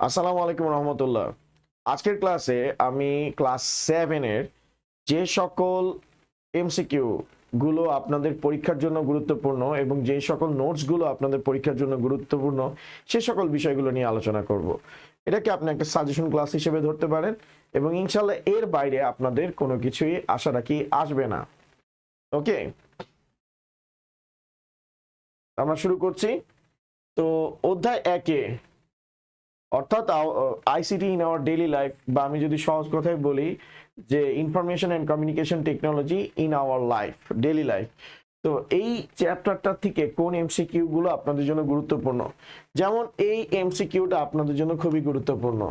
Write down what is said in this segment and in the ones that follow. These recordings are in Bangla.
আসসালামু আলাইকুম রহমতুল্লাহ। আজকের ক্লাসে আমি ক্লাস 7 এর যে সকল এমসিকিউ গুলো আপনাদের পরীক্ষার জন্য গুরুত্বপূর্ণ এবং যে সকল নোটস গুলো আপনাদের পরীক্ষার জন্য গুরুত্বপূর্ণ সে সকল বিষয়গুলো নিয়ে আলোচনা করব। এটাকে আপনি একটা সাজেশন ক্লাস হিসেবে ধরতে পারেন এবং ইনশাল্লাহ এর বাইরে আপনাদের কোনো কিছুই আশা রাখি আসবে না। ওকে, আমরা শুরু করছি। তো অধ্যায় 1-এ অর্থাৎ ICT in our daily life, বা আমি যদি সহজ কথায় বলি যে information and communication technology in our life, daily life. তো এই চ্যাপ্টারটা থেকে কোন এমসিকিউ গুলো আপনাদের জন্য গুরুত্বপূর্ণ, যেমন এই এমসিকিউটা আপনাদের জন্য খুবই গুরুত্বপূর্ণ।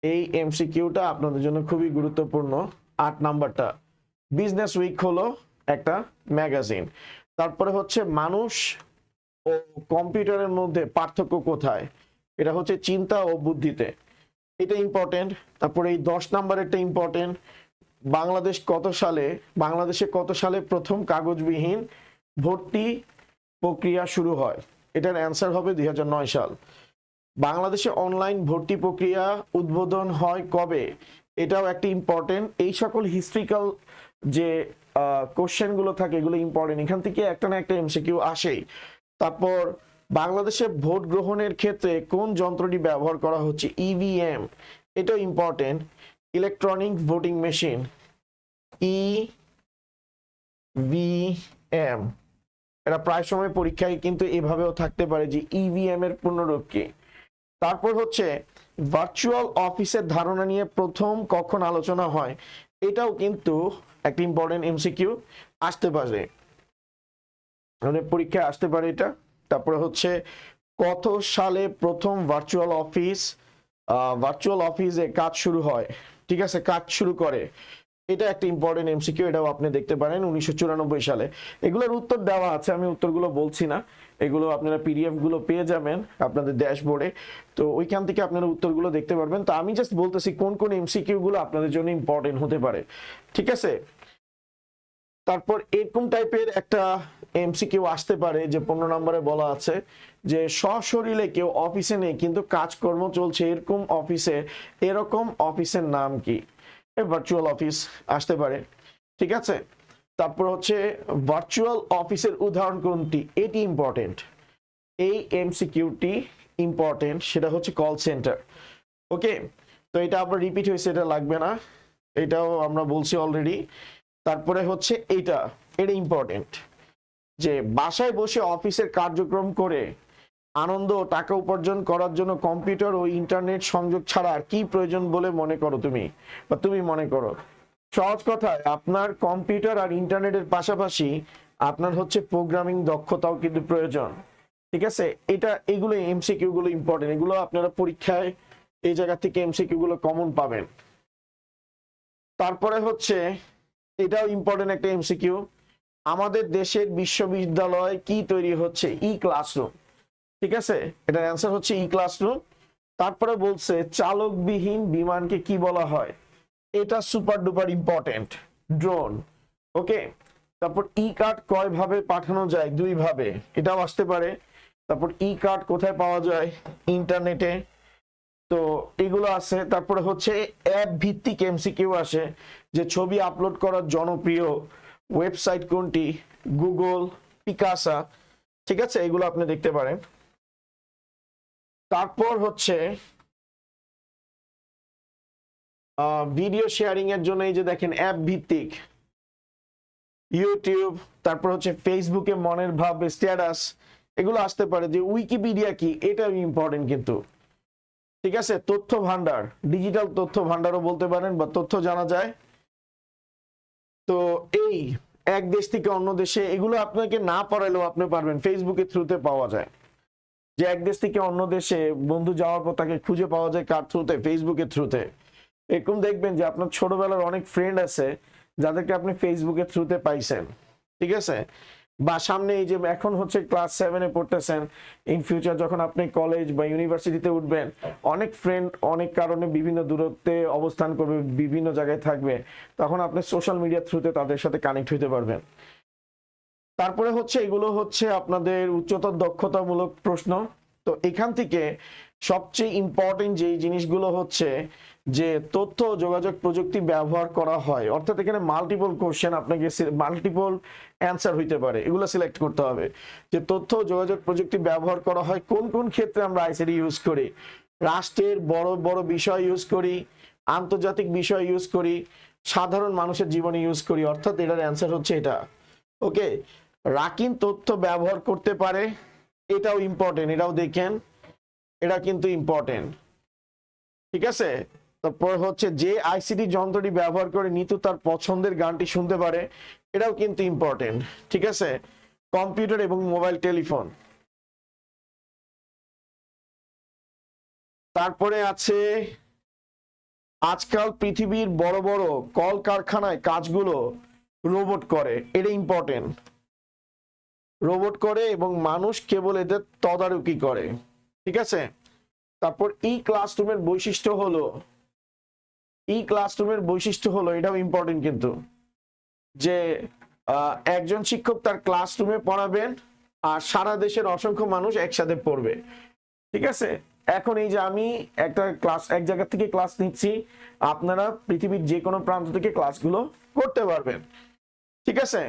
এই এমসিকিউটা আপনাদের জন্য খুবই গুরুত্বপূর্ণ। 8 নাম্বারটা, বিজনেস উইক হলো একটা ম্যাগাজিন। তারপরে হচ্ছে মানুষ ও কম্পিউটারের মধ্যে পার্থক্য কোথায়, এটা হচ্ছে চিন্তা ও বুদ্ধিতে, এটা ইম্পর্টেন্ট। তারপরে এই 10 নাম্বারেরটা ইম্পর্টেন্ট, বাংলাদেশে কত সালে প্রথম কাগজবিহীন ভর্তি প্রক্রিয়া শুরু হয়, এটার অ্যান্সার হবে 2009 সাল। বাংলাদেশে অনলাইন ভর্তি প্রক্রিয়া উদ্বোধন হয় কবে, এটাও একটা ইম্পর্টেন্ট। এই সকল হিস্ট্রিক্যাল যে কোশ্চেন গুলো থাকে এগুলো ইম্পর্টেন্ট, এখান থেকে একটা না একটা এমসিকিউ আসেই। তারপর বাংলাদেশে ভোট গ্রহণের ক্ষেত্রে কোন যন্ত্রটি ব্যবহার করা হচ্ছে, ইভিএম, এটাও important. Electronic voting machine, EVM, এটা প্রায় সময় পরীক্ষায় কিন্তু এভাবেও থাকতে পারে যে ইভিএম এর পূর্ণরূপ কি। তারপর হচ্ছে ভার্চুয়াল অফিসের ধারণা নিয়ে প্রথম কখন আলোচনা হয়, এটাও কিন্তু একটা ইম্পর্টেন্ট এমসিকিউ আসতে পারে, মানে পরীক্ষায় আসতে পারে এটা। তারপরে হচ্ছে কত সালে প্রথম ভার্চুয়াল অফিসে কাজ শুরু হয়, ঠিক আছে, কাজ শুরু করে, এটা একটা ইম্পর্টেন্ট এমসিকিউ, এটাও আপনি দেখতে পারেন 1994 সালে। এগুলোর উত্তর দেওয়া আছে, আমি উত্তরগুলো বলছি না, এগুলো আপনারা পিডিএফ গুলো পেয়ে যাবেন আপনাদের ড্যাশবোর্ডে, তো ওইখান থেকে আপনারা উত্তরগুলো দেখতে পারবেন। তো আমি জাস্ট বলতেছি কোন কোন এমসিকিউ গুলো আপনাদের জন্য ইম্পর্টেন্ট হতে পারে, ঠিক আছে। তারপর এরকম টাইপের একটা এমসিকিউ আসতে পারে যে 15 নম্বরে বলা আছে যে সশরীরে কেউ অফিসে নেই কিন্তু কাজকর্ম চলছে এরকম অফিসের নাম কি, ভার্চুয়াল অফিস আসতে পারে, ঠিক আছে। তারপর হচ্ছে ভার্চুয়াল অফিসের উদাহরণ কোনটি, এটি ইম্পর্টেন্ট, এই এমসিকিউটি ইম্পর্টেন্ট, সেটা হচ্ছে কল সেন্টার। ওকে, তো এটা আবার রিপিট হয়েছে, এটা লাগবে না, এটাও আমরা বলছি অলরেডি। তারপরে হচ্ছে এটা ইম্পর্টেন্ট, যে বাসায় বসে অফিসের কার্যক্রম করে আনন্দ ও টাকা উপার্জন করার জন্য কম্পিউটার ও ইন্টারনেট সংযোগ ছাড়া আর কি প্রয়োজন বলে মনে করো তুমি মনে করো। সহজ কথায় আপনার কম্পিউটার আর ইন্টারনেটের পাশাপাশি আপনার হচ্ছে প্রোগ্রামিং দক্ষতাও কিন্তু প্রয়োজন, ঠিক আছে। এগুলো এমসিকিউ গুলো ইম্পর্টেন্ট, এগুলো আপনারা পরীক্ষায় এই জায়গা থেকে এমসিকিউ গুলো কমন পাবেন। তারপরে হচ্ছে এটাও ইম্পর্টেন্ট একটা এমসিকিউ, আমাদের দেশের বিশ্ববিদ্যালয় কি তৈরি হচ্ছে, ই ক্লাসরুম, ঠিক আছে, এটার অ্যান্সার হচ্ছে ই ক্লাসরুম। তারপরে বলছে চালকবিহীন বিমানকে কি বলা হয়, এটা সুপার ডুপার ইম্পর্টেন্ট, ড্রোন। ওকে, তারপর ই কার্ড কয় ভাবে পাঠানো যায়, 2 ভাবে, এটাও আসতে পারে। তারপর ই কার্ড কোথায় পাওয়া যায়, ইন্টারনেটে, তো এগুলো আছে। তারপরে হচ্ছে অ্যাপ ভিত্তিক এমসিকিউ আসে, যে ছবি আপলোড করার জনপ্রিয় ওয়েবসাইট কোনটি, গুগল, পিকাসা, ঠিক আছে, এগুলো আপনি দেখতে পারেন। তারপর হচ্ছে ভিডিও শেয়ারিং এর জন্য এই যে দেখেন অ্যাপ ভিত্তিক ইউটিউব, তারপর হচ্ছে ফেসবুকে মনের ভাব স্ট্যাটাস, এগুলো আসতে পারে। যে উইকিপিডিয়া কি, এটা ইম্পর্টেন্ট কিন্তু, ঠিক আছে। তথ্য ভান্ডার, ডিজিটাল তথ্য ভান্ডারও বলতে পারেন, বা তথ্য জানা যায়। তো এই এক দেশ থেকে অন্য দেশে, এগুলো আপনাকে না পড়াইলেও আপনি পারবেন, ফেসবুকের থ্রুতে পাওয়া যায়, যে এক দেশ থেকে অন্য দেশে বন্ধু যাওয়ার পর তাকে খুঁজে পাওয়া যায় কার থ্রুতে, ফেসবুকের থ্রুতে। এরকম দেখবেন যে আপনার ছোটবেলার অনেক ফ্রেন্ড আছে যাদেরকে আপনি ফেসবুকের থ্রুতে পাইছেন, ঠিক আছে। বা সামনে এই যে এখন হচ্ছে ক্লাস 7-এ পড়তেছেন, ইন ফিউচার যখন আপনি কলেজ বা ইউনিভার্সিটিতে উঠবেন, অনেক ফ্রেন্ড অনেক কারণে বিভিন্ন দূরত্বে অবস্থান করবে, বিভিন্ন জায়গায় থাকবে, তখন আপনি সোশ্যাল মিডিয়ার থ্রুতে তাদের সাথে কানেক্ট হইতে পারবেন। তারপরে হচ্ছে এগুলো হচ্ছে আপনাদের উচ্চতর দক্ষতামূলক প্রশ্ন। তো এখান থেকে সবচেয়ে ইম্পর্টেন্ট যেই জিনিসগুলো হচ্ছে যে তথ্য ও যোগাযোগ প্রযুক্তি ব্যবহার করা হয়, অর্থাৎ এখানে মাল্টিপল কোশ্চেন, আপনাকে মাল্টিপল অ্যান্সার হইতে পারে, এগুলো সিলেক্ট করতে হবে। যে তথ্য ও যোগাযোগ প্রযুক্তি ব্যবহার করা হয় কোন কোন ক্ষেত্রে আমরা আইসিটি ইউজ করি। রাষ্ট্রের বড় বড় বিষয় ইউজ করি, আন্তর্জাতিক বিষয় ইউজ করি, সাধারণ মানুষের জীবনে ইউজ করি, অর্থাৎ এটার অ্যান্সার হচ্ছে এটা। ওকে, রাকিন তথ্য ব্যবহার করতে পারে, এটাও ইম্পর্টেন্ট, এটাও দেখেন, এটা কিন্তু ইম্পর্টেন্ট। ঠিক আছে, তারপর হচ্ছে যে আইসিটি যন্ত্রটি ব্যবহার করে নিতু তার পছন্দের গানটি শুনতে পারে, এটাও কিন্তু ইম্পর্টেন্ট। ঠিক আছে, কম্পিউটার এবং মোবাইল টেলিফোন। তারপরে আছে আজকাল পৃথিবীর বড় বড় কলকারখানায় কাজগুলো রোবট করে, এটা ইম্পর্টেন্ট। রোবট করে এবং মানুষ কেবল এদের তদারকি করে। ঠিক আছে, তারপর ই ক্লাসরুমের বৈশিষ্ট্য হলো, এটাও ইম্পর্টেন্ট কিন্তু, যে একজন শিক্ষক তার ক্লাসরুমে পড়াবেন আর সারা দেশের অসংখ্য মানুষ একসাথে পড়বে। ঠিক আছে, এখন এই যে আমি এক জায়গা থেকে ক্লাস নিচ্ছি, আপনারা পৃথিবীর যে কোনো প্রান্ত থেকে ক্লাসগুলো করতে পারবেন। ঠিক আছে,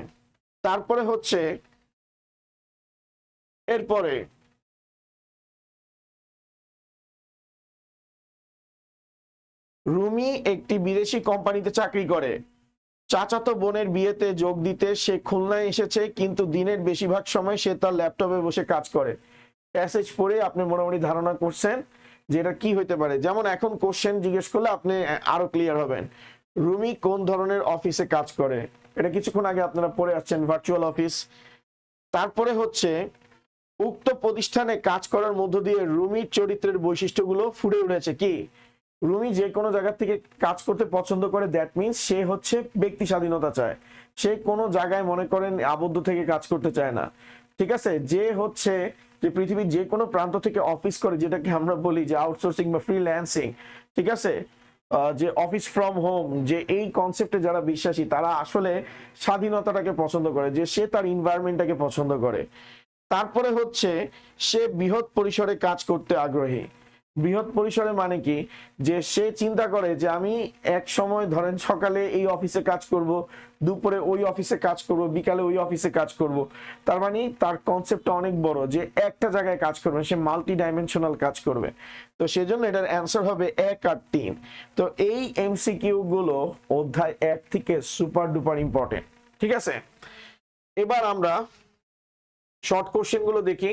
তারপরে হচ্ছে এরপরে রুমি একটি বিদেশি কোম্পানিতে চাকরি করে। চাচাতো বোনের বিয়েতে যোগ দিতে সে খুলনায় এসেছে, কিন্তু দিনের বেশিরভাগ সময় সে তার ল্যাপটপে বসে কাজ করে। প্যাসেজ পড়ে আপনি মোটামুটি ধারণা করছেন যে এটা কি হইতে পারে। যেমন এখন কোশ্চেন জিজ্ঞেস করলে আপনি আরো ক্লিয়ার হবেন। রুমি কোন ধরনের অফিসে কাজ করে, এটা কিছুক্ষণ আগে আপনারা পড়ে আসছেন, ভার্চুয়াল অফিস। তারপরে হচ্ছে উক্ত প্রতিষ্ঠানে কাজ করার মধ্য দিয়ে রুমির চরিত্রের বৈশিষ্ট্যগুলো ফুটে উঠেছে। কি, রুমি যে কোনো জায়গা থেকে কাজ করতে পছন্দ করে, দ্যাট মিনস সে হচ্ছে ব্যক্তি স্বাধীনতা চায়, সে কোনো জায়গায় মনে করেন আবদ্ধ থেকে কাজ করতে চায় না। ঠিক আছে, যে হচ্ছে যে পৃথিবীর যে কোনো প্রান্ত থেকে অফিস করে, যেটাকে আমরা বলি যে আউটসোর্সিং বা ফ্রিল্যান্সিং। ঠিক আছে, যে অফিস ফ্রম হোম, যে এই কনসেপ্টে যারা বিশ্বাসী তারা আসলে স্বাধীনতাটাকে পছন্দ করে, যে সে তার এনভায়রনমেন্টটাকে পছন্দ করে। তারপরে হচ্ছে সে বৃহৎ পরিসরে কাজ করতে আগ্রহী। বৃহৎ পরিসরে মানে কি, যে সে চিন্তা করে যে আমি এক সময় ধরেন সকালে এই অফিসে কাজ করব, দুপুরে ওই অফিসে কাজ করব, বিকালে ওই অফিসে কাজ করব। তার মানে তার কনসেপ্টটা অনেক বড়, যে একটা জায়গায় কাজ করবে, সে মাল্টি ডাইমেনশনাল কাজ করবে। তো সেজন্য এটার অ্যান্সার হবে 1 আর 3। তো এই এমসিকিউ গুলো অধ্যায় 1 থেকে সুপার ডুপার ইম্পর্টেন্ট। ঠিক আছে, এবার আমরা শর্ট কোশ্চেন গুলো দেখি।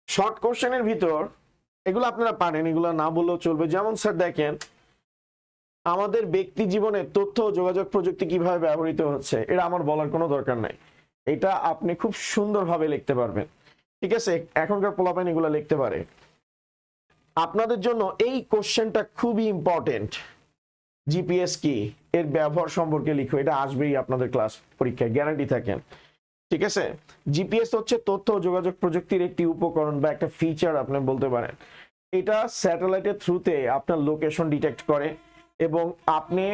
শর্ট কোশ্চেনের ভিতর এগুলো আপনারা পারেন, এগুলো না বললেও চলবে। যেমন স্যার দেখেন, আমাদের ব্যক্তি জীবনে তথ্য ও যোগাযোগ প্রযুক্তি কিভাবে ব্যবহৃত হচ্ছে, এটা আমার বলার কোনো দরকার নাই, এটা আপনি খুব সুন্দরভাবে লিখতে পারবেন। ঠিক আছে, এখনকার পোলাপাইন এগুলো লিখতে পারে। আপনাদের জন্য এই কোশ্চেনটা খুবই ইম্পর্টেন্ট, জিপিএস কি, এর ব্যবহার সম্পর্কে লিখো, এটা আসবেই আপনাদের ক্লাস পরীক্ষায়, গ্যারান্টি থাকেন। ঠিক আছে, জিপিএস হচ্ছে তথ্য ও যোগাযোগ প্রযুক্তির একটি উপকরণ বা একটা ফিচার আপনি বলতে পারেন। এটা স্যাটেলাইটের থ্রুতে আপনার লোকেশন ডিটেক্ট করে, এবং আপনি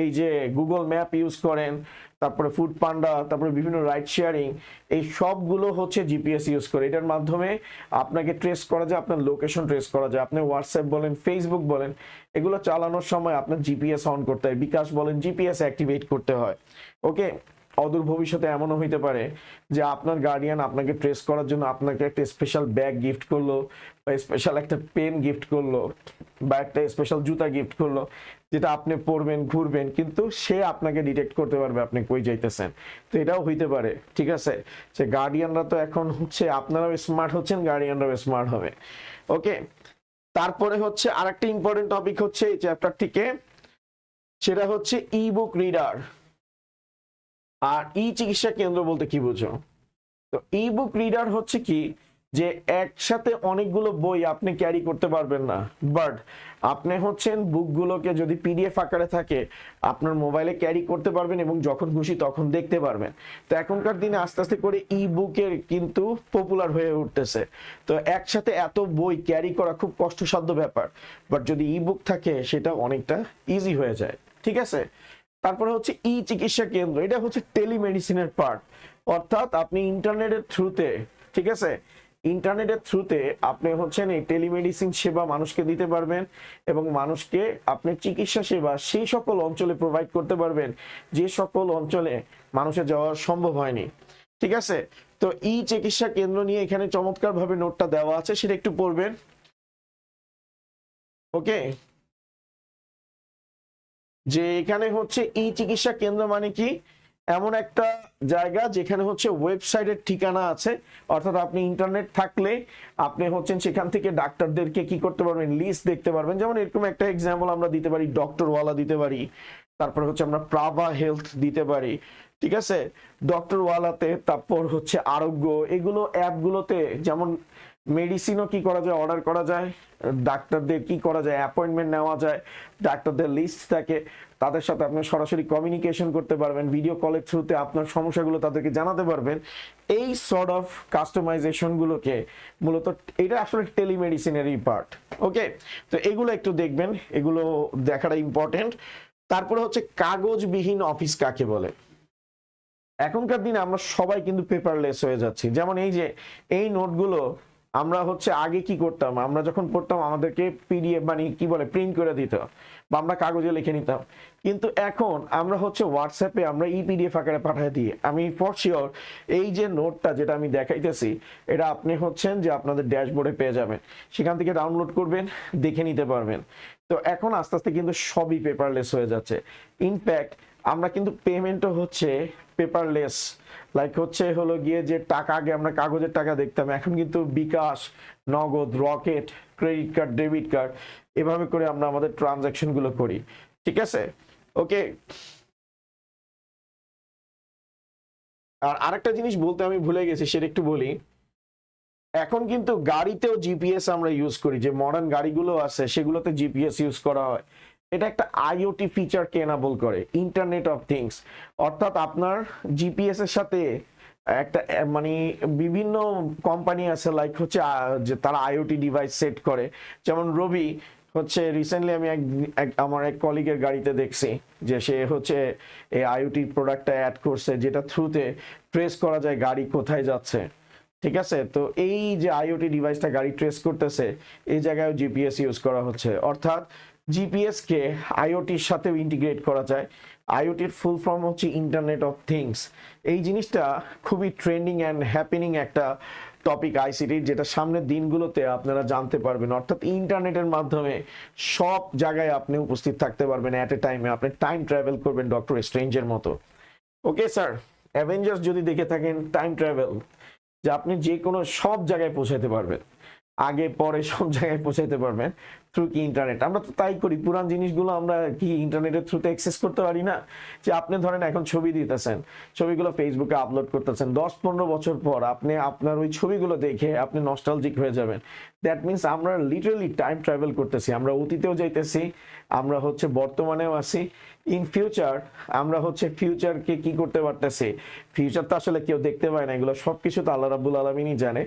এই যে গুগল ম্যাপ ইউজ করেন, তারপরে ফুড পান্ডা, তারপরে বিভিন্ন রাইড শেয়ারিং, এই সবগুলো হচ্ছে জিপিএস ইউজ করে। এটার মাধ্যমে আপনাকে ট্রেস করা যায়, আপনার লোকেশন ট্রেস করা যায়। আপনি হোয়াটসঅ্যাপ বলেন, ফেসবুক বলেন, এগুলো চালানোর সময় আপনার জিপিএস অন করতে হয়, বিকাশ বলেন জিপিএস অ্যাক্টিভেট করতে হয়। ওকে, অদূর ভবিষ্যতে এমনও হইতে পারে যে আপনার গার্ডিয়ান আপনাকে ট্রেস করার জন্য আপনাকে একটা স্পেশাল ব্যাগ গিফট করলো, বা স্পেশাল একটা পেন গিফট করলো, বা একটা স্পেশাল জুতা গিফট করলো, যেটা আপনি পরবেন, ঘুরবেন, কিন্তু সে আপনাকে ডিটেক্ট করতে পারবে আপনি কই যাইতেছেন। তো এটাও হইতে পারে। ঠিক আছে, সে গার্ডিয়ানরা তো এখন হচ্ছে, আপনারাও স্মার্ট হচ্ছেন, গার্ডিয়ানরাও স্মার্ট হবে। ওকে, তারপরে হচ্ছে আরেকটা ইম্পর্টেন্ট টপিক হচ্ছে এই চ্যাপ্টার থেকে, সেটা হচ্ছে ই বুক রিডার। আর ই চিকিৎসা কেন্দ্র বলতে কি বুঝো? তো ই বুক রিডার হচ্ছে কি, যে একসাথে অনেকগুলো বই আপনি ক্যারি করতে পারবেন না, বাট আপনি হচ্ছেন বুকগুলোকে যদি পিডিএফ আকারে থাকে আপনার মোবাইলে ক্যারি করতে পারবেন, এবং যখন খুশি তখন দেখতে পারবেন। তো এখনকার দিনে আস্তে আস্তে করে ই বুকের কিন্তু পপুলার হয়ে উঠতেছে। তো একসাথে এত বই ক্যারি করা খুব কষ্টসাধ্য ব্যাপার, বাট যদি ই বুক থাকে সেটা অনেকটা ইজি হয়ে যায়। ঠিক আছে, তারপরে হচ্ছে ই চিকিৎসা কেন্দ্র, এটা হচ্ছে টেলিমেডিসিনের পার্ট, অর্থাৎ আপনি ইন্টারনেটের থ্রুতে, ঠিক আছে, ইন্টারনেটের থ্রুতে আপনি হচ্ছেন এই টেলিমেডিসিন সেবা মানুষকে দিতে পারবেন এবং মানুষকে আপনি চিকিৎসা সেবা সেই সকল অঞ্চলে প্রোভাইড করতে পারবেন যে সকল অঞ্চলে মানুষের যাওয়া সম্ভব হয়নি। ঠিক আছে, তো ই চিকিৎসা কেন্দ্র নিয়ে এখানে চমৎকার ভাবে নোটটা দেওয়া আছে, সেটা একটু পড়বেন। ওকে, যে এখানে হচ্ছে ই চিকিৎসা কেন্দ্র মানে কি, এমন একটা জায়গা যেখানে হচ্ছে ওয়েবসাইটের ঠিকানা আছে, অর্থাৎ আপনি ইন্টারনেট থাকলে আপনি হচ্ছেন সেখান থেকে ডাক্তারদেরকে কি করতে পারবেন, লিস্ট দেখতে পারবেন। যেমন এরকম একটা এক্সাম্পল আমরা দিতে পারি, ডক্টর ওয়ালা দিতে পারি, তারপর হচ্ছে আমরা প্রাভা হেলথ দিতে পারি। ঠিক আছে, ডক্টর ওয়ালাতে, তারপর হচ্ছে আরোগ্য, এগুলো অ্যাপগুলোতে যেমন মেডিসিনও কি করা যায়, অর্ডার করা যায়, ডাক্তারদের কি করা যায়, অ্যাপয়েন্টমেন্ট নেওয়া যায়, ডাক্তারদের লিস্ট থাকে, তাদের সাথে আপনি সরাসরি কমিউনিকেশন করতে পারবেন, ভিডিও কলের থ্রুতে আপনার সমস্যাগুলো তাদেরকে জানাতে পারবেন। এই সর্ট অফ কাস্টমাইজেশন গুলোকে মূলত, এটা আসলে টেলিমেডিসিনেরই পার্ট। ওকে, তো এগুলো একটু দেখবেন, এগুলো দেখাটা ইম্পর্টেন্ট। তারপরে হচ্ছে কাগজবিহীন অফিস কাকে বলে। এখনকার দিনে আমরা সবাই কিন্তু পেপারলেস হয়ে যাচ্ছি। যেমন এই যে এই নোটগুলো আমরা হচ্ছে আগে কি করতাম, আমরা যখন পড়তাম আমাদেরকে পিডিএফ মানে কি বলে প্রিন্ট করে দিত বা আমরা কাগজে লিখে নিতাম, কিন্তু এখন আমরা হচ্ছে হোয়াটসঅ্যাপে আমরা পিডিএফ আকারে পাঠিয়ে দিই। আমি ফর শিওর এই যে নোটটা যেটা আমি দেখাইতেছি, এটা আপনি হচ্ছেন যে আপনাদের ড্যাশবোর্ডে পেয়ে যাবেন, সেখান থেকে ডাউনলোড করবেন, দেখে নিতে পারবেন। তো এখন আস্তে আস্তে কিন্তু সবই পেপারলেস হয়ে যাচ্ছে। ইনফ্যাক্ট আমরা কিন্তু পেমেন্টও হচ্ছে পেপারলেস, লাইক হচ্ছে হলো গিয়ে যে টাকা আগে আমরা কাগজের টাকা দেখতাম, এখন কিন্তু বিকাশ, নগদ, rocket, credit card, debit card, এভাবে করে আমরা আমাদের ট্রানজাকশন গুলো করি। ঠিক আছে, ওকে। আর আরেকটা জিনিস বলতে আমি ভুলে গেছি, সেটা একটু বলি। এখন কিন্তু গাড়িতেও জিপিএস আমরা ইউজ করি, যে মডার্ন গাড়িগুলো আছে সেগুলোতে জিপিএস ইউজ করা হয়। এটা একটা আইওটি ফিচারকে এনাবল করে, ইন্টারনেট অফ থিংস। অর্থাৎ আপনার জিপিএস এর সাথে একটা মানে বিভিন্ন কোম্পানি আছে, লাইক হচ্ছে যে তারা আইওটি ডিভাইস সেট করে। যেমন রবি হচ্ছে রিসেন্টলি আমি আমার এক কলিগের গাড়িতে দেখছি যে সে হচ্ছে এই আইওটি প্রোডাক্টটা অ্যাড করছে, যেটা থ্রুতে ট্রেস করা যায় গাড়ি কোথায় যাচ্ছে। ঠিক আছে, তো এই যে আইওটি ডিভাইসটা গাড়ি ট্রেস করতেছে, এই জায়গায় জিপিএস ইউজ করা হচ্ছে। অর্থাৎ জিপিএস কে আইওটির সাথেও ইন্টিগ্রেট করা যায়। আইওটির ফুল ফর্ম হচ্ছে ইন্টারনেট অফ থিংস। এই জিনিসটা খুবই ট্রেন্ডিং অ্যান্ড হ্যাপেনিং একটা টপিক আইসিটির, যেটা সামনের দিনগুলোতে আপনারা জানতে পারবেন। অর্থাৎ ইন্টারনেটের মাধ্যমে সব জায়গায় আপনি উপস্থিত থাকতে পারবেন অ্যাট এ টাইমে, আপনি টাইম ট্রাভেল করবেন ডক্টর স্ট্রেঞ্জের মতো। ওকে স্যার, অ্যাভেঞ্জার্স যদি দেখে থাকেন, টাইম ট্রাভেল, যে আপনি যে কোনো সব জায়গায় পৌঁছাতে পারবেন, আগে পরে সব জায়গায় পৌঁছাতে পারবেন থ্রু কি ইন্টারনেট। আমরা তো তাই করি, পুরান জিনিসগুলো আমরা কি ইন্টারনেটের থ্রুতে অ্যাক্সেস করতে পারি না? যে আপনি ধরেন এখন ছবি দিতেছেন, ছবিগুলো ফেসবুকে আপলোড করতেছেন, 10-15 বছর পর আপনি আপনার ওই ছবিগুলো দেখে আপনি নস্টালজিক হয়ে যাবেন। দ্যাট মিনস আমরা লিটারালি টাইম ট্রাভেল করতেছি, আমরা অতীতেও যাইতেছি, আমরা হচ্ছে বর্তমানেও আছি, ইন ফিউচার আমরা হচ্ছে ফিউচারকে কি করতে পারতেছি। ফিউচার তো আসলে কেউ দেখতে পায় না, এগুলো সবকিছু তো আল্লাহ রাব্বুল আলামিনই জানে।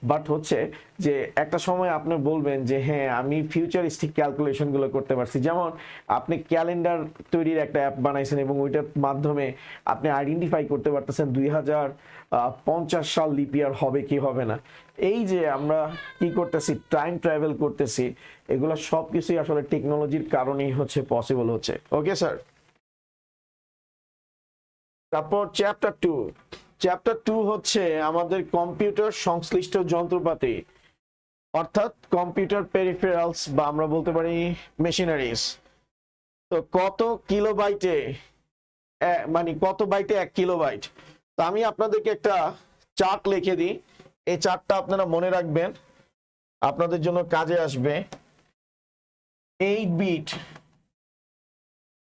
বাট হচ্ছে যে একটা সময় আপনি বলবেন যে হ্যাঁ আমি ফিউচারিস্টিক ক্যালকুলেশন গুলো করতে পারছি। যেমন আপনি ক্যালেন্ডার তৈরির একটা অ্যাপ বানাইছেন এবং ওইটার মাধ্যমে আপনি আইডেন্টিফাই করতে পারতেছেন 2050 সাল লিপ ইয়ার হবে কি হবে না। এই যে আমরা কি করতেছি, টাইম ট্রাভেল করতেছি, এগুলো সবকিছুই আসলে টেকনোলজির কারণেই হচ্ছে পসিবল হচ্ছে। ওকে স্যার, তারপর চ্যাপ্টার 2 হচ্ছে আমাদের কম্পিউটার সংশ্লিষ্ট যন্ত্রপাতি, অর্থাৎ কম্পিউটার পেরিফেরালস বা আমরা বলতে পারি মেশিনারিজ। তো কত কিলোবাইটে মানে কত বাইটে 1 কিলোবাইট। তো আমি আপনাদেরকে একটা চার্ট লিখে দিই, এই চার্টটা আপনারা মনে রাখবেন, আপনাদের জন্য কাজে আসবে। 8 বিট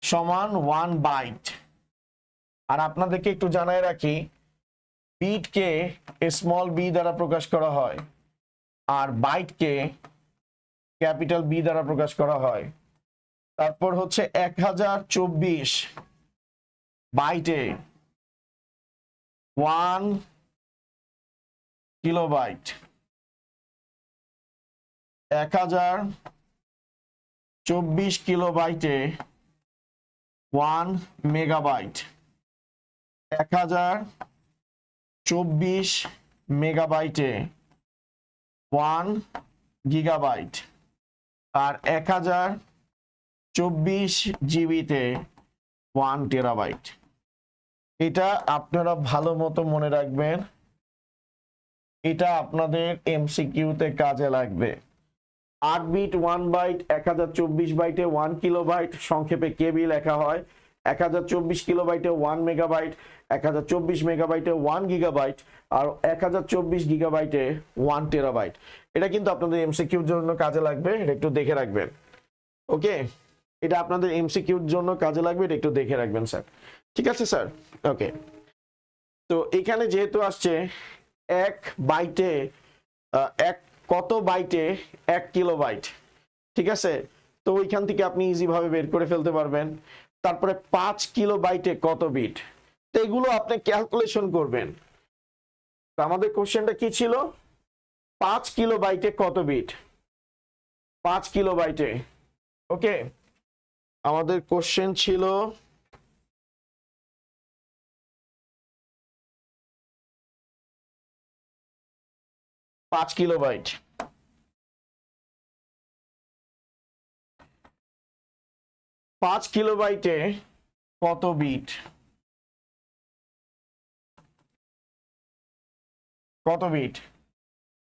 সমান 1 বাইট। আর আপনাদেরকে একটু জানাই রাখি, বিটকে স্মল বি দ্বারা প্রকাশ করা হয় আর বাইটকে ক্যাপিটাল বি দ্বারা প্রকাশ করা হয়। তারপর হচ্ছে 1024 বাইটে 1 কিলোবাইট, 1024 কিলোবাইটে 1 মেগাবাইট, 1024 মেগাবাইটে 1 GB আর 1024 জিবিতে 1 TB। এটা আপনারা ভালো মতো মনে রাখবেন, এটা আপনাদের এমসিকিউতে কাজে লাগবে। 8 বিট 1 বাইট, 1024 বাইটে 1 কিলোবাইট, সংক্ষেপে কেবি লেখা হয়। 1024 কিলোবাইটে 1 মেগাবাইট, 1024 মেগাবাইটে 1 গিগাবাইট আর 1024 গিগাবাইটে 1 টেরাবাইট। এটা কিন্তু আপনাদের এমসিকিউর জন্য কাজে লাগবে, এটা একটু দেখে রাখবেন। ওকে, এটা আপনাদের এমসিকিউর জন্য কাজে লাগবে, এটা একটু দেখে রাখবেন স্যার। ঠিক আছে স্যার, ওকে। তো এখানে যেহেতু আসছে এক বাইটে কত বাইটে 1 কিলোবাইট, ঠিক আছে, তো ওইখান থেকে আপনি ইজি ভাবে বের করে ফেলতে পারবেন। তারপরে 5 কিলোবাইটে কত বিট, তো এগুলো আপনি ক্যালকুলেশন করবেন। তো আমাদের কোশ্চেনটা কি ছিল, 5 কিলোবাইটে কত বিট, 5 কিলোবাইটে। ওকে, আমাদের কোশ্চেন ছিল 5 কিলোবাইট। 5 কিলোবাইটে কত বিট, কত বিট?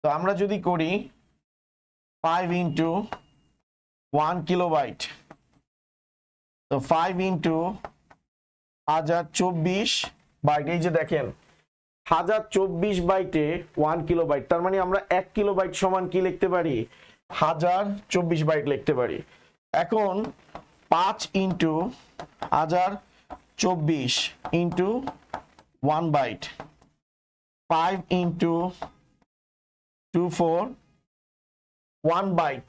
তো আমরা যদি করি 5 ইন্টু 1 কিলোবাইট, তো 5 ইন্টু 1024 বাইট। এই যে দেখেন 1024 বাইটে 1 কিলোবাইট, তার মানে আমরা 1 কিলোবাইট সমান কি লিখতে পারি, 1024 বাইট লিখতে পারি। এখন 5 into 1024 into 1 byte, 5 into 24 1 byte,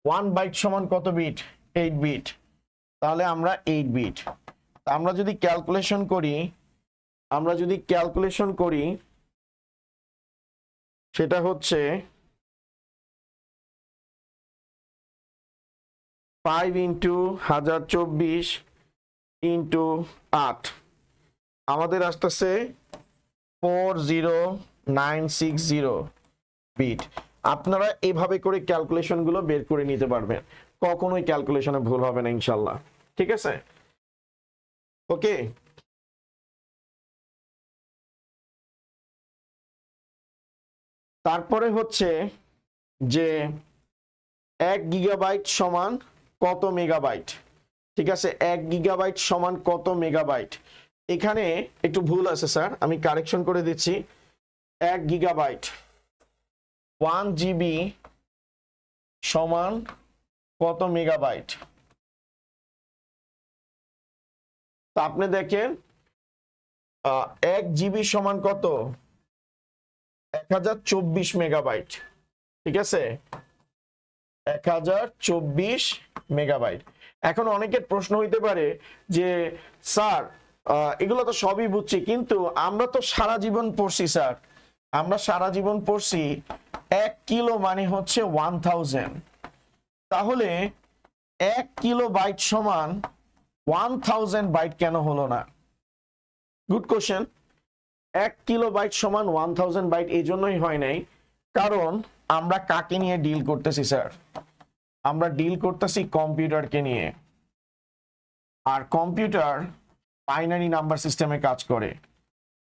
1 byte সমান কত বিট, 8 বিট। তাহলে আমরা 8 বিট। আমরা যদি ক্যালকুলেশন করি, সেটা হচ্ছে 5 ইন্টু 1024 ইন্টু 8, আমাদের আসতেছে 40960 বিট। আপনারা এভাবে করে ক্যালকুলেশন গুলো বের করে নিতে পারবেন, কখনোই ক্যালকুলেশনে ভুল হবে না ইনশাল্লাহ। ঠিক আছে, ওকে। তারপরে হচ্ছে যে 1 গিগাবাইট সমান কত মেগাবাইট। ঠিক আছে, 1 গিগাবাইট সমান কত মেগাবাইট। এখানে একটু ভুল আছে স্যার, আমি কারেকশন করে দিচ্ছি। 1 গিগাবাইট 1 জিবি সমান কত মেগাবাইট। তা আপনি দেখেন 1 জিবি সমান কত, 1024 মেগাবাইট। ঠিক আছে, 1024 মেগাবাইট। এখন অনেকের প্রশ্ন হইতে পারে যে স্যার এগুলো তো সবই বুঝছি, কিন্তু আমরা তো সারা জীবন পড়ছি স্যার, আমরা সারা জীবন পড়ছি 1 কিলো মানে হচ্ছে 1000, তাহলে 1 কিলো বাইট সমান 1000 বাইট কেন হলো না? Good question. 1 কিলো বাইট সমান 1000 বাইট এই জন্যই হয় নাই, কারণ আমরা কাকে নিয়ে ডিল করতেছি স্যার, আমরা ডিল করতেছি কম্পিউটারকে নিয়ে। আর কম্পিউটার বাইনারি নাম্বার সিস্টেমে কাজ করে,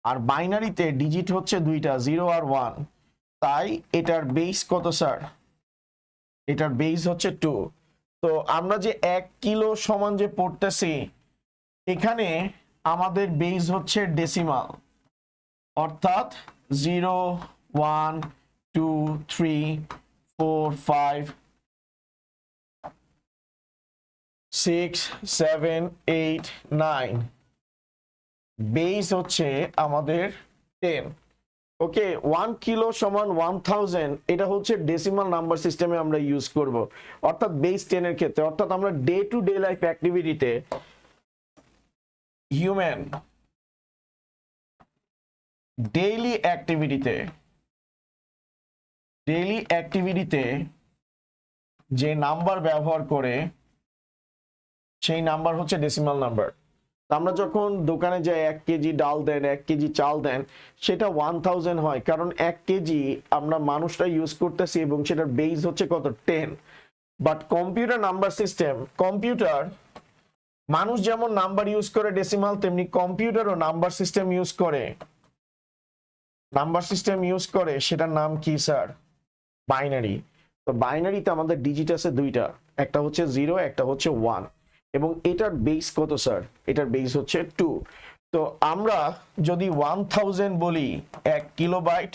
আর বাইনারিতে ডিজিট হচ্ছে দুইটা, 0 আর 1। তাই এটার বেস কত স্যার, এটার বেস হচ্ছে 2। তো আমরা যে 1 কিলো সমান যে পড়তেছি, এখানে আমাদের বেস হচ্ছে ডেসিমাল, অর্থাৎ 0 1 2 3 4 5 6 7 8 9, বেস হচ্ছে আমাদের 10। ওকে, 1 কিলো সমান 1000, এটা হচ্ছে ডেসিমাল নাম্বার সিস্টেমে আমরা ইউজ করব, অর্থাৎ বেস 10 এর ক্ষেত্রে। অর্থাৎ আমরা ডে টু ডে লাইফ অ্যাক্টিভিটিতে, হিউম্যান ডেইলি অ্যাক্টিভিটিতে যে নাম্বার ব্যবহার করে, সেই নাম্বার হচ্ছে ডেসিমাল নাম্বার। আমরা যখন দোকানে যাই 1 কেজি ডাল দেন 1 কেজি চাল দেন সেটা 1000 হয়, কারণ 1 কেজি আমরা মানুষটা ইউজ করতেছি এবং সেটার বেস হচ্ছে কত 10। But computer number system, computer মানুষ যেমন নাম্বার ইউজ করে ডেসিমাল, তেমনি কম্পিউটারও নাম্বার সিস্টেম ইউজ করে। নাম্বার সিস্টেম ইউজ করে সেটার নাম কি স্যার? বাইনারি। তো বাইনারিতে আমাদের ডিজিট আছে দুইটা, একটা হচ্ছে 0, একটা হচ্ছে 1, এবং এটার বেস কত স্যার? এটার বেস হচ্ছে 2। তো আমরা যদি 1000 বলি, 1 কিলোবাইট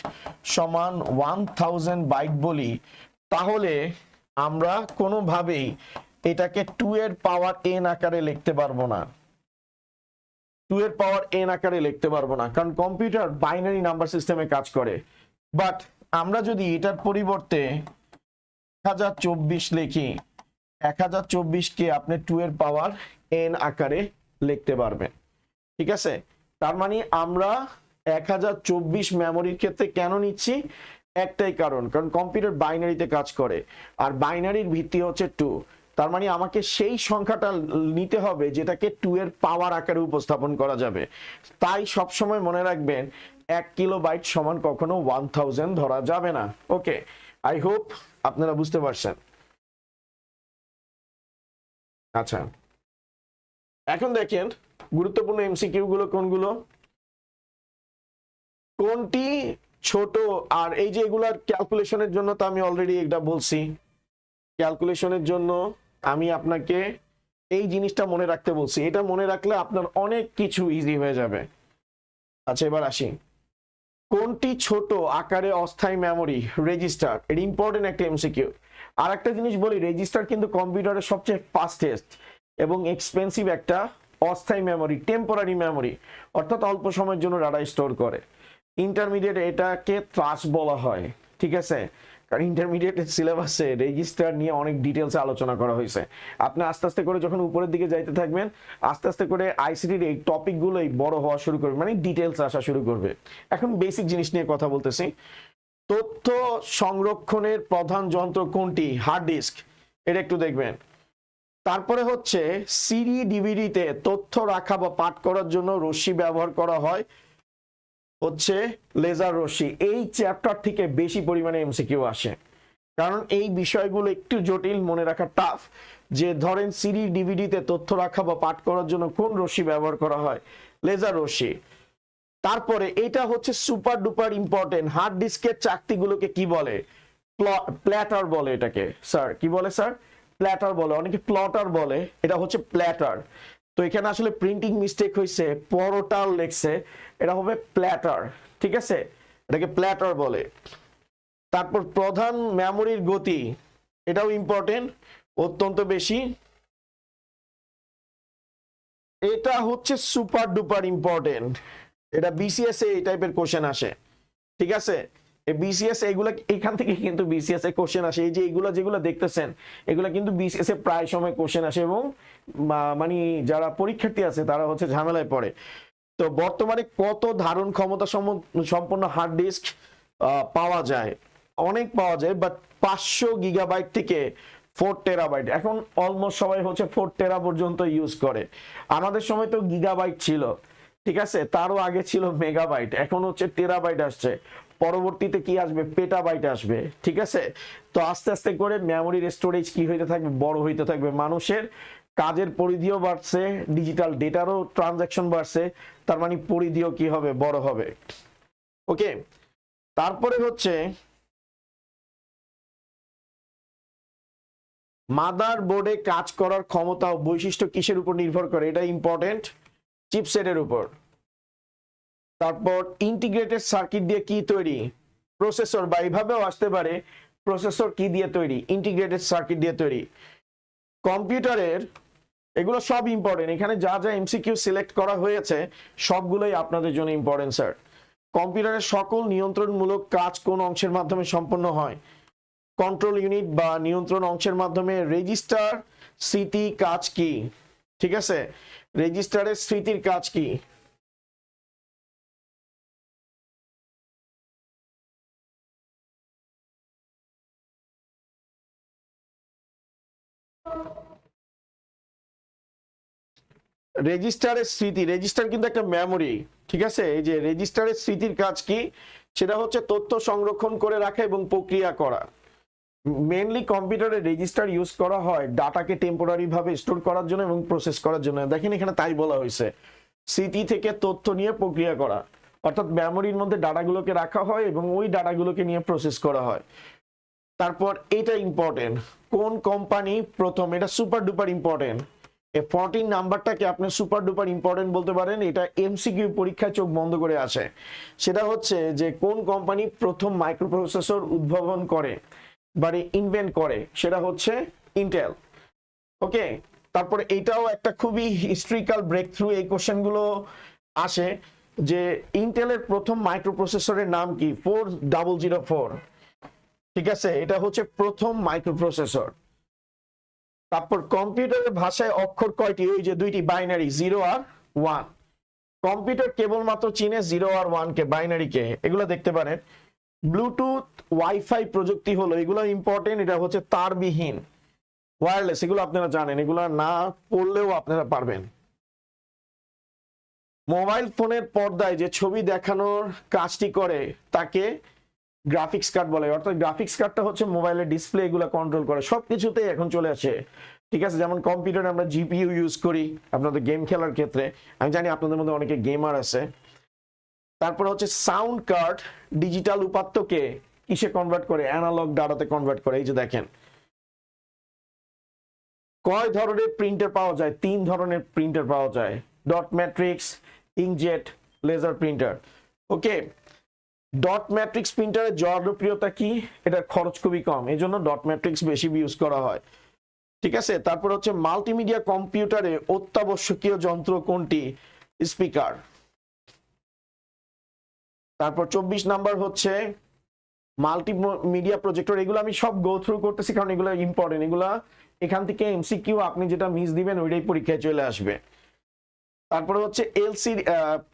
সমান 1000 বাইট বলি, তাহলে আমরা কোনোভাবেই এটাকে 2 এর পাওয়ার n আকারে লিখতে পারবো না। 2 এর পাওয়ার n আকারে লিখতে পারবো না, কারণ কম্পিউটার বাইনারি নাম্বার সিস্টেমে কাজ করে। বাট আমরা যদি এটার পরিবর্তে 1024 লিখি, 1024কে আপনি 2 এর পাওয়ার n আকারে লিখতে পারবেন। ঠিক আছে, তার মানে আমরা 1024 মেমোরির ক্ষেত্রে কেন নিচ্ছি? একটাই কারণ, কারণ কম্পিউটার বাইনারিতে কাজ করে আর বাইনারির ভিত্তি হচ্ছে 2। তার মানে আমাকে সেই সংখ্যাটা নিতে হবে যেটাকে 2 এর পাওয়ার আকারে উপস্থাপন করা যাবে। তাই সবসময় মনে রাখবেন 1 কিলোবাইট সমান কখনো 1000 ধরা যাবে না। ওকে, আই হোপ আপনারা বুঝতে পারছেন। আচ্ছা, এখন দেখেন গুরুত্বপূর্ণ এমসিকিউ গুলো কোনগুলো, কোনটি ছোট। আর এই যে এগুলার ক্যালকুলেশনের জন্য তো আমি অলরেডি এটা বলছি, ক্যালকুলেশনের জন্য আমি আপনাকে এই জিনিসটা মনে রাখতে বলছি, এটা মনে রাখলে আপনার অনেক কিছু ইজি হয়ে যাবে। আচ্ছা, এবার আসি, কোনটি ছোট আকারে অস্থায়ী মেমোরি? রেজিস্টার। এটা ইম্পর্টেন্ট একটা এমসিকিউ। আর একটা জিনিস বলি, রেজিস্টার কিন্তু কম্পিউটারের সবচেয়ে ফাস্টেস্ট এবং এক্সপেন্সিভ একটা অস্থায়ী মেমোরি, টেম্পোরারি মেমোরি, অর্থাৎ অল্প সময়ের জন্য ডাটা স্টোর করে। ইন্টারমিডিয়েট এটাকে ট্রাস্ট বলা হয়। ঠিক আছে, কারণ ইন্টারমিডিয়েটের সিলেবাসে রেজিস্টার নিয়ে অনেক ডিটেলসে আলোচনা করা হয়েছে। আপনি আস্তে আস্তে করে যখন উপরের দিকে যাইতে থাকবেন, আস্তে আস্তে করে আইসিটির এই টপিকগুলোই বড় হওয়া শুরু করবে, মানে ডিটেলস আসা শুরু করবে। এখন বেসিক জিনিস নিয়ে কথা বলতেছি। তথ্য সংরক্ষণের প্রধান যন্ত্র কোনটি? Hard disk. এটা একটু দেখবেন। তারপরে হচ্ছে সিডি ডিভিডিতে তথ্য রাখা বা পাঠ করার জন্য রশ্মি ব্যবহার করা হয় হচ্ছে লেজার রশ্মি। এই চ্যাপ্টার থেকে বেশি পরিমাণে এমসিকিউ আসে, কারণ এই বিষয়গুলো একটু জটিল, মনে রাখা টাফ। যে ধরেন সিডি ডিভিডিতে তথ্য রাখা বা পাঠ করার জন্য কোন রশ্মি ব্যবহার করা হয়? লেজার রশ্মি। তারপরে এটা হচ্ছে সুপার ডুপার ইম্পর্টেন্ট, হার্ড ডিস্কের চাকতিগুলোকে কি বলে? প্ল্যাটার বলে এটাকে। স্যার কি বলে স্যার? প্ল্যাটার বলে, অনেকে প্লটার বলে, এটা হচ্ছে প্ল্যাটার। তো এখানে আসলে প্রিন্টিং মিস্টেক হয়েছে, পরোটাল লেখছে, এটা হবে প্ল্যাটার। ঠিক আছে, এটাকে প্ল্যাটার বলে। তারপর প্রধান মেমোরির গতি, এটাও ইম্পর্টেন্ট, অত্যন্ত বেশি। এটা হচ্ছে সুপার ডুপার ইম্পর্টেন্ট, এটা বিসিএস এ এই টাইপের কোশ্চেন আসে। ঠিক আছে, বিসিএস এগুলা এখান থেকে কিন্তু বিসিএস এ কোশ্চেন আসে। এই যে এগুলা যেগুলো দেখতেছেন এগুলা কিন্তু বিসিএস এ প্রায় সময় কোশ্চেন আসে, এবং মানে যারা পরীক্ষার্থী আছে তারা হচ্ছে ঝামেলায় পড়ে। তো বর্তমানে কত ধারণ ক্ষমতা সম্পন্ন হার্ড ডিস্ক পাওয়া যায়? অনেক পাওয়া যায়, বাট 500 গিগাবাইট থেকে 4 টেরাবাইট, এখন অলমোস্ট সবাই হচ্ছে 4 টেরা পর্যন্ত ইউজ করে। আমাদের সময় তো গিগাবাইট ছিল, ঠিক আছে, তারও আগে ছিল মেগাবাইট, এখন হচ্ছে টেরাবাইট আসছে, পরবর্তীতে কি আসবে? পেটাবাইট আসবে। ঠিক আছে, তো আস্তে আস্তে করে মেমোরির স্টোরেজ কি হইতে থাকবে? বড় হইতে থাকবে। মানুষের কাজের পরিধিও বাড়ছে, ডিজিটাল ডেটারও ট্রানজাকশন বাড়ছে, তার মানে পরিধিও কি হবে? বড় হবে। ওকে, তারপরে হচ্ছে মাদার বোর্ডে কাজ করার ক্ষমতা ও বৈশিষ্ট্য কিসের উপর নির্ভর করে? এটা ইম্পর্টেন্ট, চিপসেটের উপর। তারপর ইন্টিগ্রেটেড সার্কিট দিয়ে কি তৈরি? প্রসেসর, বা এইভাবেও আসতে পারে প্রসেসর কি দিয়ে তৈরি? ইন্টিগ্রেটেড সার্কিট দিয়ে তৈরি। কম্পিউটারের, এগুলো সব ইম্পর্টেন্ট, এখানে যা যা এমসিকিউ সিলেক্ট করা হয়েছে সবগুলোই আপনাদের জন্য ইম্পর্টেন্ট স্যার। কম্পিউটারের সকল নিয়ন্ত্রণমূলক কাজ কোন অংশের মাধ্যমে সম্পন্ন হয়? কন্ট্রোল ইউনিট বা নিয়ন্ত্রণ অংশের মাধ্যমে। রেজিস্টার স্মৃতি কাজ কি? ঠিক আছে, রেজিস্টারের স্মৃতির কাজ কি? রেজিস্টারের স্মৃতি, রেজিস্টার কিন্তু একটা মেমোরি, ঠিক আছে। এই যে রেজিস্টারের স্মৃতির কাজ কি, সেটা হচ্ছে তথ্য সংরক্ষণ করে রাখা এবং প্রক্রিয়া করা। মেইনলি কম্পিউটারে রেজিস্টার ইউজ করা হয় ডাটাকে টেম্পোরারি ভাবে স্টোর করার জন্য এবং প্রসেস করার জন্য। দেখেন এখানে তাই বলা হয়েছে, স্মৃতি থেকে তথ্য নিয়ে প্রক্রিয়া করা, অর্থাৎ মেমোরির মধ্যে ডাটাগুলোকে রাখা হয় এবং ওই ডাটাগুলোকে নিয়ে প্রসেস করা হয়। তারপর এটা ইম্পর্টেন্ট, কোন কোম্পানি প্রথম, এটা সুপার ডুপার ইম্পর্টেন্ট। এই 14 নাম্বারটাকে আপনি সুপার ডুপার ইম্পর্টেন্ট বলতে পারেন, এটা এমসিকিউ পরীক্ষায় চোখ বন্ধ করে আসে। সেটা হচ্ছে যে কোন কোম্পানি প্রথম মাইক্রোপ্রসেসর উদ্ভাবন করে বা ইনভেন্ট করে, সেটা হচ্ছে ইন্টেল। ওকে, তারপরে এটাও একটা খুবই হিস্ট্রিক্যাল ব্রেক থ্রু, এই কোশ্চেনগুলো আসে যে ইন্টেলের প্রথম মাইক্রোপ্রসেসরের নাম কি, 4004, ঠিক আছে, এটা হচ্ছে প্রথম মাইক্রোপ্রসেসর। তারপর কম্পিউটারের ভাষায় অক্ষর কয়টি, ওই যে দুইটি বাইনারি 0 আর 1। কম্পিউটার কেবলমাত্র চিনে 0 আর 1 কে, বাইনারি কে, এগুলো দেখতে পারেন। ব্লুটুথ ওয়াইফাই প্রযুক্তি হলো, এগুলো ইম্পর্টেন্ট, এটা হচ্ছে তারবিহীন ওয়্যারলেস, এগুলো আপনারা জানেন, এগুলো না পড়লেও আপনারা পারবেন। মোবাইল ফোনের পর্দায় যে ছবি দেখানোর কাজটি করে তাকে গ্রাফিক্স কার্ড বলে, অর্থাৎ গ্রাফিক্স কার্ডটা হচ্ছে মোবাইলের ডিসপ্লে এগুলো কন্ট্রোল করে, সবকিছুতেই এখন চলে আসে, ঠিক আছে। যেমন কম্পিউটারে আমরা জিপিইউ ইউজ করি আপনাদের গেম খেলার ক্ষেত্রে, আমি জানি আপনাদের মধ্যে অনেকে গেমার আছে। তারপর হচ্ছে সাউন্ড কার্ড ডিজিটাল উপাত্তকে কিসে কনভার্ট করে, অ্যানালগ ডাটাতে কনভার্ট করে। এই যে দেখেন, কয় ধরনের প্রিন্টার পাওয়া যায়, 3 ধরনের প্রিন্টার পাওয়া যায়, dot matrix, inkjet, laser printer. Okay, dot matrix প্রিন্টারের জনপ্রিয়তা কি, এটার খরচ খুবই কম, এই জন্য ডট ম্যাট্রিক্স বেশি ইউজ করা হয়, ঠিক আছে। তারপর হচ্ছে মাল্টিমিডিয়া কম্পিউটারে অত্যাবশ্যকীয় যন্ত্র কোনটি, স্পিকার। তারপর 24 নাম্বার হচ্ছে মাল্টিমিডিয়া প্রজেক্টর, এগুলো আমি সব গো থ্রু করতেছি কারণ এগুলো ইম্পর্টেন্ট, এগুলা এখান থেকে এমসিকিউ আপনি যেটা মিস দিবেন ওইটাই পরীক্ষায় চলে আসবে। তারপরে হচ্ছে এলসিডি,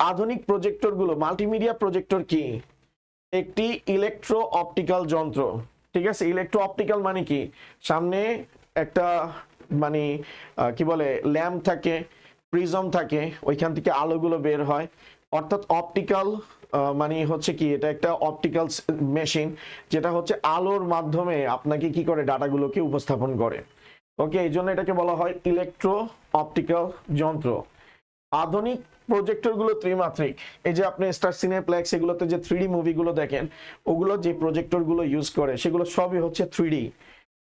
আধুনিক প্রজেক্টর গুলো, মাল্টিমিডিয়া প্রজেক্টর কি, একটি ইলেকট্রো অপটিক্যাল যন্ত্র, ঠিক আছে। ইলেকট্রো অপটিক্যাল মানে কি, সামনে একটা মানে কি বলে ল্যাম্প থাকে, প্রিজম থাকে, ওইখান থেকে আলোগুলো বের হয়, অর্থাৎ অপটিক্যাল মানে হচ্ছে কি, এটা একটা অপটিক্যাল মেশিন যেটা হচ্ছে আলোর মাধ্যমে আপনাকে কি করে, ডাটাগুলোকে উপস্থাপন করে। ওকে, এই জন্য এটাকে বলা হয় ইলেকট্রো অপটিক্যাল যন্ত্র। আধুনিক প্রজেক্টর গুলো ত্রিমাত্রিক, এই যে আপনি স্টার সিনেপ্লেক্স এগুলোতে যে 3D মুভিগুলো দেখেন, ওগুলো যে প্রজেক্টর গুলো ইউজ করে সেগুলো সবই হচ্ছে 3D।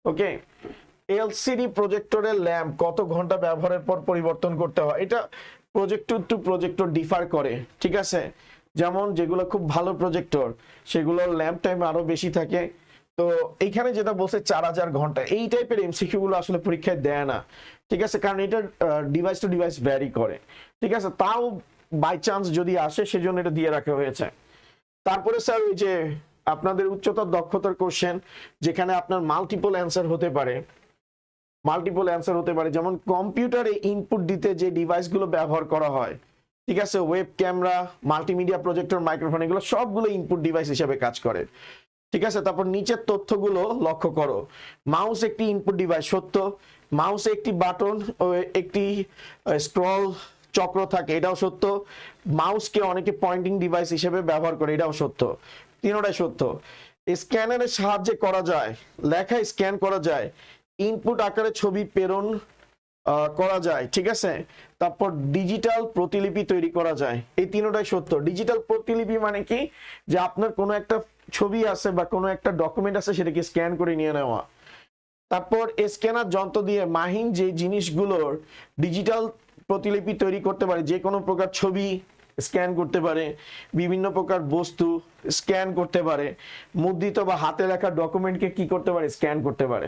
ওকে, এলসিডি প্রজেক্টরের ল্যাম্প কত ঘন্টা ব্যবহারের পর পরিবর্তন করতে হয়, এটা প্রজেক্টর টু প্রজেক্টর ডিফার করে, ঠিক আছে। যেমন যেগুলো খুব ভালো প্রজেক্টর সেগুলোর ল্যাম্প টাইম আরো বেশি থাকে। তো এইখানে যেটা বলছে 4000 ঘন্টা, এই টাইপের এমসিকিউ গুলো আসলে পরীক্ষায় দেয় না, ঠিক আছে, কারণ এটা ডিভাইস টু ডিভাইস ভ্যারি করে, ঠিক আছে। তাও বাই চান্স যদি আসে সেজন্য এটা দিয়ে রাখা হয়েছে। তারপরে স্যার ওই যে আপনাদের উচ্চতর দক্ষতার কোশ্চেন, যেখানে আপনার মাল্টিপল অ্যান্সার হতে পারে, যেমন কম্পিউটারে ইনপুট দিতে যে ডিভাইসগুলো ব্যবহার করা হয়, ঠিক আছে, web camera, multimedia projector, microphone, এগুলো সবগুলো ইনপুট ডিভাইস হিসেবে কাজ করে, ঠিক আছে। তারপর নিচের তথ্যগুলো লক্ষ্য করো, মাউস একটি ইনপুট ডিভাইস, সত্য। মাউসে একটি বাটন ও একটি স্ক্রল চক্র থাকে, এটাও সত্য। মাউসকে অনেকে পয়েন্টিং ডিভাইস হিসেবে ব্যবহার করে, এটাও সত্য, তিনটাই সত্য। স্ক্যানারের সাহায্যে করা যায়, লেখা স্ক্যান করা যায়, ইনপুট আকারে ছবি প্রেরণ করা যায়, ঠিক আছে। তারপর ডিজিটাল প্রতিলিপি তৈরি করা যায়, এই তিনটাই সত্য। ডিজিটাল প্রতিলিপি মানে কি, যে আপনার কোনো একটা ছবি আছে বা কোনো একটা ডকুমেন্ট আছে সেটাকে স্ক্যান করে নিয়ে নেওয়া। তারপর স্ক্যানার যন্ত্র দিয়ে মাহিন যে জিনিসগুলোর ডিজিটাল প্রতিলিপি তৈরি করতে পারে, যে কোনো প্রকার ছবি স্ক্যান করতে পারে, বিভিন্ন প্রকার বস্তু স্ক্যান করতে পারে, মুদ্রিত বা হাতে লেখা ডকুমেন্টকে কি করতে পারে, স্ক্যান করতে পারে,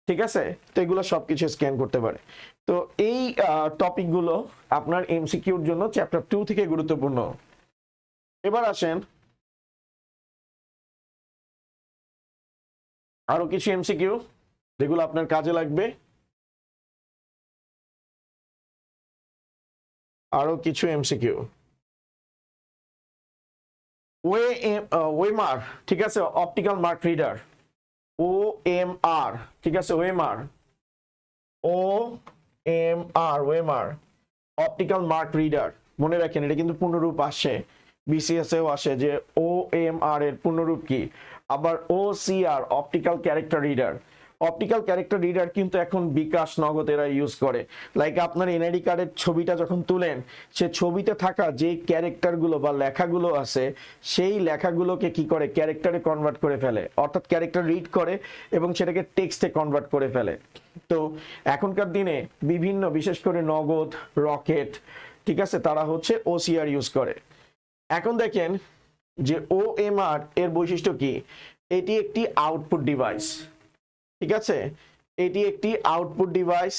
ঠিক আছে। তো এগুলো সবকিছু স্ক্যান করতে পারে। তো এই টপিকগুলো আপনার এমসিকিউর জন্য চ্যাপ্টার 2 থেকে গুরুত্বপূর্ণ। এবার আসেন আরো কিছু এমসিকিউ যেগুলো আপনার কাজে লাগবে, আরো কিছু এমসিকিউ। ওয়েমার, ঠিক আছে, অপটিক্যাল মার্ক রিডার, OMR, ঠিক আছে, ওয়েমার, OMR, ওয়েমার অপটিক্যাল মার্ক রিডার, মনে রাখেন এটা কিন্তু পূর্ণরূপ আসে, বিসিএস এও আসে যে OMR এর পূর্ণরূপ কি। আবার OCR optical character reader, optical character reader কিন্তু এখন বিকাশ নগদ এরা ইউজ করে। লাইক আপনার এনআইডি কার্ডের ছবিটা যখন তুলেন, সে ছবিতে থাকা যে ক্যারেক্টারগুলো বা লেখাগুলো আছে, সেই লেখাগুলোকে কি করে ক্যারেক্টারে কনভার্ট করে ফেলে, অর্থাৎ ক্যারেক্টার রিড করে এবং সেটাকে টেক্সটে কনভার্ট করে ফেলে। তো এখনকার দিনে বিভিন্ন, বিশেষ করে নগদ, রকেট, ঠিক আছে, তারা হচ্ছে OCR ইউজ করে। এখন দেখেন যে OMR এর বৈশিষ্ট্য কি, এটি একটি আউটপুট ডিভাইস, ঠিক আছে, এটি একটি আউটপুট ডিভাইস,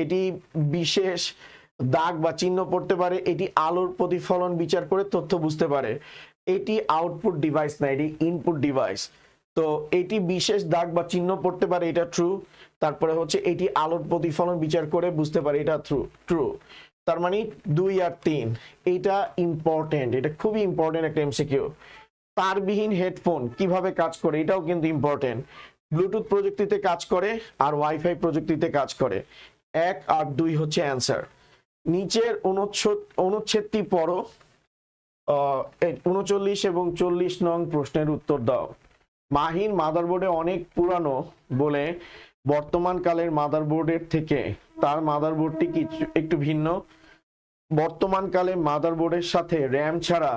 এটি বিশেষ দাগ বা চিহ্ন পড়তে পারে, এটি আলোর প্রতিফলন বিচার করে তথ্য বুঝতে পারে। এটি আউটপুট ডিভাইস না, এটি ইনপুট ডিভাইস। তো এটি বিশেষ দাগ বা চিহ্ন পড়তে পারে, এটা ট্রু। তারপরে হচ্ছে এটি আলোর প্রতিফলন বিচার করে বুঝতে পারে, এটা ট্রু। তার মানে 2 আর 3, এটা ইম্পর্টেন্ট, এটা খুবই ইম্পর্টেন্ট একটা এমসিকিউ। তারবিহীন হেডফোন কিভাবে কাজ করে, এটাও কিন্তু ইম্পর্টেন্ট। ব্লুটুথ প্রযুক্তিতে কাজ করে আর ওয়াইফাই প্রযুক্তিতে কাজ করে। 1 আর 2 হচ্ছে অ্যান্সার। নিচের অনুচ্ছেদটি পড়ো, 39 এবং 40 নং প্রশ্নের উত্তর দাও। মাহির মাদারবোর্ডে অনেক পুরানো বলে বর্তমান কালের মাদারবোর্ডের থেকে তার মাদারবোর্ডটি কিছু একটু ভিন্ন। বর্তমান কালে মাদারবোর্ডের সাথে র্যাম ছাড়া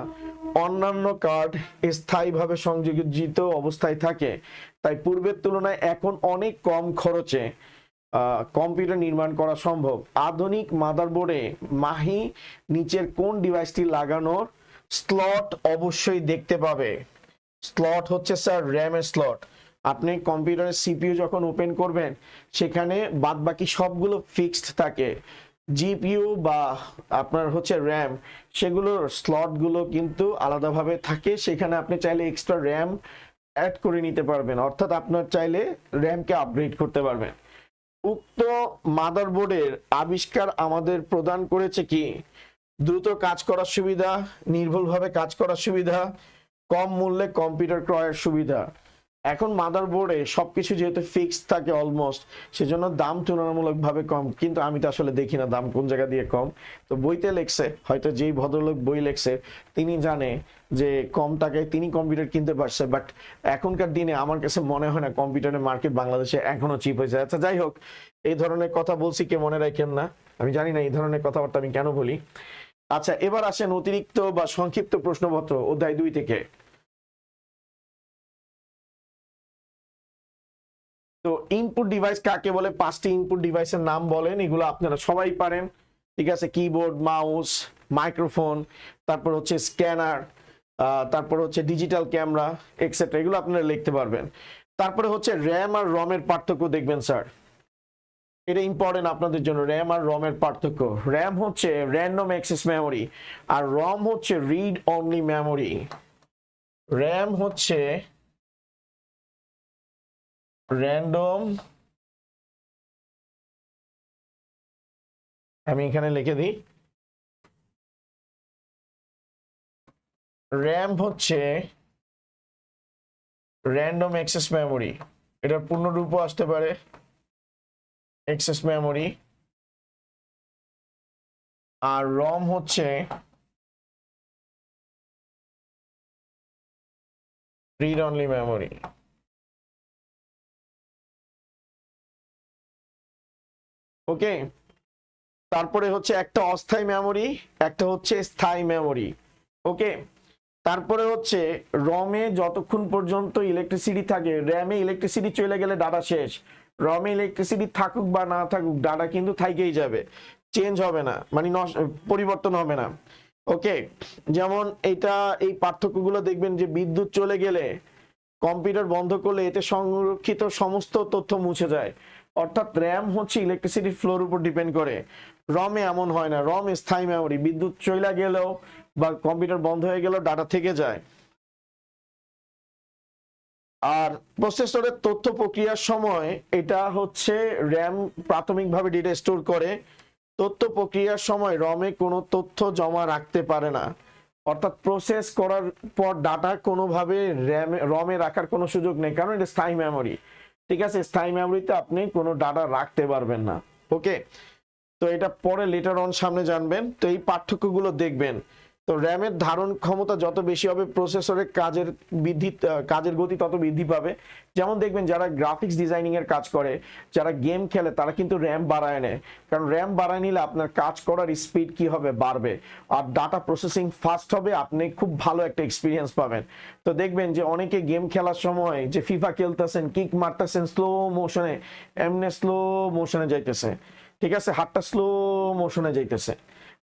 অন্যান্য কার্ড স্থায়ীভাবে সংযোজিত অবস্থায় থাকে, তাই পূর্বের তুলনায় এখন অনেক কম খরচে কম্পিউটার নির্মাণ করা সম্ভব। আধুনিক মাদারবোর্ডে মাহি নিচের কোন ডিভাইসটি লাগানোর স্লট অবশ্যই দেখতে পাবে? স্লট হচ্ছে স্যার র্যামের স্লট। আপনি কম্পিউটারের সিপিইউ যখন ওপেন করবেন, সেখানে বাদবাকি সবগুলো ফিক্সড থাকে। জিপিইউ বা আপনার হচ্ছে র্যাম, সেগুলোর স্লটগুলো কিন্তু আলাদাভাবে থাকে, সেখানে আপনি চাইলে এক্সট্রা র্যাম অ্যাড করে নিতে পারবেন, অর্থাৎ আপনার চাইলে র্যামকে আপগ্রেড করতে পারবেন। উক্ত মাদারবোর্ডের আবিষ্কার আমাদের প্রদান করেছে কি? দ্রুত কাজ করার সুবিধা, নির্ভুলভাবে কাজ করার সুবিধা, কম মূল্যে কম্পিউটার ক্রয়ের সুবিধা। এখন মাদারবোর্ডে সবকিছু যেহেতু ফিক্সড থাকে অলমোস্ট, সেজন্য দাম তুলনামূলকভাবে কম, কিন্তু আমি তো আসলে দেখি না দাম কোন জায়গা দিয়ে কম। তো বইতে লেখছে, হয়তো যেই ভদ্রলোক বই লেখছে তিনি জানে যে কম টাকায় তিনি কম্পিউটার কিনতে পারছে, বাট এখনকার দিনে আমার কাছে মনে হয় না কম্পিউটারের মার্কেট বাংলাদেশে এখনো চিপ হয়েছে। আচ্ছা যাই হোক, এই ধরনের কথা বলছি কে মনে রাখেন না, আমি জানি না এই ধরনের কথাবার্তা আমি কেন বলি। আচ্ছা এবার আসেন অতিরিক্ত বা সংক্ষিপ্ত প্রশ্নপত্র অধ্যায় 2 থেকে। তো ইনপুট ডিভাইস কাকে বলে? 5টি ইনপুট ডিভাইসের নাম বলেন, এগুলো আপনারা সবাই পারেন, ঠিক আছে। কিবোর্ড, মাউস, মাইক্রোফোন, তারপর হচ্ছে স্ক্যানার, তারপর হচ্ছে ডিজিটাল ক্যামেরা, এক্সেট্রা, এগুলো আপনারা লিখতে পারবেন। তারপরে হচ্ছে র্যাম আর রমের পার্থক্য দেখবেন স্যার, এটা ইম্পর্টেন্ট আপনাদের জন্য। র্যাম আর রমের পার্থক্য, র্যাম হচ্ছে র্যান্ডম অ্যাক্সেস মেমোরি আর রম হচ্ছে রিড অনলি মেমোরি। র্যাম হচ্ছে র্যান্ডম, আমি এখানে লিখে দিই, র্যাম হচ্ছে র্যান্ডম অ্যাক্সেস মেমোরি, এটার পূর্ণরূপও আসতে পারে অ্যাক্সেস মেমোরি। আর রম হচ্ছে রিড অনলি মেমোরি। ওকে, তারপরে হচ্ছে একটা অস্থায়ী মেমোরি, একটা হচ্ছে স্থায়ী মেমোরি। ওকে, তারপরে হচ্ছে রমে যতক্ষণ পর্যন্ত ইলেকট্রিসিটি থাকে, র্যামে ইলেকট্রিসিটি চলে গেলে ডাটা শেষ। রমে ইলেকট্রিসিটি থাকুক বা না থাকুক, ডাটা কিন্তু থাইকেই যাবে, চেঞ্জ হবে না, মানে পরিবর্তন হবে না। ওকে, যেমন এটা, এই পার্থক্যগুলো দেখবেন যে বিদ্যুৎ চলে গেলে, কম্পিউটার বন্ধ করলে এতে সংরক্ষিত সমস্ত তথ্য মুছে যায়। অর্থাৎ র্যাম হচ্ছে ইলেকট্রিসিটি ফ্লোর উপর ডিপেন্ড করে, রমে এমন হয় না। রম স্থায়ী মেমোরি, বিদ্যুৎ চলে গেলেও বা কম্পিউটার বন্ধ হয়ে গেলেও ডাটা থেকে যায়। আর প্রসেসরের তথ্য প্রক্রিয়ার সময় এটা হচ্ছে র্যাম প্রাথমিকভাবে ডেটা স্টোর করে, তথ্য প্রক্রিয়ার সময় রমে কোনো তথ্য জমা রাখতে পারে না। অর্থাৎ প্রসেস করার পর ডাটা কোনোভাবে রমে রাখার কোনো সুযোগ নেই, কারণ এটা স্থায়ী মেমোরি, ঠিক আছে। স্থায়ী মেমোরিতে আপনি কোনো ডাটা রাখতে পারবেন না। ওকে, তো এটা পরে লেটার অন সামনে জানবেন। তো এই পার্থক্যগুলো দেখবেন। তো র্যামের ধারণ ক্ষমতা যত বেশি হবে প্রসেসরের কাজের গতি তত বৃদ্ধি পাবে। যেমন দেখবেন যারা গ্রাফিক্স ডিজাইনিং এর কাজ করে, যারা গেম খেলে, তারা কিন্তু র্যাম বাড়ায় নেয়, কারণ র্যাম বাড়ায় নিলে আপনার কাজ করার স্পিড কি হবে, বাড়বে, আর ডাটা প্রসেসিং ফাস্ট হবে, আপনি খুব ভালো একটা এক্সপিরিয়েন্স পাবেন। তো দেখবেন যে অনেকে গেম খেলার সময় যে ফিফা খেলতেছেন, কিক মারতেছেন স্লো মোশনে, এমনি স্লো মোশনে যাইতেছে, ঠিক আছে, হাতটা স্লো মোশনে যাইতেছে।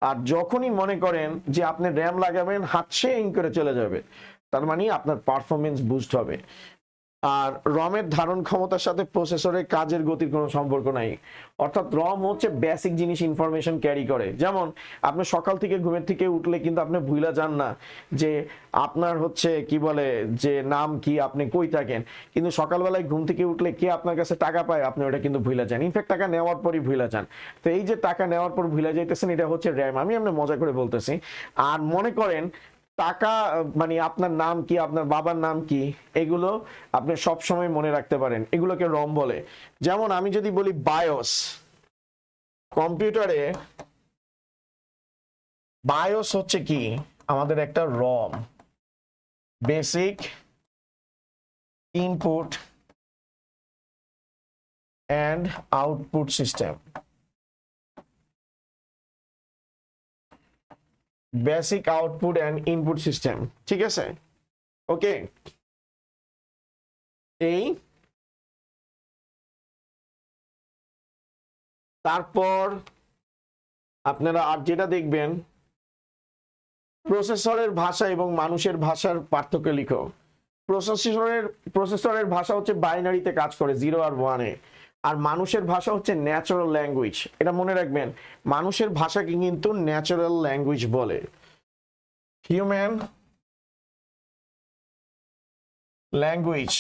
আর যখনই মনে করেন যে আপনি র্যাম লাগাবেন, হাত শেং করে চলে যাবে, তার মানে আপনার পারফরমেন্স বুস্ট হবে। আর রমের ধারণ ক্ষমতার সাথে প্রসেসরের কাজের গতির কোনো সম্পর্ক নাই। অর্থাৎ রম হচ্ছে বেসিক জিনিস, ইনফরমেশন ক্যারি করে। যেমন আপনি সকাল থেকে ঘুমের থেকে উঠলে কিন্তু আপনি ভুলা যান না যে আপনার হচ্ছে কি বলে যে নাম কি, আপনি কই থাকেন, কিন্তু সকালবেলায় ঘুম থেকে উঠলে কে আপনার কাছে টাকা পায় আপনি ওটা কিন্তু ভুলা যান, ইনফ্যাক্ট টাকা নেওয়ার পরই ভুলা যান। তো এই যে টাকা নেওয়ার পর ভুলা যাইতেছেন, এটা হচ্ছে র্যাম। আমি আপনার মজা করে বলতেছি। আর মনে করেন টাকা মানে আপনার নাম কি, আপনার বাবার নাম কি, এগুলো আপনি সব সময় মনে রাখতে পারেন, এগুলোকে রম বলে। যেমন আমি যদি বলি বায়োস, কম্পিউটারে বায়োস হচ্ছে কি আমাদের একটা ROM, basic input and output system, basic output and input system, ঠিক আছে, ওকে। এই তারপর আপনারা আর যেটা দেখবেন, প্রসেসরের ভাষা এবং মানুষের ভাষার পার্থক্য লিখো। প্রসেসরের ভাষা হচ্ছে বাইনারিতে কাজ করে, 0 আর 1-এ। আর মানুষের ভাষা হচ্ছে ন্যাচারাল ল্যাঙ্গুয়েজ। এটা মনে রাখবেন, মানুষের ভাষাকে কিন্তু ন্যাচারাল ল্যাঙ্গুয়েজ বলে, হিউম্যান ল্যাঙ্গুয়েজ,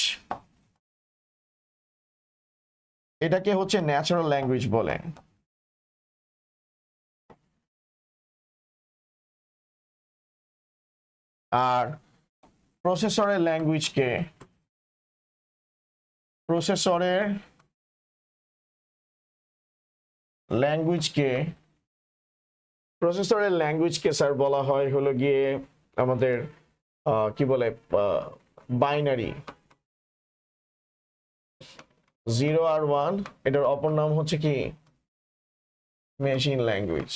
এটাকে হচ্ছে ন্যাচারাল ল্যাঙ্গুয়েজ বলে। আর প্রসেসরের ল্যাঙ্গুয়েজকে স্যার বলা হয় হলো গিয়ে আমাদের কি বলে বাইনারি, 0 আর 1, এটার অপর নাম হচ্ছে কি মেশিন ল্যাঙ্গুয়েজ,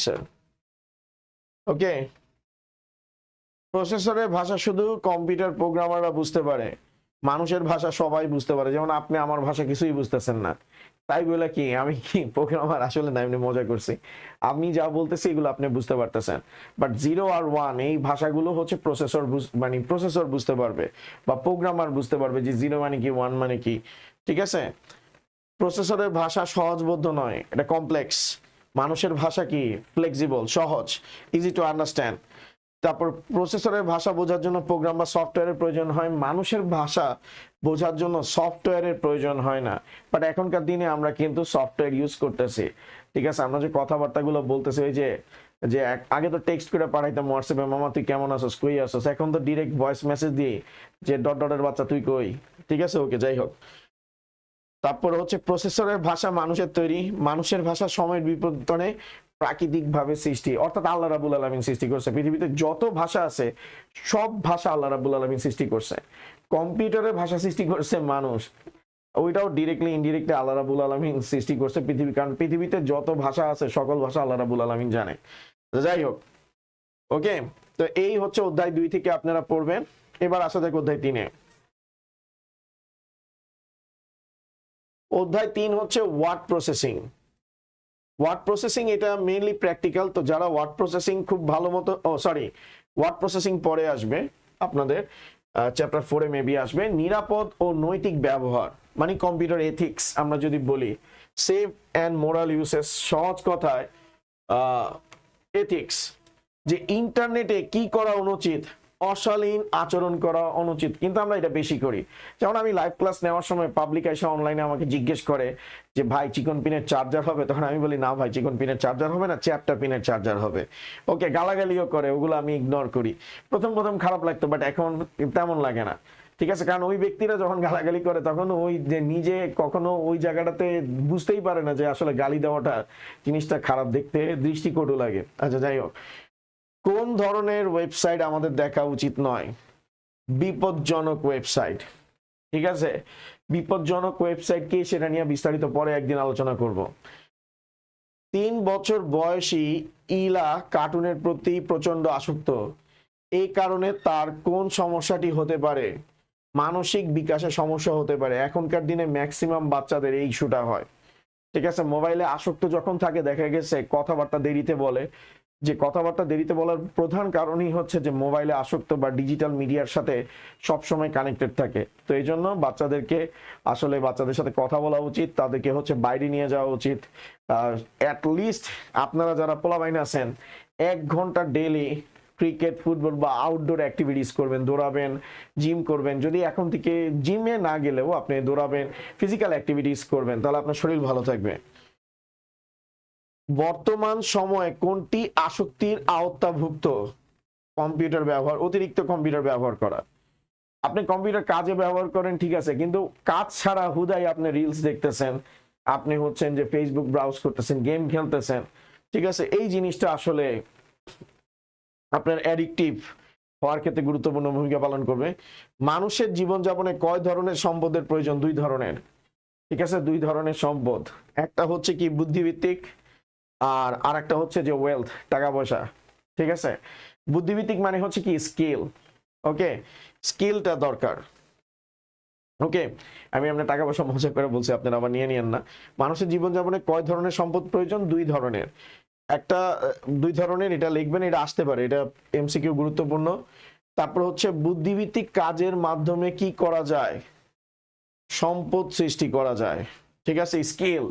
স্যার, ওকে। প্রসেসরের ভাষা শুধু কম্পিউটার প্রোগ্রামাররা বুঝতে পারে, মানুষের ভাষা সবাই বুঝতে পারে। যেমন আপনি আমার ভাষা কিছুই বুঝতেছেন না, তাই বলে কি আমি কি প্রোগ্রামার? আসলে না, এমনি মজা করছি। আমি যা বলতেছি এগুলো আপনি বুঝতে পারতেছেন, বাট 0 আর 1 এই ভাষাগুলো হচ্ছে প্রসেসর বুঝতে পারবে বা প্রোগ্রামার বুঝতে পারবে যে 0 মানে কি, 1 মানে কি, ঠিক আছে। প্রসেসরের ভাষা সহজবোধ্য নয়, এটা কমপ্লেক্স। মানুষের ভাষা কি ফ্লেক্সিবল, সহজ, ইজি টু আন্ডারস্ট্যান্ড। তারপর প্রসেসরের ভাষা বোঝার জন্য প্রোগ্রাম বা সফটওয়্যারের প্রয়োজন হয়, মানুষের ভাষা বোঝার জন্য সফটওয়্যারের প্রয়োজন হয় না। বাট এখনকার দিনে আমরা কিন্তু সফটওয়্যার ইউজ করতেছি, ঠিক আছে। আমরা যে কথাবার্তাগুলো বলতেছি, ওই যে যে আগে তো টেক্সট করে পাঠাইতাম হোয়াটসঅ্যাপে, মামা তুই কেমন আছিস, কই আছিস, এখন তো ডিরেক্ট ভয়েস মেসেজ দিয়ে যে ডটের বাচ্চা তুই কই, ঠিক আছে, ওকে, যাই হোক। তারপর হচ্ছে প্রসেসরের ভাষা মানুষের তৈরি, মানুষের ভাষা সময়ের বিবর্তনে প্রাকৃতিকভাবে সৃষ্টি, অর্থাৎ আল্লাহ রাব্বুল আলামিন সৃষ্টি করছে। পৃথিবীতে যত ভাষা আছে সব ভাষা আল্লাহ রাব্বুল আলামিন সৃষ্টি করছে। কম্পিউটারের ভাষা সৃষ্টি করছে মানুষ, ওইটাও ডিরেক্টলি ইনডিরেক্টলি আল্লাহ রাব্বুল আলামিন সৃষ্টি করছে পৃথিবী, কারণ পৃথিবীতে যত ভাষা আছে সকল ভাষা আল্লাহ রাব্বুল আলামিন জানে। যাই হোক, ওকে। তো এই হচ্ছে অধ্যায় 2 থেকে আপনারা পড়বেন। এবার আসা যাক অধ্যায় 3-এ। অধ্যায় 3 হচ্ছে ওয়ার্ড প্রসেসিং। ওয়ার্ড প্রসেসিং এটা মেইনলি প্র্যাকটিক্যাল। তো যারা ওয়ার্ড প্রসেসিং খুব ভালো মতো, ওয়ার্ড প্রসেসিং পরে আসবে আপনাদের চ্যাপ্টার 4-এ মেবি আসবে। নিরাপদ ও নৈতিক ব্যবহার মানে কম্পিউটার এথিক্স আমরা যদি বলি, সেফ অ্যান্ড মোরাল ইউসেস, সহজ কথায় এথিক্স, যে ইন্টারনেটে কি করা অনুচিত, অশালীন আচরণ করা অনুচিত, কিন্তু আমরা এটা বেশি করি। যেমন আমি লাইভ ক্লাস নেওয়ার সময় পাবলিক এসে অনলাইনে আমাকে জিজ্ঞেস করে যে ভাই চিকন পিনের চার্জার হবে, তখন আমি বলি না ভাই চিকন পিনের চার্জার হবে না, চ্যাপ্টার পিনের চার্জার হবে। ওকে, গালাগালিও করে, ওগুলো আমি ইগনোর করি। প্রথম খারাপ লাগতো, বাট এখন তেমন লাগে না, ঠিক আছে, কারণ ওই ব্যক্তিরা যখন গালাগালি করে তখন ওই যে নিজে কখনো ওই জায়গাটাতে বুঝতেই পারে না যে আসলে গালি দেওয়াটা জিনিসটা খারাপ, দেখতে দৃষ্টিকটু লাগে। আচ্ছা যাই হোক, কোন ধরনের ওয়েবসাইট আমাদের দেখা উচিত নয়? বিপজ্জনক ওয়েবসাইট। ঠিক আছে, বিপজ্জনক ওয়েবসাইট কি সেটা নিয়ে বিস্তারিত পরে একদিন আলোচনা করব। 3 বছর বয়সী ইলা কার্টুনের প্রতি প্রচন্ড আসক্ত, এই কারণে তার কোন সমস্যাটি হতে পারে? মানসিক বিকাশের সমস্যা হতে পারে। এখনকার দিনে ম্যাক্সিমাম বাচ্চাদের এই ইস্যুটা হয়। ঠিক আছে, মোবাইলে আসক্ত যখন থাকে দেখা গেছে কথাবার্তা দেরিতে বলে, যে কথাবার্তা দেরিতে বলার প্রধান কারণই হচ্ছে যে মোবাইলে আসক্ত বা ডিজিটাল মিডিয়ার সাথে সবসময় কানেক্টেড থাকে। তো এই জন্য বাচ্চাদেরকে আসলে বাচ্চাদের সাথে কথা বলা উচিত, তাদেরকে হচ্ছে বাইরে নিয়ে যাওয়া উচিত। অ্যাটলিস্ট আপনারা যারা পোলাপাইন আছেন 1 ঘন্টা ডেইলি ক্রিকেট, ফুটবল বা আউটডোর অ্যাক্টিভিটিস করবেন, দৌড়াবেন, জিম করবেন। যদি এখন থেকে জিমে না গেলেও আপনি দৌড়াবেন, ফিজিক্যাল অ্যাক্টিভিটিস করবেন, তাহলে আপনার শরীর ভালো থাকবে। বর্তমান সময়ে কোনটি আসক্তির আওতাভুক্ত? কম্পিউটার ব্যবহার, অতিরিক্ত কম্পিউটার ব্যবহার করা। আপনি কম্পিউটার কাজে ব্যবহার করেন ঠিক আছে, কিন্তু কাজ ছাড়া হুদাই আপনি রিলস দেখতেছেন, আপনি হচ্ছেন যে ফেসবুক ব্রাউজ করতেছেন, গেম খেলতেছেন। ঠিক আছে, এই জিনিসটা আসলে আপনার অ্যাডিকটিভ হওয়ার ক্ষেত্রে গুরুত্বপূর্ণ ভূমিকা পালন করবে। মানুষের জীবনযাপনে কয় ধরনের সম্পদের প্রয়োজন? 2 ধরনের। ঠিক আছে, 2 ধরনের সম্পদ। একটা হচ্ছে কি বুদ্ধিভিত্তিক, আর আরেকটা হচ্ছে যে ওয়েলথ, টাকা পয়সা। ঠিক আছে, বুদ্ধিভিত্তিক মানে হচ্ছে কি স্কিল। ওকে, স্কিলটা দরকার। ওকে, আমি আপনার টাকা পয়সা মজা করে বলছি, আপনারা আবার নিয়ে নিয়েন না। মানুষের জীবনযাপনে কয় ধরনের সম্পদ প্রয়োজন? 2 ধরনের। একটা 2 ধরনের, এটা লিখবেন, এটা আসতে পারে, এটা এমসিকিউ গুরুত্বপূর্ণ। তারপর হচ্ছে বুদ্ধিভিত্তিক কাজের মাধ্যমে কি করা যায়? সম্পদ সৃষ্টি করা যায়। ঠিক আছে, স্কিল।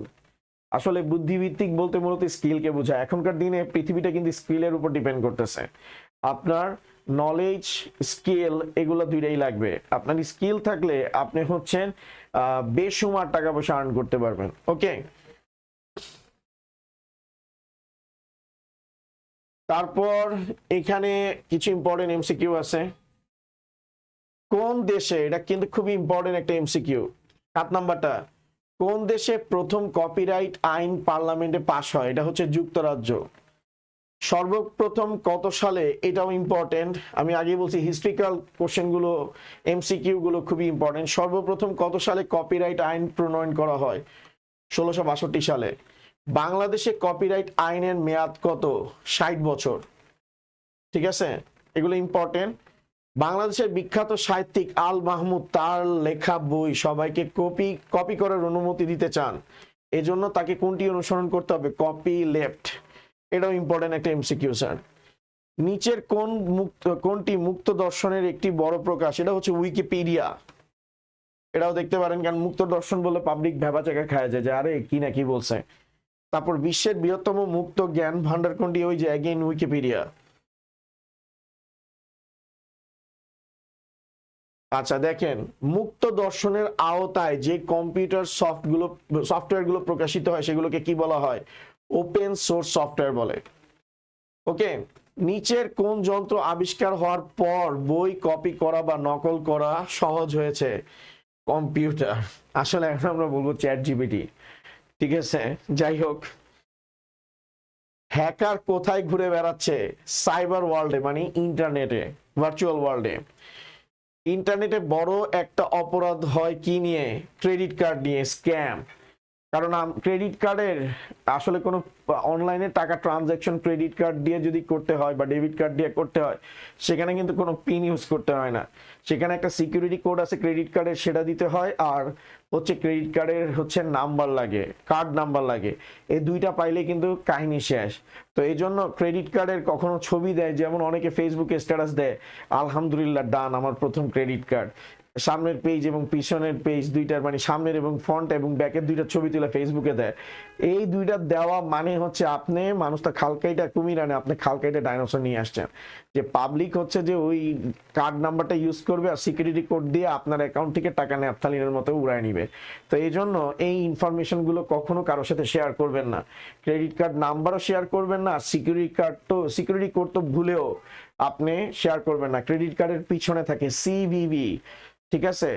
আসলে বুদ্ধিভিত্তিক বলতে মূলত স্কিলকে বোঝায়। এখনকার দিনে পৃথিবীটা কিন্তু স্কিলের উপর ডিপেন্ড করতেছে। আপনার নলেজ, স্কিল, এগুলো দুইটাই লাগবে। আপনার স্কিল থাকলে আপনি হচ্ছেন বেসুমার টাকা পয়সা আর্ন করতে পারবেন। ওকে, তারপর এখানে কিছু ইম্পর্টেন্ট এমসিকিউ আছে। কোন দেশে, এটা কিন্তু খুবই ইম্পর্টেন্ট একটা এমসিকিউ, 7 নাম্বারটা, কোন দেশে প্রথম কপিরাইট আইন পার্লামেন্টে পাশ হয়? এটা হচ্ছে যুক্তরাজ্য। সর্বপ্রথম কত সালে? এটাও ইম্পর্টেন্ট, আমি আগে বলছি হিস্ট্রিক্যাল কোশ্চেনগুলো, এমসিকিউ গুলো খুবই ইম্পর্টেন্ট। সর্বপ্রথম কত সালে কপিরাইট আইন প্রণয়ন করা হয়? 1662 সালে। বাংলাদেশে কপিরাইট আইনের মেয়াদ কত? 60 বছর। ঠিক আছে, এগুলো ইম্পর্টেন্ট। বাংলাদেশের বিখ্যাত সাহিত্যিক আল মাহমুদ তার লেখা বই সবাইকে কপি করার অনুমতি দিতে চান, এজন্য তাকে কোনটি অনুসরণ করতে হবে? Copy left. এটাও ইম্পর্টেন্ট একটা এমসিকিউ স্যার। নিচের কোনটি মুক্ত দর্শনের একটি বড় প্রকাশ? এটা হচ্ছে উইকিপিডিয়া। এটাও দেখতে পারেন, কারণ মুক্ত দর্শন বলে পাবলিক ভেবাচাকা খায় যায় যে আরে কি না কি বলছে। তারপর বিশ্বের বৃহত্তম মুক্ত জ্ঞান ভান্ডার কোনটি? ওই যে অ্যাগেইন উইকিপিডিয়া। আচ্ছা দেখেন, মুক্ত দর্শনের আওতায় যে কম্পিউটার সফটওয়্যারগুলো প্রকাশিত হয় সেগুলোকে কি বলা হয়? ওপেন সোর্স সফটওয়্যার বলে। ওকে, নিচের কোন যন্ত্র আবিষ্কার হওয়ার পর বই কপি করা বা নকল করা সহজ হয়েছে? কম্পিউটার। আসলে এখন আমরা বলবো চ্যাট জিপিটি। ঠিক আছে, যাই হোক, হ্যাকার কোথায় ঘুরে বেড়াচ্ছে? সাইবার ওয়ার্ল্ডে, মানে ইন্টারনেটে, ভার্চুয়াল ওয়ার্ল্ডে। ইন্টারনেটে বড় একটা অপরাধ হয় কি নিয়ে? ক্রেডিট কার্ড নিয়ে, স্ক্যাম। কারণ ক্রেডিট কার্ডের আসলে কোনো অনলাইনে টাকা ট্রানজ্যাকশন ক্রেডিট কার্ড দিয়ে যদি করতে হয় বা ডেবিট কার্ড দিয়ে করতে হয়, সেখানে কিন্তু কোনো পিন ইউজ করতে হয় না। সেখানে একটা সিকিউরিটি কোড আছে ক্রেডিট কার্ডের, সেটা দিতে হয়। আর হচ্ছে ক্রেডিট কার্ডের হচ্ছে নাম্বার লাগে, কার্ড নাম্বার লাগে। এই 2টা পাইলে কিন্তু কাহিনী শেষ। তো এই জন্য ক্রেডিট কার্ডের কখনো ছবি দেয়, যেমন অনেকে ফেসবুকে স্ট্যাটাস দেয়, আলহামদুলিল্লাহ ডান, আমার প্রথম ক্রেডিট কার্ড। সামনের পেজ এবং পিছনের পেজ দুইটার, মানে সামনের এবং ফ্রন্ট এবং ব্যাকের 2টা ছবি তুলে ফেসবুকে দেয়। এই 2টা দেওয়া মানে হচ্ছে আপনি মানুষটা খালকাইটা কুমির আনে, আপনি খালকাইটা ডাইনোসর নিয়ে আসছেন। যে পাবলিক হচ্ছে যে ওই কার্ড নাম্বারটা ইউজ করবে আর সিকিউরিটি কোড দিয়ে আপনার অ্যাকাউন্ট থেকে টাকা নেপথালিনের মতো উড়ায় নিবে। তো এই জন্য এই ইনফরমেশনগুলো কখনো কারোর সাথে শেয়ার করবেন না। ক্রেডিট কার্ড নাম্বারও শেয়ার করবেন না, সিকিউরিটি কোড তো ভুলেও আপনি শেয়ার করবেন না। ক্রেডিট কার্ডের পিছনে থাকে সিভিভি, ঠিক আছে,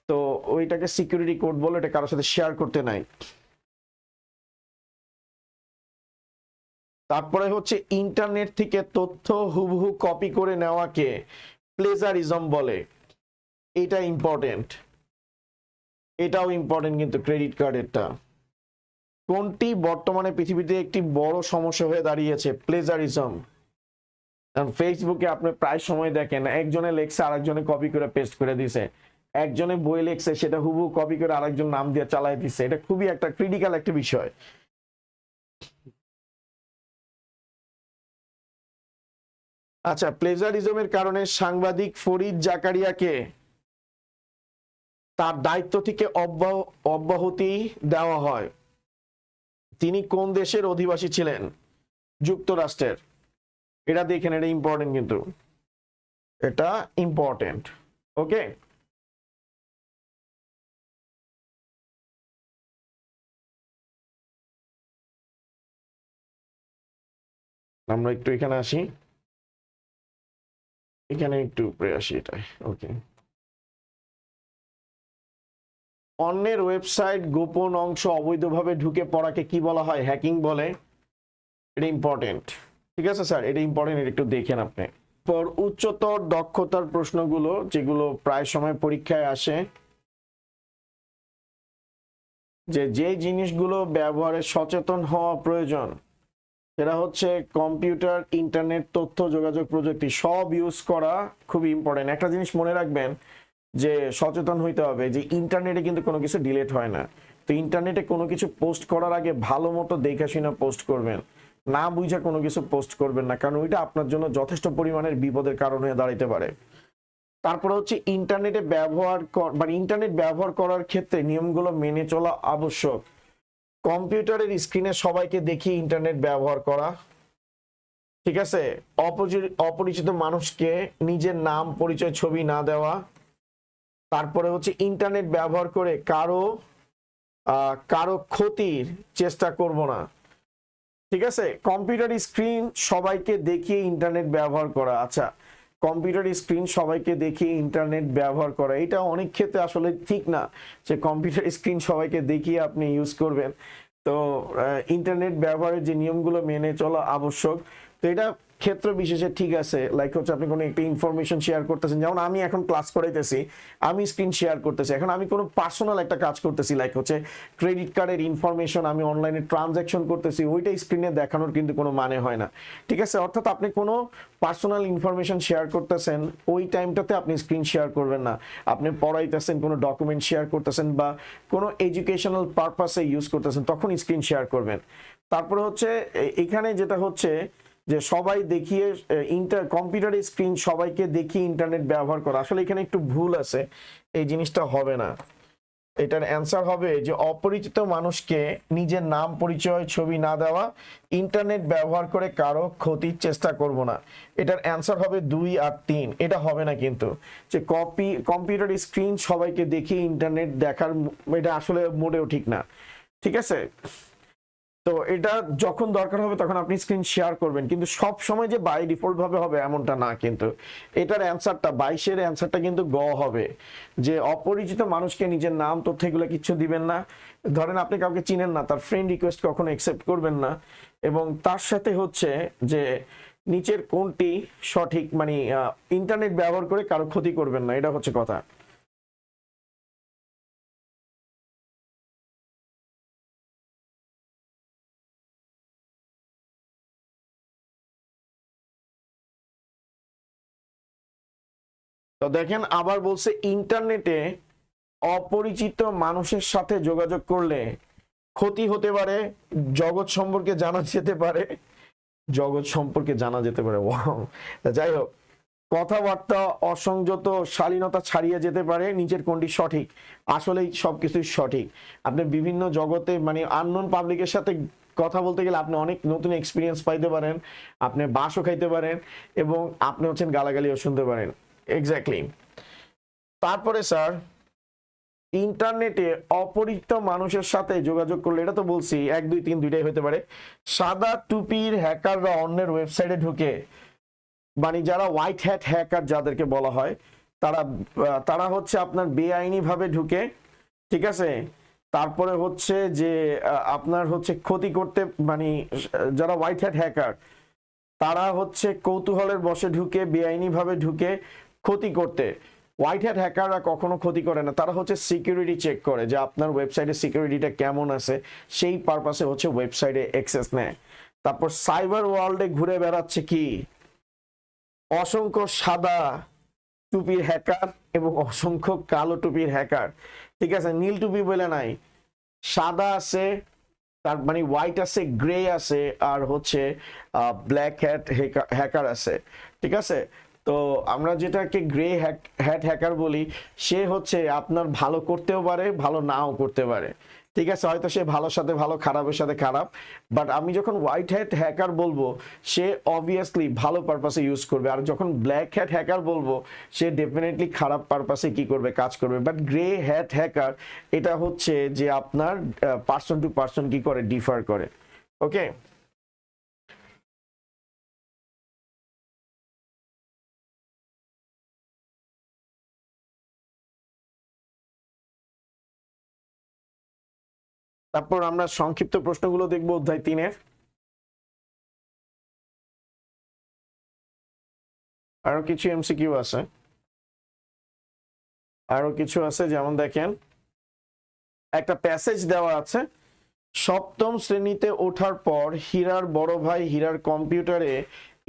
তো ওইটাকে সিকিউরিটি কোড বলে, এটা কারোর সাথে শেয়ার করতে নাই। তারপরে হচ্ছে ইন্টারনেট থেকে তথ্য হুবহু কপি করে নেওয়াকে প্লেজারিজম বলে। এটা ইম্পর্টেন্ট, এটাও ইম্পর্টেন্ট কিন্তু ক্রেডিট কার্ডেরটা। কোনটি বর্তমানে পৃথিবীতে একটি বড় সমস্যা হয়ে দাঁড়িয়েছে? প্লেজারিজম। কারণ ফেসবুকে আপনি প্রায় সময় দেখেন একজনে লেখছে আরেকজনে কপি করে পেস্ট করে দিছে, একজনে বই লেখছে সেটা হুবহু কপি করে আরেকজন নাম দিয়ে চালাই দিছে। এটা খুবই একটা ক্রিটিক্যাল একটা বিষয়। আচ্ছা, প্লেজারিজমের কারণে সাংবাদিক ফরিদ জাকারিয়াকে তার দায়িত্ব থেকে অব্যাহতি দেওয়া হয়। তিনি কোন দেশের অধিবাসী ছিলেন? যুক্তরাষ্ট্রের। এটা দেখেন, এটা ইম্পর্টেন্ট কিন্তু, এটা ইম্পর্টেন্ট। ওকে, আমরা একটু এখানে আসি, এখানে একটু উপরে আসি, এটাই ওকে। অন্যের ওয়েবসাইট গোপন অংশ অবৈধভাবে ঢুকে পড়াকে কি বলা হয়? হ্যাকিং বলে। এটা ইম্পর্টেন্ট, ঠিক আছে স্যার, এটা ইম্পর্টেন্ট, এটা একটু দেখেন আপনি। পর উচ্চতর দক্ষতার প্রশ্নগুলো যেগুলো প্রায় সময় পরীক্ষায় আসে, যে জিনিসগুলো ব্যবহারে সচেতন হওয়া প্রয়োজন, সেটা হচ্ছে কম্পিউটার, ইন্টারনেট, তথ্য যোগাযোগ প্রযুক্তি সব ইউজ করা খুবই ইম্পর্টেন্ট। একটা জিনিস মনে রাখবেন যে সচেতন হইতে হবে যে ইন্টারনেটে কিন্তু কোনো কিছু ডিলিট হয় না। তো ইন্টারনেটে কোনো কিছু পোস্ট করার আগে ভালো মতো দেখে শুনে পোস্ট করবেন, না বুঝে কোনো কিছু পোস্ট করবেন না, কারণ ওইটা আপনার জন্য যথেষ্ট পরিমাণের বিপদের কারণ হয়ে দাঁড়াইতে পারে। তারপরে হচ্ছে ইন্টারনেটে ইন্টারনেট ব্যবহার করার ক্ষেত্রে নিয়মগুলো মেনে চলা আবশ্যক। কম্পিউটারের স্ক্রিনে সবাইকে দেখিয়ে ইন্টারনেট ব্যবহার করা, ঠিক আছে, অপরিচিত মানুষকে নিজের নাম পরিচয় ছবি না দেওয়া। তারপরে হচ্ছে ইন্টারনেট ব্যবহার করে কারো ক্ষতির চেষ্টা করব না, ঠিক আছে। কম্পিউটার স্ক্রিন সবাইকে দেখিয়ে ইন্টারনেট ব্যবহার করা। আচ্ছা, কম্পিউটার স্ক্রিন সবাইকে দেখিয়ে ইন্টারনেট ব্যবহার করা, এটা অনেক ক্ষেত্রে আসলে ঠিক না যে কম্পিউটার স্ক্রিন সবাইকে দেখিয়ে আপনি ইউজ করবেন। তো ইন্টারনেট ব্যবহারের যে নিয়মগুলো মেনে চলা আবশ্যক, তো এটা ক্ষেত্র বিশেষে ঠিক আছে। লাইক হচ্ছে আপনি কোনো একটা ইনফরমেশন শেয়ার করতেছেন, যেমন আমি এখন ক্লাস করাইতেছি, আমি স্ক্রিন শেয়ার করতেছি, এখন আমি কোনো পার্সোনাল একটা কাজ করতেছি, লাইক হচ্ছে ক্রেডিট কার্ডের ইনফরমেশন আমি অনলাইনে ট্রানজ্যাকশন করতেছি, ওইটা স্ক্রিনে দেখানোর কিন্তু কোনো মানে হয় না, ঠিক আছে। অর্থাৎ আপনি কোনো পার্সোনাল ইনফরমেশন শেয়ার করতেছেন, ওই টাইমটাতে আপনি স্ক্রিন শেয়ার করবেন না। আপনি পড়াইতেছেন, কোনো ডকুমেন্ট শেয়ার করতেছেন বা কোনো এডুকেশনাল পারপাসে ইউজ করতেছেন, তখন স্ক্রিন শেয়ার করবেন। তারপরে হচ্ছে এখানে যেটা হচ্ছে যে সবাই দেখিয়ে কম্পিউটারের স্ক্রিন সবাইকে দেখিয়ে ইন্টারনেট ব্যবহার করা, আসলে এখানে একটু ভুল আছে, এই জিনিসটা হবে না। এটার অ্যান্সার হবে যে অপরিচিত মানুষকে নিজের নাম পরিচয় ছবি না দেওয়া, ইন্টারনেট ব্যবহার করে কারো ক্ষতির চেষ্টা করব না। এটার অ্যান্সার হবে 2 আর 3। এটা হবে না কিন্তু, যে কম্পিউটার স্ক্রিন সবাইকে দেখিয়ে ইন্টারনেট দেখার, এটা আসলে মোটেও ঠিক না, ঠিক আছে। তো এটা যখন দরকার হবে তখন আপনি স্ক্রিন শেয়ার করবেন, কিন্তু সব সময় যে বাই ডিফল্ট ভাবে হবে এমনটা না কিন্তু। এটার অ্যান্সারটা 22-এর অ্যান্সারটা কিন্তু গ হবে, যে অপরিচিত মানুষকে নিজের নাম তথ্য এগুলো কিচ্ছু দিবেন না। ধরেন আপনি কাউকে চিনেন না, তার ফ্রেন্ড রিকোয়েস্ট কখনো অ্যাকসেপ্ট করবেন না, এবং তার সাথে হচ্ছে যে নিচের কোনটি সঠিক, মানে ইন্টারনেট ব্যবহার করে কারো ক্ষতি করবেন না, এটা হচ্ছে কথা। তো দেখেন আবার বলছে ইন্টারনেটে অপরিচিত মানুষের সাথে যোগাযোগ করলে ক্ষতি হতে পারে, জগৎ সম্পর্কে জানা যেতে পারে, জগৎ সম্পর্কে জানা যেতে পারে, ওয়াও। যাই হোক, কথাবার্তা অসংযত শালীনতা ছাড়িয়ে যেতে পারে, নিচের কোনটি সঠিক? আসলেই সবকিছুই সঠিক। আপনি বিভিন্ন জগতে মানে আননোন পাবলিকের সাথে কথা বলতে গেলে আপনি অনেক নতুন এক্সপিরিয়েন্স পাইতে পারেন, আপনি বাসও খাইতে পারেন, এবং আপনি হচ্ছেন গালাগালিও শুনতে পারেন। এক্স্যাক্টলি। তারপরে স্যার, ইন্টারনেটে অপরিচিত মানুষের সাথে যোগাযোগ করলে, এটা তো বলছি 1 2 3 দুইটাই হতে পারে। সাদা টুপির হ্যাকাররা অন্যের ওয়েবসাইটে ঢুকে মানে যারা হোয়াইট হ্যাট হ্যাকার যাদেরকে বলা হয়, তারা তারা হচ্ছে আপনার বেআইনি ভাবে ঢুকে, ঠিক আছে। তারপরে হচ্ছে যে আপনার হচ্ছে ক্ষতি করতে, মানে যারা হোয়াইট হ্যাট হ্যাকার তারা হচ্ছে কৌতূহলের বশে ঢুকে, বেআইনি ভাবে ঢুকে ক্ষতি করতে। হোয়াইট হ্যাট হ্যাকাররা কখনো ক্ষতি করে না, তারা হচ্ছে সিকিউরিটি চেক করে যে আপনার ওয়েবসাইটের সিকিউরিটিটা কেমন আছে, সেই পারপাসে হচ্ছে ওয়েবসাইটে অ্যাক্সেস নেয়। তারপর সাইবার ওয়ার্ল্ডে ঘুরে বেড়াচ্ছে কি অসংখ্য সাদা টুপির হ্যাকার এবং অসংখ্য কালো টুপির হ্যাকার, ঠিক আছে। নীল টুপি বলে নাই, সাদা আছে, তার মানে হোয়াইট আছে, গ্রে আছে, আর হচ্ছে ব্ল্যাক হ্যাট হ্যাকার আছে, ঠিক আছে। তো আমরা যেটাকে গ্রে হ্যাট হ্যাকার বলি, সে হচ্ছে আপনার ভালো করতেও পারে, ভালো নাও করতে পারে, ঠিক আছে। হয়তো সে ভালোর সাথে ভালো, খারাপের সাথে খারাপ। বাট আমি যখন হোয়াইট হ্যাট হ্যাকার বলবো, সে অবভিয়াসলি ভালো পারপাসে ইউজ করবে। আর যখন ব্ল্যাক হ্যাট হ্যাকার বলবো, সে ডেফিনেটলি খারাপ পারপাসে কি করবে, কাজ করবে। বাট গ্রে হ্যাট হ্যাকার এটা হচ্ছে যে আপনার পার্সন টু পার্সন কি করে, ডিফার করে। ওকে, তারপর আমরা সংক্ষিপ্ত প্রশ্নগুলো দেখবো অধ্যায় 3-এর। আরো কিছু এমসিকিউ আছে, আরো কিছু আছে, যেমন দেখেন একটা প্যাসেজ দেওয়া আছে, সপ্তম শ্রেণীতে ওঠার পর হীরার বড় ভাই হীরার কম্পিউটারে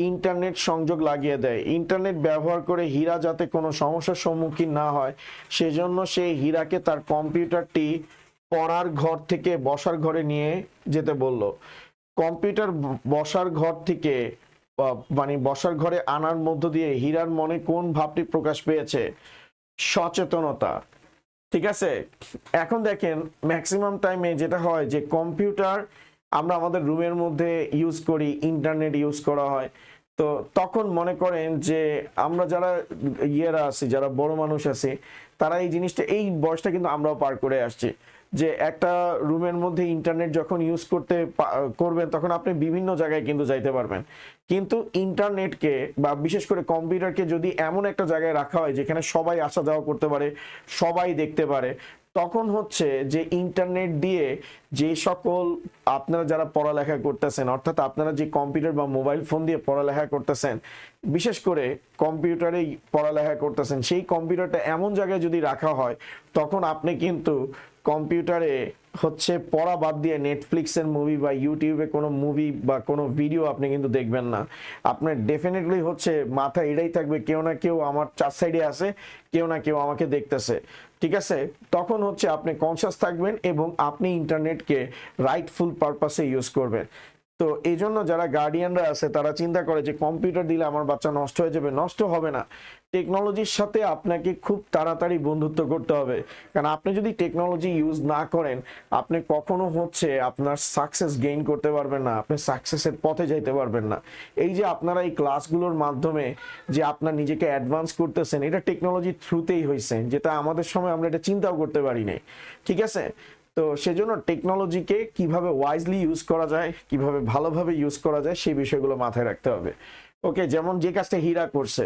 ইন্টারনেট সংযোগ লাগিয়ে দেয়। ইন্টারনেট ব্যবহার করে হীরা যাতে কোনো সমস্যার সম্মুখীন না হয়, সেজন্য সে হীরাকে তার কম্পিউটারটি পড়ার ঘর থেকে বসার ঘরে নিয়ে যেতে বলল। কম্পিউটার বসার ঘর থেকে মানে বসার ঘরে আনার মধ্য দিয়ে হীরার মনে কোন ভাবটি প্রকাশ পেয়েছে? সচেতনতা, ঠিক আছে। এখন দেখেন ম্যাক্সিমাম টাইমে যেটা হয় যে কম্পিউটার আমরা আমাদের রুমের মধ্যে ইউজ করি, ইন্টারনেট ইউজ করা হয়। তো তখন মনে করেন যে আমরা যারা ইয়েরা আছি, যারা বড় মানুষ আছি, তারা এই জিনিসটা, এই বয়সটা কিন্তু আমরাও পার করে আসছি, যে একটা রুমের মধ্যে ইন্টারনেট যখন ইউজ করবেন, তখন আপনি বিভিন্ন জায়গায় কিন্তু যাইতে পারবেন। কিন্তু ইন্টারনেটকে বা বিশেষ করে কম্পিউটারকে যদি এমন একটা জায়গায় রাখা হয় যেখানে সবাই আসা যাওয়া করতে পারে, সবাই দেখতে পারে, তখন হচ্ছে যে ইন্টারনেট দিয়ে যে সকল আপনারা যারা পড়ালেখা করতেছেন, অর্থাৎ আপনারা যে কম্পিউটার বা মোবাইল ফোন দিয়ে পড়ালেখা করতেছেন, বিশেষ করে কম্পিউটারেই পড়ালেখা করতেছেন, সেই কম্পিউটারটা এমন জায়গায় যদি রাখা হয়, তখন আপনি কিন্তু কম্পিউটারে হচ্ছে পড়া বাদ দিয়ে নেটফ্লিক্সের মুভি বা ইউটিউবে কোনো মুভি বা কোনো ভিডিও আপনি কিন্তু দেখবেন না। আপনার ডেফিনেটলি হচ্ছে মাথা এটাই থাকবে, কেউ না কেউ আমার 4 সাইডে আছে, কেউ না কেউ আমাকে দেখতেছে, ঠিক আছে। তখন হচ্ছে আপনি কনসিয়াস থাকবেন এবং আপনি ইন্টারনেটকে রাইটফুল পারপাসে ইউজ করবেন। তো এই জন্য যারা গার্ডিয়ানরা আছে তারা চিন্তা করে যে কম্পিউটার দিলে আমার বাচ্চা নষ্ট হয়ে যাবে। নষ্ট হবে না, টেকনোলজির সাথে আপনাকে খুব তাড়াতাড়ি বন্ধুত্ব করতে হবে। কারণ আপনি যদি টেকনোলজি ইউজ না করেন, আপনি কখনো হচ্ছে আপনার সাকসেস গেইন করতে পারবেন না, আপনি সাকসেসের পথে যাইতে পারবেন না। এই যে আপনারা এই ক্লাসগুলোর মাধ্যমে যে আপনার নিজেকে অ্যাডভান্স করতেছেন, এটা টেকনোলজির থ্রুতেই হয়েছে, যেটা আমাদের সময় আমরা এটা চিন্তাও করতে পারি নাই, ঠিক আছে। তো সেজন্য টেকনোলজিকে কিভাবে ওয়াইজলি ইউজ করা যায়, কিভাবে ভালোভাবে ইউজ করা যায়, সেই বিষয়গুলো মাথায় রাখতে হবে। ওকে, যেমন যে কাজটা হীরা করছে,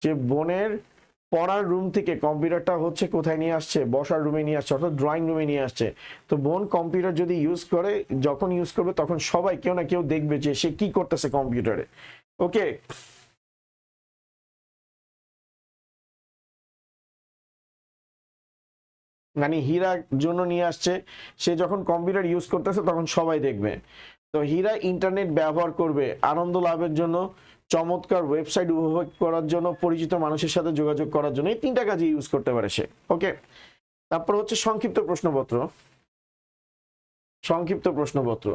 যে বোনের পড়ার রুম থেকে কম্পিউটারটা হচ্ছে কোথায় নিয়ে আসছে, বসার রুমে নিয়ে আসছে, অর্থাৎ ড্রয়িং রুমে নিয়ে আসছে। তো বোন কম্পিউটার যদি ইউজ করে, যখন ইউজ করবে তখন সবাই কেউ না কেউ দেখবে যে সে কি করতেছে কম্পিউটারে। ওকে, মানে হীরা জন্য নিয়ে আসছে, সে যখন কম্পিউটার ইউজ করতেছে তখন সবাই দেখবে। তো হীরা ইন্টারনেট ব্যবহার করবে আনন্দ লাভের জন্য, চমৎকার ওয়েবসাইট উপভোগ করার জন্য, পরিচিত মানুষের সাথে যোগাযোগ করার জন্য, এই 3টা কাজে ইউজ করতে পারে সে। ওকে, তারপর হচ্ছে সংক্ষিপ্ত প্রশ্নপত্র। সংক্ষিপ্ত প্রশ্নপত্র,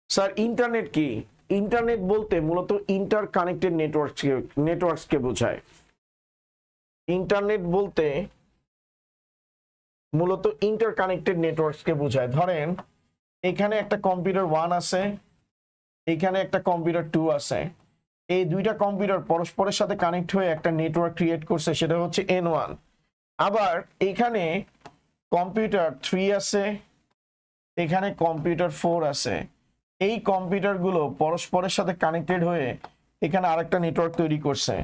স্যার ইন্টারনেট কি? ইন্টারনেট বলতে মূলত ইন্টার কানেক্টেড নেটওয়ার্কসকে বোঝায়। ইন্টারনেট বলতে মূলত ইন্টার কানেক্টেড নেটওয়ার্কসকে বোঝায়। ধরেন এখানে একটা কম্পিউটার 1 আছে, এখানে একটা কম্পিউটার 2 আছে, এই দুইটা কম্পিউটার পরস্পরের সাথে কানেক্ট হয়ে একটা নেটওয়ার্ক ক্রিয়েট করছে, সেটা হচ্ছে N1। আবার এখানে কম্পিউটার 3 আছে, এখানে কম্পিউটার 4 আছে। এই কম্পিউটারগুলো পরস্পরের সাথে কানেক্টেড হয়ে এখানে আরেকটা নেটওয়ার্ক তৈরি করছে।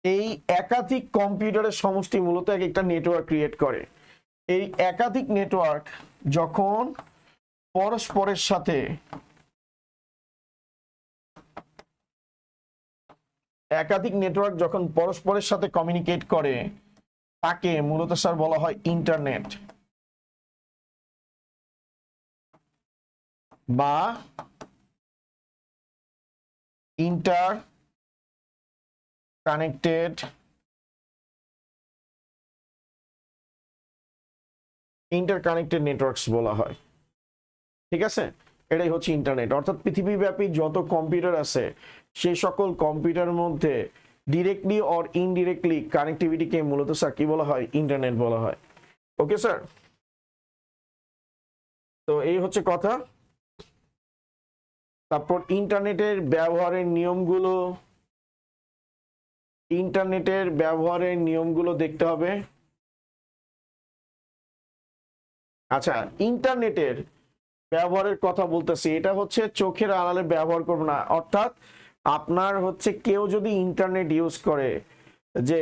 এই একাধিক কম্পিউটারের সমষ্টি মূলত এক একটা নেটওয়ার্ক ক্রিয়েট করে। এই একাধিক নেটওয়ার্ক যখন পরস্পরের সাথে কমিউনিকেট করে তাকে মূলত স্যার বলা হয় ইন্টারনেট বা ইন্টার কানেক্টেড নেটওয়ার্কস বলা হয়। ঠিক আছে, এটাই হচ্ছে ইন্টারনেট। অর্থাৎ পৃথিবীব্যাপী যত কম্পিউটার আছে সেই সকল কম্পিউটারের মধ্যে ডিরেক্টলি অর ইনডিরেক্টলি কানেক্টিভিটিকে মূলত স্যার কি বলা হয়? ইন্টারনেট বলা হয়। ওকে স্যার, তো এই হচ্ছে কথা। তারপর ইন্টারনেটের ব্যবহারের নিয়মগুলো দেখতে হবে। আচ্ছা, ইন্টারনেটের ব্যবহারের কথা বলতেছি, এটা হচ্ছে চোখের আড়ালে ব্যবহার করব না। অর্থাৎ আপনার হচ্ছে কেউ যদি ইন্টারনেট ইউজ করে, যে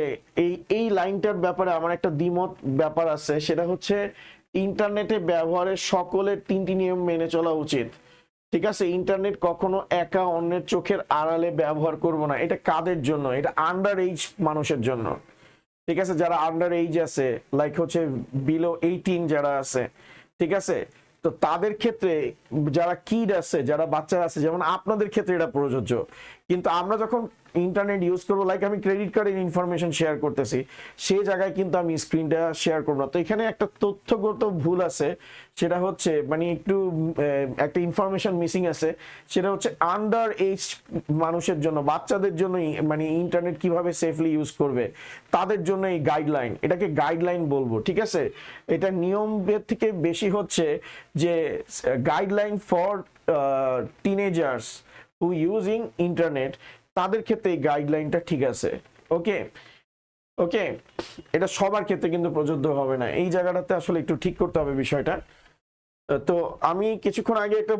এই লাইনটার ব্যাপারে আমার একটা দ্বিমত ব্যাপার আছে, সেটা হচ্ছে ইন্টারনেটে ব্যবহারের সকলের 3টি নিয়ম মেনে চলা উচিত। ঠিক আছে, ইন্টারনেট কখনো একা অন্যের চোখের আড়ালে ব্যবহার করব না। এটা কাদের জন্য? এটা আন্ডার এজ মানুষের জন্য। ঠিক আছে, যারা আন্ডার এজ আছে, লাইক হচ্ছে বিলো 18 যারা আছে, ঠিক আছে, তো তাদের ক্ষেত্রে, যারা কিড আছে, যারা বাচ্চা আছে, যেমন আপনাদের ক্ষেত্রে এটা প্রযোজ্য। কিন্তু আমরা যখন ইন্টারনেট ইউজ করবো, লাইক আমি ক্রেডিট কার্ডের ইনফরমেশন শেয়ার করতেছি, সেই জায়গায় কিন্তু আমি স্ক্রিনটা শেয়ার করবো না। তো এখানে একটা তথ্যগত ভুল আছে, সেটা হচ্ছে মানে একটু একটা ইনফরমেশন মিসিং আছে। সেটা হচ্ছে আন্ডার এজ মানুষের জন্য, বাচ্চাদের জন্য মানে ইন্টারনেট কিভাবে সেফলি ইউজ করবে তাদের জন্য এই গাইডলাইন, এটাকে গাইডলাইন বলবো। ঠিক আছে, এটা নিয়মের থেকে বেশি হচ্ছে যে guideline for teenagers who using internet, তাদের ক্ষেত্রে এই গাইডলাইনটা ঠিক আছে। ওকে ওকে, এটা সবার ক্ষেত্রে কিন্তু প্রযোজ্য হবে না। এই জায়গাটাতে আসলে একটু ঠিক করতে হবে বিষয়টা। তো আমি কিছুক্ষণ আগে এখানে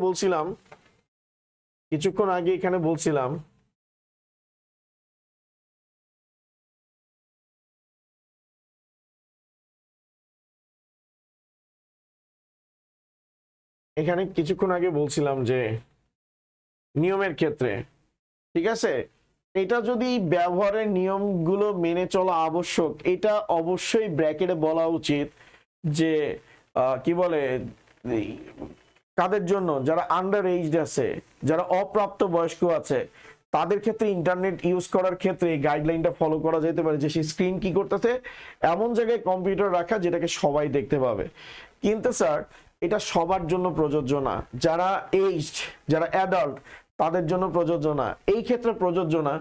বলছিলাম যে নিয়মের ক্ষেত্রে, ঠিক আছে, এটা যদি ব্যবহারের নিয়মগুলো মেনে চলা আবশ্যক, এটা অবশ্যই ব্র্যাকেটে বলা উচিত যে কি বলে, কাদের জন্য? যারা আন্ডার এজড আছে, যারা অপ্রাপ্ত বয়স্ক আছে, তাদের ক্ষেত্রে ইন্টারনেট ইউজ করার ক্ষেত্রে এই গাইডলাইনটা ফলো করা যেতে পারে যে সেই স্ক্রিন কি করতেছে, এমন জায়গায় কম্পিউটার রাখা যেটাকে সবাই দেখতে পাবে। কিন্তু স্যার এটা সবার জন্য প্রযোজ্য না। যারা এজড, যারা অ্যাডাল্ট, তাদের জন্য প্রযোজ্য না। এই ক্ষেত্রে প্রযোজ্য না।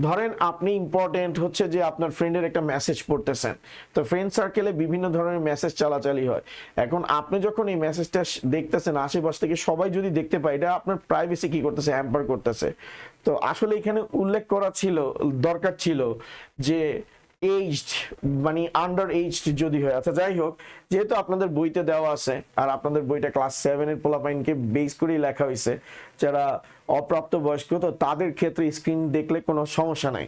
ধরেন আপনি ইম্পর্টেন্ট হচ্ছে যে আপনার ফ্রেন্ডের একটা মেসেজ পড়তেছেন, তো ফ্রেন্ড সার্কেলে বিভিন্ন ধরনের মেসেজ চালাচালি হয়। এখন আপনি যখন এই মেসেজটা দেখতেছেন, আশেপাশ থেকে সবাই যদি দেখতে পায়, এটা আপনার প্রাইভেসি কি করতেছে? হ্যাম্পার করতেছে। তো আসলে এখানে উল্লেখ করা দরকার ছিল যে এজড মানে আন্ডার এজড যদি হয়। আচ্ছা যাই হোক, যেহেতু আপনাদের বইতে দেওয়া আছে, আর আপনাদের বইটা ক্লাস 7 এর পোলাপাইনকে বেস করেই লেখা হয়েছে, যারা অপ্রাপ্ত বয়স্ক, তো তাদের ক্ষেত্রে স্ক্রিন দেখলে কোনো সমস্যা নাই।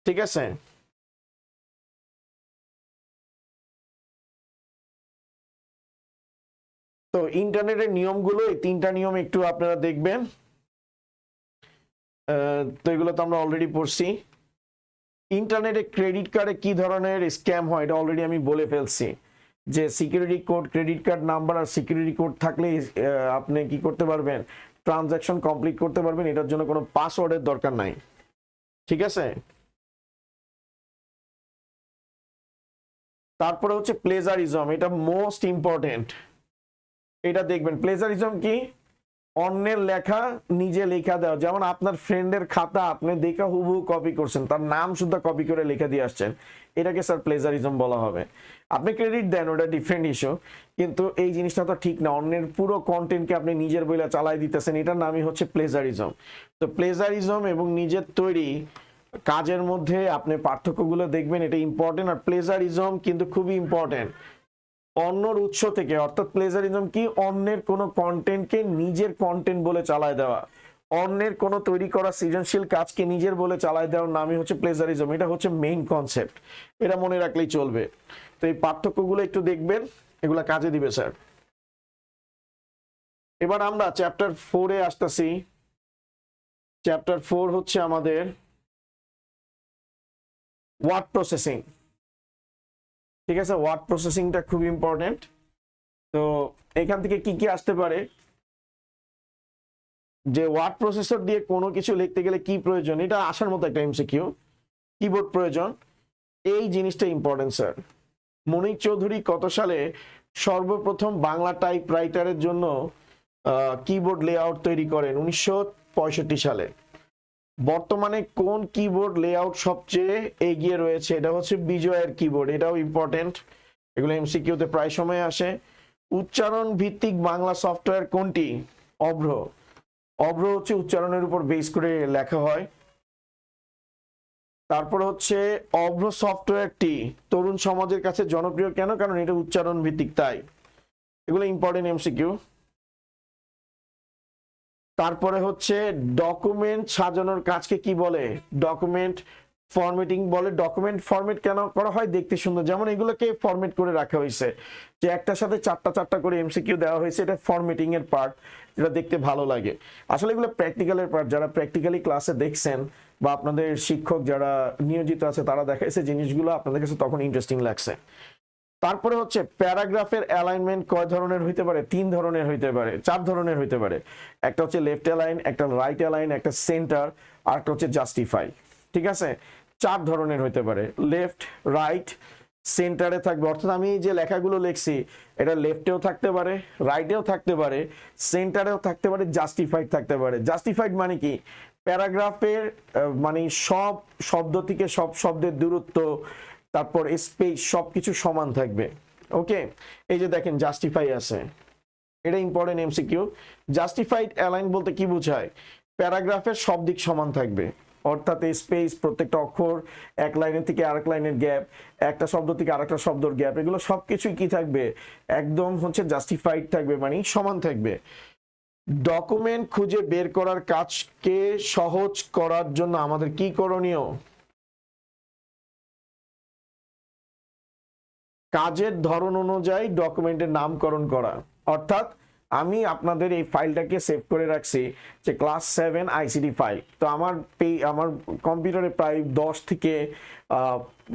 ঠিক আছে, তো ইন্টারনেটের নিয়মগুলো, এই 3টা নিয়ম একটু আপনারা দেখবেন। তো এগুলো তো আমরা অলরেডি পড়ছি। ইন্টারনেটে ক্রেডিট কার্ডে কি ধরনের স্ক্যাম হয় এটা অলরেডি আমি বলে ফেলছি, যে security code, credit card number আর সিকিউরিটি কোড থাকলে আপনি কি করতে পারবেন? ট্রানজাকশন কমপ্লিট করতে পারবেন। এটার জন্য কোনো পাসওয়ার্ডের দরকার নাই। ঠিক আছে, তারপরে হচ্ছে প্লেজারিজম, এটা মোস্ট ইম্পর্টেন্ট। এটা দেখবেন, প্লেজারিজম কি? অন্যের লেখা নিজে লেখা দেওয়া। যেমন আপনার ফ্রেন্ডের খাতা আপনি দেখা হুবহু কপি করছেন, তার নাম শুদ্ধ কপি করে লিখে দিয়ে আসছেন, এটাকে স্যার প্লেজারিজম বলা হবে। আপনি ক্রেডিট দেন, ওটা ডিফারেন্ট ইস্যু, কিন্তু এই জিনিসটা তো ঠিক না। অন্যের পুরো কন্টেন্টকে আপনি নিজের বইলা চালাই দিতেছেন, এটার নামই হচ্ছে প্লেজারিজম। তো প্লেজারিজম এবং নিজের তৈরি কাজের মধ্যে আপনি পার্থক্যগুলো দেখবেন, এটা ইম্পর্টেন্ট। আর প্লেজারিজম কিন্তু খুবই ইম্পর্টেন্ট। অন্যর উৎস থেকে, অর্থাৎ প্লেজারিজম কি, অন্যের কোনো কন্টেন্টকে নিজের কন্টেন্ট বলে চালায় দেওয়া, অন্যের কোনো তৈরি করা সৃজনশীল কাজকে নিজের বলে চালায় দেওয়ার নামই হচ্ছে প্লেজারিজম। এটা হচ্ছে মেইন কনসেপ্ট, এটা মনে রাখলেই চলবে। তো এই পার্থক্যগুলো একটু দেখবেন, এগুলা কাজে দিবে স্যার। এবার আমরা চ্যাপ্টার 4-এ আসতেছি। চ্যাপ্টার 4 হচ্ছে আমাদের ওয়ার্ড প্রসেসিং। ঠিক আছে, ওয়ার্ড প্রসেসিংটা খুব ইম্পর্টেন্ট। তো এখান থেকে কি কি আসতে পারে, যে ওয়ার্ড প্রসেসর দিয়ে কোনো কিছু লিখতে গেলে কি প্রয়োজন, এটা আসার মতো একটা এমসিকিউ। কিবোর্ড প্রয়োজন, এই জিনিসটা ইম্পর্টেন্ট স্যার। মনিক চৌধুরী কত সালে সর্বপ্রথম বাংলা টাইপরাইটারের জন্য কিবোর্ড লেআউট তৈরি করেন? 1965 সালে। বর্তমানে কোন কিবোর্ড লেআউট সবচেয়ে এগিয়ে রয়েছে? এটা হচ্ছে বিজয়ের কিবোর্ড, এটাও ইম্পর্টেন্ট, এগুলো এমসিকিউতে প্রায় সময় আসে। উচ্চারণ ভিত্তিক বাংলা সফটওয়্যার কোনটি? অভ্র। অভ্র হচ্ছে উচ্চারণের উপর বেস করে লেখা হয়। তারপর হচ্ছে অভ্র সফটওয়্যারটি তরুণ সমাজের কাছে জনপ্রিয় কেন? কারণ এটা উচ্চারণ ভিত্তিক, তাই। এগুলো ইম্পর্টেন্ট এমসিকিউ। তারপরে হচ্ছে ডকুমেন্ট সাজানোর কাজকে কি বলে? ডকুমেন্ট ফরম্যাটিং বলে। ডকুমেন্ট ফরম্যাট কেন করা হয়? দেখতে সুন্দর, যেমন এগুলোকে ফরম্যাট করে রাখা হয়েছে, যে একটার সাথে চারটা চারটা করে এমসিকিউ দেওয়া হয়েছে, এটা ফরম্যাটিং এর পার্ট, যেটা দেখতে ভালো লাগে। আসলে এগুলো প্র্যাকটিক্যালের পার্ট, যারা প্র্যাকটিক্যালি ক্লাসে দেখছেন বা আপনাদের শিক্ষক যারা নিয়োজিত আছে তারা দেখাইছে জিনিসগুলো, আপনাদের কাছে তখন ইন্টারেস্টিং লাগছে। তারপরে হচ্ছে প্যারাগ্রাফের অ্যালাইনমেন্ট কয় ধরনের হইতে পারে? 3 ধরনের হইতে পারে, 4 ধরনের হইতে পারে। একটা হচ্ছে লেফট অ্যালাইন, একটা রাইট অ্যালাইন, একটা সেন্টার, আর একটা হচ্ছে জাস্টিফাই। ঠিক আছে, 4 ধরনের হইতে পারে। লেফট, রাইট, সেন্টারে থাকবে, অর্থাৎ আমি যে লেখাগুলো লিখছি এটা লেফটেও থাকতে পারে, রাইটেও থাকতে পারে, সেন্টারেও থাকতে পারে, জাস্টিফাইড থাকতে পারে। জাস্টিফাইড মানে কি? প্যারাগ্রাফের মানে সব শব্দ থেকে সব শব্দের দূরত্ব, তারপর স্পেস, সবকিছু সমান থাকবে। ওকে, এই যে দেখেন জাস্টিফাই আছে, এটা ইম্পর্টেন্ট এমসিকিউ। জাস্টিফাইড অ্যালাইন বলতে কি বোঝায়? প্যারাগ্রাফের সব দিক সমান থাকবে, অর্থাৎ স্পেস, প্রত্যেকটা অক্ষর, এক লাইনের থেকে আরেক লাইনের গ্যাপ, একটা শব্দ থেকে আরেকটা শব্দের গ্যাপ, এগুলো সবকিছুই কি থাকবে? একদম হচ্ছে জাস্টিফাইড থাকবে, মানে সমান থাকবে। ডকুমেন্ট খুঁজে বের করার কাজকে সহজ করার জন্য আমাদের কি করণীয়? কাজের ধরন অনুযায়ী ডকুমেন্টের নামকরণ করা। অর্থাৎ আমি আপনাদের এই ফাইলটাকে সেভ করে রাখছি যে ক্লাস 7 আইসিটি ফাইল, তো আমার কম্পিউটারে প্রায় 10 থেকে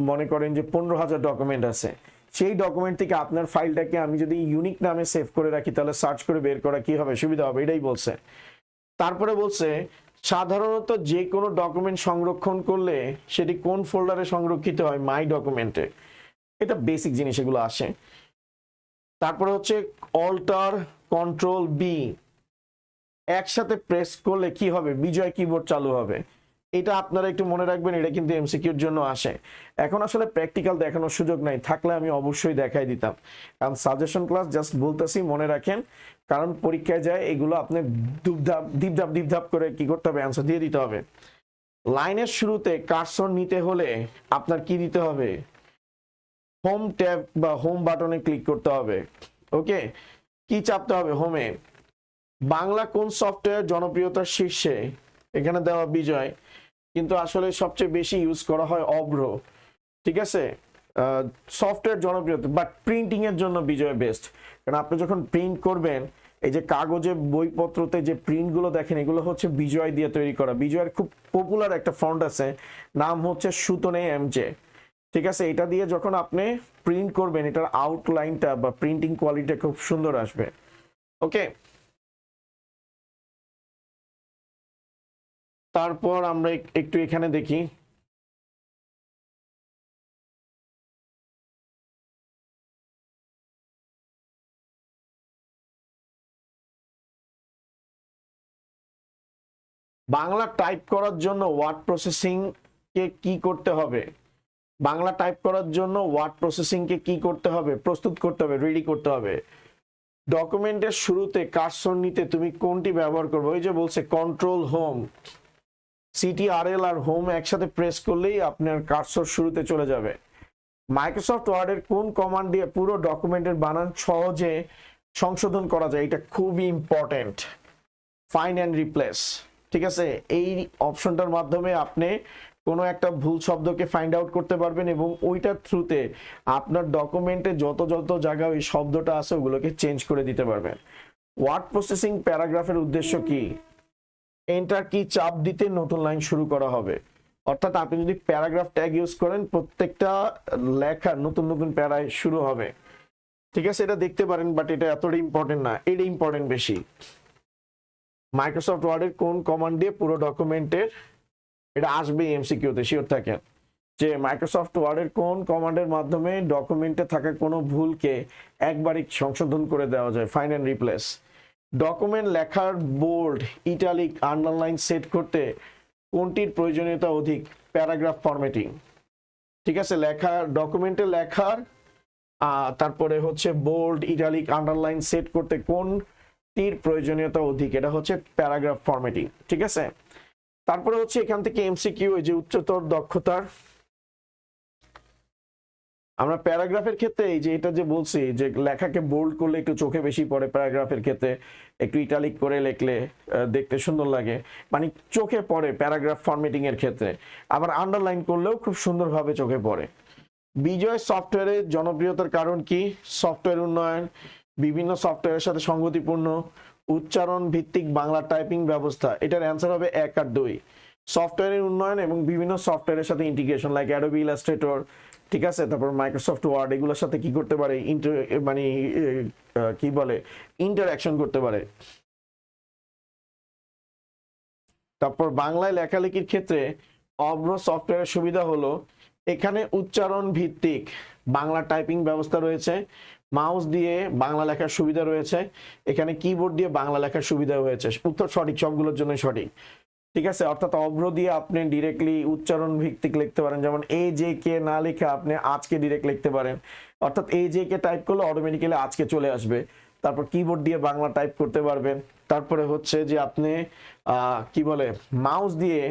মনে করেন যে 15,000 ডকুমেন্ট আছে। সেই ডকুমেন্ট থেকে আপনার ফাইলটাকে আমি যদি ইউনিক নামে সেভ করে রাখি, তাহলে সার্চ করে বের করা কি হবে? সুবিধা হবে, এটাই বলছে। তারপরে বলছে সাধারণত যে কোনো ডকুমেন্ট সংরক্ষণ করলে সেটি কোন ফোল্ডারে সংরক্ষিত হয়? মাই ডকুমেন্টে। এটা বেসিক জিনিস, এগুলো আসে। তারপরে হচ্ছে অল্টার কন্ট্রোল বি একসাথে প্রেস করলে কি হবে? বিজয় কিবোর্ড চালু হবে। এটা আপনারা একটু মনে রাখবেন, এটা কিন্তু এমসিকিউর জন্য আসে। এখন আসলে প্র্যাকটিক্যাল দেখানোর সুযোগ নাই, থাকলে আমি অবশ্যই দেখাই দিতাম, কারণ সাজেশন ক্লাস জাস্ট বলতেছি, মনে রাখেন, কারণ পরীক্ষায় যায় এগুলো আপনি দীপধাপ করে কি করতে হবে? অ্যান্সার দিয়ে দিতে হবে। লাইনের শুরুতে কার্সর নিতে হলে আপনার কি দিতে হবে? হোম ট্যাব বা হোম বাটনে ক্লিক করতে হবে। ওকে, কি চাপতে হবে? হোমে। বাংলা কোন সফটওয়্যার জনপ্রিয়তার শীর্ষে? এখানে দেওয়া বিজয়, কিন্তু আসলে সবচেয়ে বেশি ইউজ করা হয় অভ্র। ঠিক আছে, সফটওয়্যার জনপ্রিয়তা, বাট প্রিন্টিং এর জন্য বিজয় বেস্ট। কারণ আপনি যখন প্রিন্ট করবেন, এই যে কাগজে বইপত্রতে যে প্রিন্টগুলো দেখেন, এগুলো হচ্ছে বিজয় দিয়ে তৈরি করা। বিজয়ের খুব পপুলার একটা ফন্ট আছে, নাম হচ্ছে সুতনে এমজে। ঠিক আছে, এটা দিয়ে যখন আপনি প্রিন্ট করবেন, এটার আউটলাইনটা বা প্রিন্টিং কোয়ালিটি খুব সুন্দর আসবে। ওকে, তারপর আমরা একটু এখানে দেখি, বাংলা টাইপ করার জন্য ওয়ার্ড প্রসেসিং কে কি করতে হবে? বাংলা টাইপ করার জন্য ওয়ার্ড প্রসেসিং কে কি করতে হবে? প্রস্তুত করতে হবে, রেডি করতে হবে। ডকুমেন্টের শুরুতে কার্সর নিতে তুমি কোনটি ব্যবহার করবে? ওই যে বলছে কন্ট্রোল হোম, সিটিআরএল আর হোম একসাথে প্রেস করলেই আপনার কার্সর শুরুতে চলে যাবে। মাইক্রোসফট ওয়ার্ডের কোন কমান্ড দিয়ে পুরো ডকুমেন্টের বানান সহজে সংশোধন করা যায়, এটা খুবই ইম্পর্টেন্ট। ফাইন্ড অ্যান্ড রিপ্লেস, ঠিক আছে, এই অপশনটার মাধ্যমে আপনি কোনো একটা ভুল শব্দকে ফাইন্ড আউট করতে পারবেন এবং ওইটার থ্রুতে আপনার ডকুমেন্টে যত যত জায়গায় ওই শব্দটা আছে ওগুলোকে চেঞ্জ করে দিতে পারবেন। ওয়ার্ড প্রসেসিং প্যারাগ্রাফের উদ্দেশ্য কি? এন্টার কি চাপ দিতে নতুন লাইন শুরু করা হবে। অর্থাৎ আপনি যদি প্যারাগ্রাফ ট্যাগ ইউজ করেন প্রত্যেকটা লেখা নতুন নতুন প্যারায় শুরু হবে, ঠিক আছে, এটা দেখতে পারেন, বাট এটা এতটা ইম্পর্টেন্ট না, এটা ইম্পর্টেন্ট বেশি। মাইক্রোসফট ওয়ার্ডের কোন কমান্ড দিয়ে পুরো ডকুমেন্টের, এটা আসবে এমসিকিউতে, শিওর থাকেন যে মাইক্রোসফট ওয়ার্ডের কোন কমান্ডের মাধ্যমে ডকুমেন্টে থাকা কোনো ভুলকে একবারই সংশোধন করে দেওয়া যায়। Find and replace. ডকুমেন্ট লেখার বোল্ড, ইটালিক, আন্ডারলাইন সেট করতে কোনটির প্রয়োজনীয়তা অধিক? প্যারাগ্রাফ ফরম্যাটিং, ঠিক আছে, লেখার ডকুমেন্টে লেখার তারপরে হচ্ছে বোল্ড, ইটালিক, আন্ডারলাইন সেট করতে কোনটির প্রয়োজনীয়তা অধিক? এটা হচ্ছে প্যারাগ্রাফ ফরম্যাটিং, ঠিক আছে। তারপরে হচ্ছে এখান থেকে এমসিকিউ, এই যে উচ্চতর দক্ষতার, আমরা প্যারাগ্রাফের ক্ষেত্রে এই যে এটা যে বলছি যে লেখাকে বোল্ড করলে একটু চোখে বেশি পড়ে, প্যারাগ্রাফের ক্ষেত্রে একটু ইটালিক করে লিখলে দেখতে সুন্দর লাগে, মানে চোখে পড়ে প্যারাগ্রাফ ফরম্যাটিং এর ক্ষেত্রে। আবার আন্ডারলাইন করলেও খুব সুন্দরভাবে চোখে পড়ে। বিজয় সফটওয়্যারের জনপ্রিয়তার কারণ কি? সফটওয়্যার উন্নয়ন, বিভিন্ন সফটওয়্যারের সাথে সঙ্গতিপূর্ণ, উচ্চারণ ভিত্তিক বাংলা টাইপিং ব্যবস্থা। এটার অ্যান্সার হবে 1 আর 2। সফটওয়্যারের উন্নয়ন এবং বিভিন্ন সফটওয়্যারের সাথে ইন্টিগ্রেশন, লাইক অ্যাডোবি ইলাস্ট্রেটর, ঠিক আছে, তারপর মাইক্রোসফট ওয়ার্ড, এগুলোর সাথে কি করতে পারে, মানে কি বলে, ইন্টারঅ্যাকশন করতে পারে। তারপর বাংলায় লেখালেখির ক্ষেত্রে অভ্র সফটওয়্যারের সুবিধা হলো এখানে উচ্চারণ ভিত্তিক বাংলা টাইপিং ব্যবস্থা রয়েছে, মাউস দিয়ে বাংলা লেখার সুবিধা রয়েছে, এখানে কিবোর্ড দিয়ে বাংলা লেখার সুবিধা রয়েছে। উত্তর সঠিক, সবগুলোর জন্য সঠিক, ঠিক আছে। অর্থাৎ অভ্র দিয়ে আপনি ডিরেক্টলি উচ্চারণ ভিত্তিক লিখতে পারেন, যেমন এ যে কে না লিখে আপনি আজকে ডিরেক্ট লিখতে পারেন, অর্থাৎ এ যে কে টাইপ করলে অটোমেটিক্যালি আজকে চলে আসবে। তারপর কিবোর্ড দিয়ে বাংলা টাইপ করতে পারবেন। তারপরে হচ্ছে যে আপনি কি বলে, মাউস দিয়ে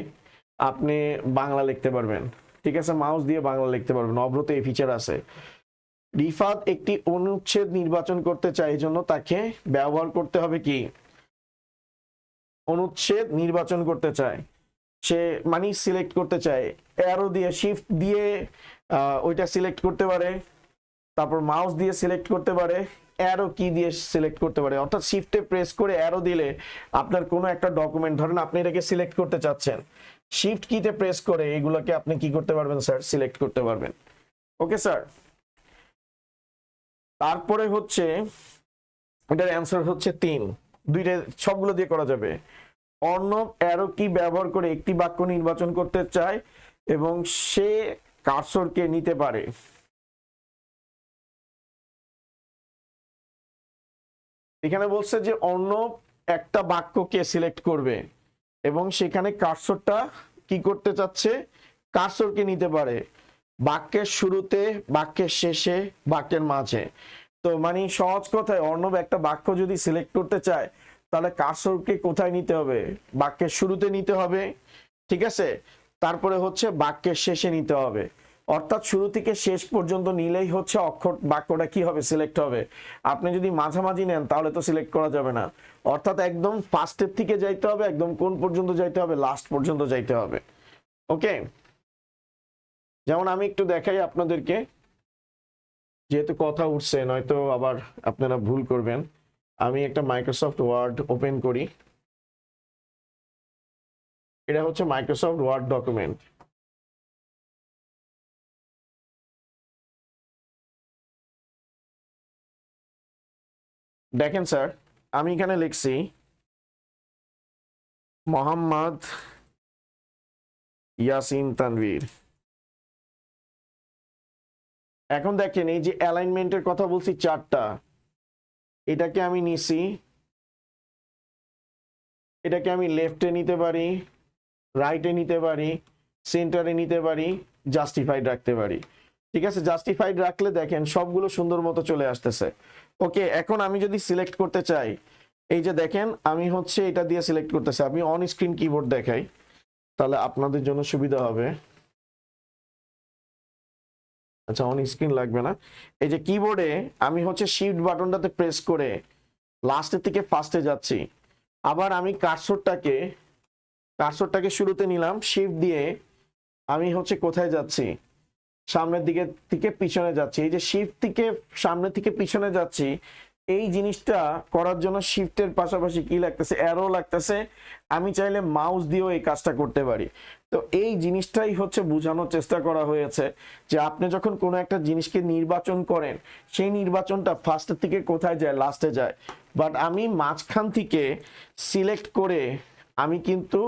আপনি বাংলা লিখতে পারবেন, ঠিক আছে, মাউস দিয়ে বাংলা লিখতে পারবেন, অভ্রতে এই ফিচার আছে। রিফাত একটি অনুচ্ছেদ নির্বাচন করতে চায়, এই জন্য তাকে ব্যবহার করতে হবে কি? অনুচ্ছেদ নির্বাচন করতে চায়, সে মানে সিলেক্ট করতে চায়, অ্যারো দিয়ে শিফট দিয়ে ওইটা সিলেক্ট করতে পারে, তারপর মাউস দিয়ে সিলেক্ট করতে পারে, অ্যারো কি দিয়ে সিলেক্ট করতে পারে। অর্থাৎ শিফটে প্রেস করে অ্যারো দিলে আপনার কোনো একটা ডকুমেন্ট, ধরেন আপনি এটাকে সিলেক্ট করতে চাচ্ছেন, শিফট কিতে প্রেস করে এগুলোকে আপনি কি করতে পারবেন স্যার? সিলেক্ট করতে পারবেন। Okay sir. তারপরে হচ্ছে এটার অ্যান্সার হচ্ছে 3, দুইটা সবগুলো দিয়ে করা যাবে। অর্ণব অ্যারো কি ব্যবহার করে একটি বাক্য নির্বাচন করতে চায় এবং সে কার্সরকে নিতে পারে। এখানে বলছে যে অর্ণব একটা বাক্যকে সিলেক্ট করবে এবং সেখানে কার্সরটা কি করতে চাচ্ছে? কার্সরকে নিতে পারে বাক্যের শুরুতে, বাক্যের শেষে, বাক্যের মাঝে। তো মানে সহজ কথায় অর্ণব একটা বাক্য যদি সিলেক্ট করতে চায় তাহলে কার্সরকে কোথায় নিতে হবে? বাক্যের শুরুতে নিতে হবে, ঠিক আছে, তারপরে হচ্ছে বাক্যের শেষে নিতে হবে। অর্থাৎ শুরু থেকে শেষ পর্যন্ত নিলেই হচ্ছে অক্ষর বাক্যটা কি হবে? সিলেক্ট হবে। আপনি যদি মাঝামাঝি নেন তাহলে তো সিলেক্ট করা যাবে না। অর্থাৎ একদম ফার্স্টের থেকে যাইতে হবে, একদম কোন পর্যন্ত যাইতে হবে? লাস্ট পর্যন্ত যাইতে হবে। ওকে, যেমন আমি একটু দেখাই আপনাদেরকে, যেহেতু কথা উঠছে, নয়তো আবার আপনারা ভুল করবেন। আমি একটা মাইক্রোসফট ওয়ার্ড ওপেন করি, এটা হচ্ছে মাইক্রোসফট ওয়ার্ড ডকুমেন্ট। দেখেন স্যার, আমি এখানে লিখছি মোহাম্মদ ইয়াসিন তানভীর। এখন দেখেন এই যে অ্যালাইনমেন্টের কথা বলছি 4টা, এটাকে আমি নিছি, এটাকে আমি লেফটে নিতে পারি, রাইটে নিতে পারি, সেন্টারে নিতে পারি, জাস্টিফাইড রাখতে পারি, ঠিক আছে। জাস্টিফাইড রাখলে দেখেন সবগুলো সুন্দর মতো চলে আসতেছে। ওকে, এখন আমি যদি সিলেক্ট করতে চাই, এই যে দেখেন আমি হচ্ছে এটা দিয়ে সিলেক্ট করতেছি। আমি অন স্ক্রিন কিবোর্ড দেখাই তাহলে আপনাদের জন্য সুবিধা হবে। আচ্ছা, অন স্ক্রিন লাগবে না। এই যে কিবোর্ডে আমি হচ্ছে শিফট বাটনটাতে প্রেস করে লাস্টের থেকে ফার্স্টে যাচ্ছি। আবার আমি কার্সরটাকে শুরুতে নিলাম, শিফট দিয়ে আমি হচ্ছে কোথায় যাচ্ছি, সামনের দিকে থেকে পিছনে যাচ্ছি। এই যে শিফট থেকে সামনে থেকে পিছনে যাচ্ছি, এই জিনিসটা করার জন্য শিফটের পাশাপাশি কি লাগতেছে, অ্যারো লাগতেছে। আমি চাইলে মাউস দিয়েও এই কাজটা করতে পারি। তো এই জিনিসটাই হচ্ছে বোঝানোর চেষ্টা করা হয়েছে যে আপনি যখন কোনো একটা জিনিসকে নির্বাচন করেন, সেই নির্বাচনটা ফার্স্টের থেকে কোথায় যায়, লাস্টে যায়। বাট আমি মাঝখান থেকে সিলেক্ট করে আমি কিন্তু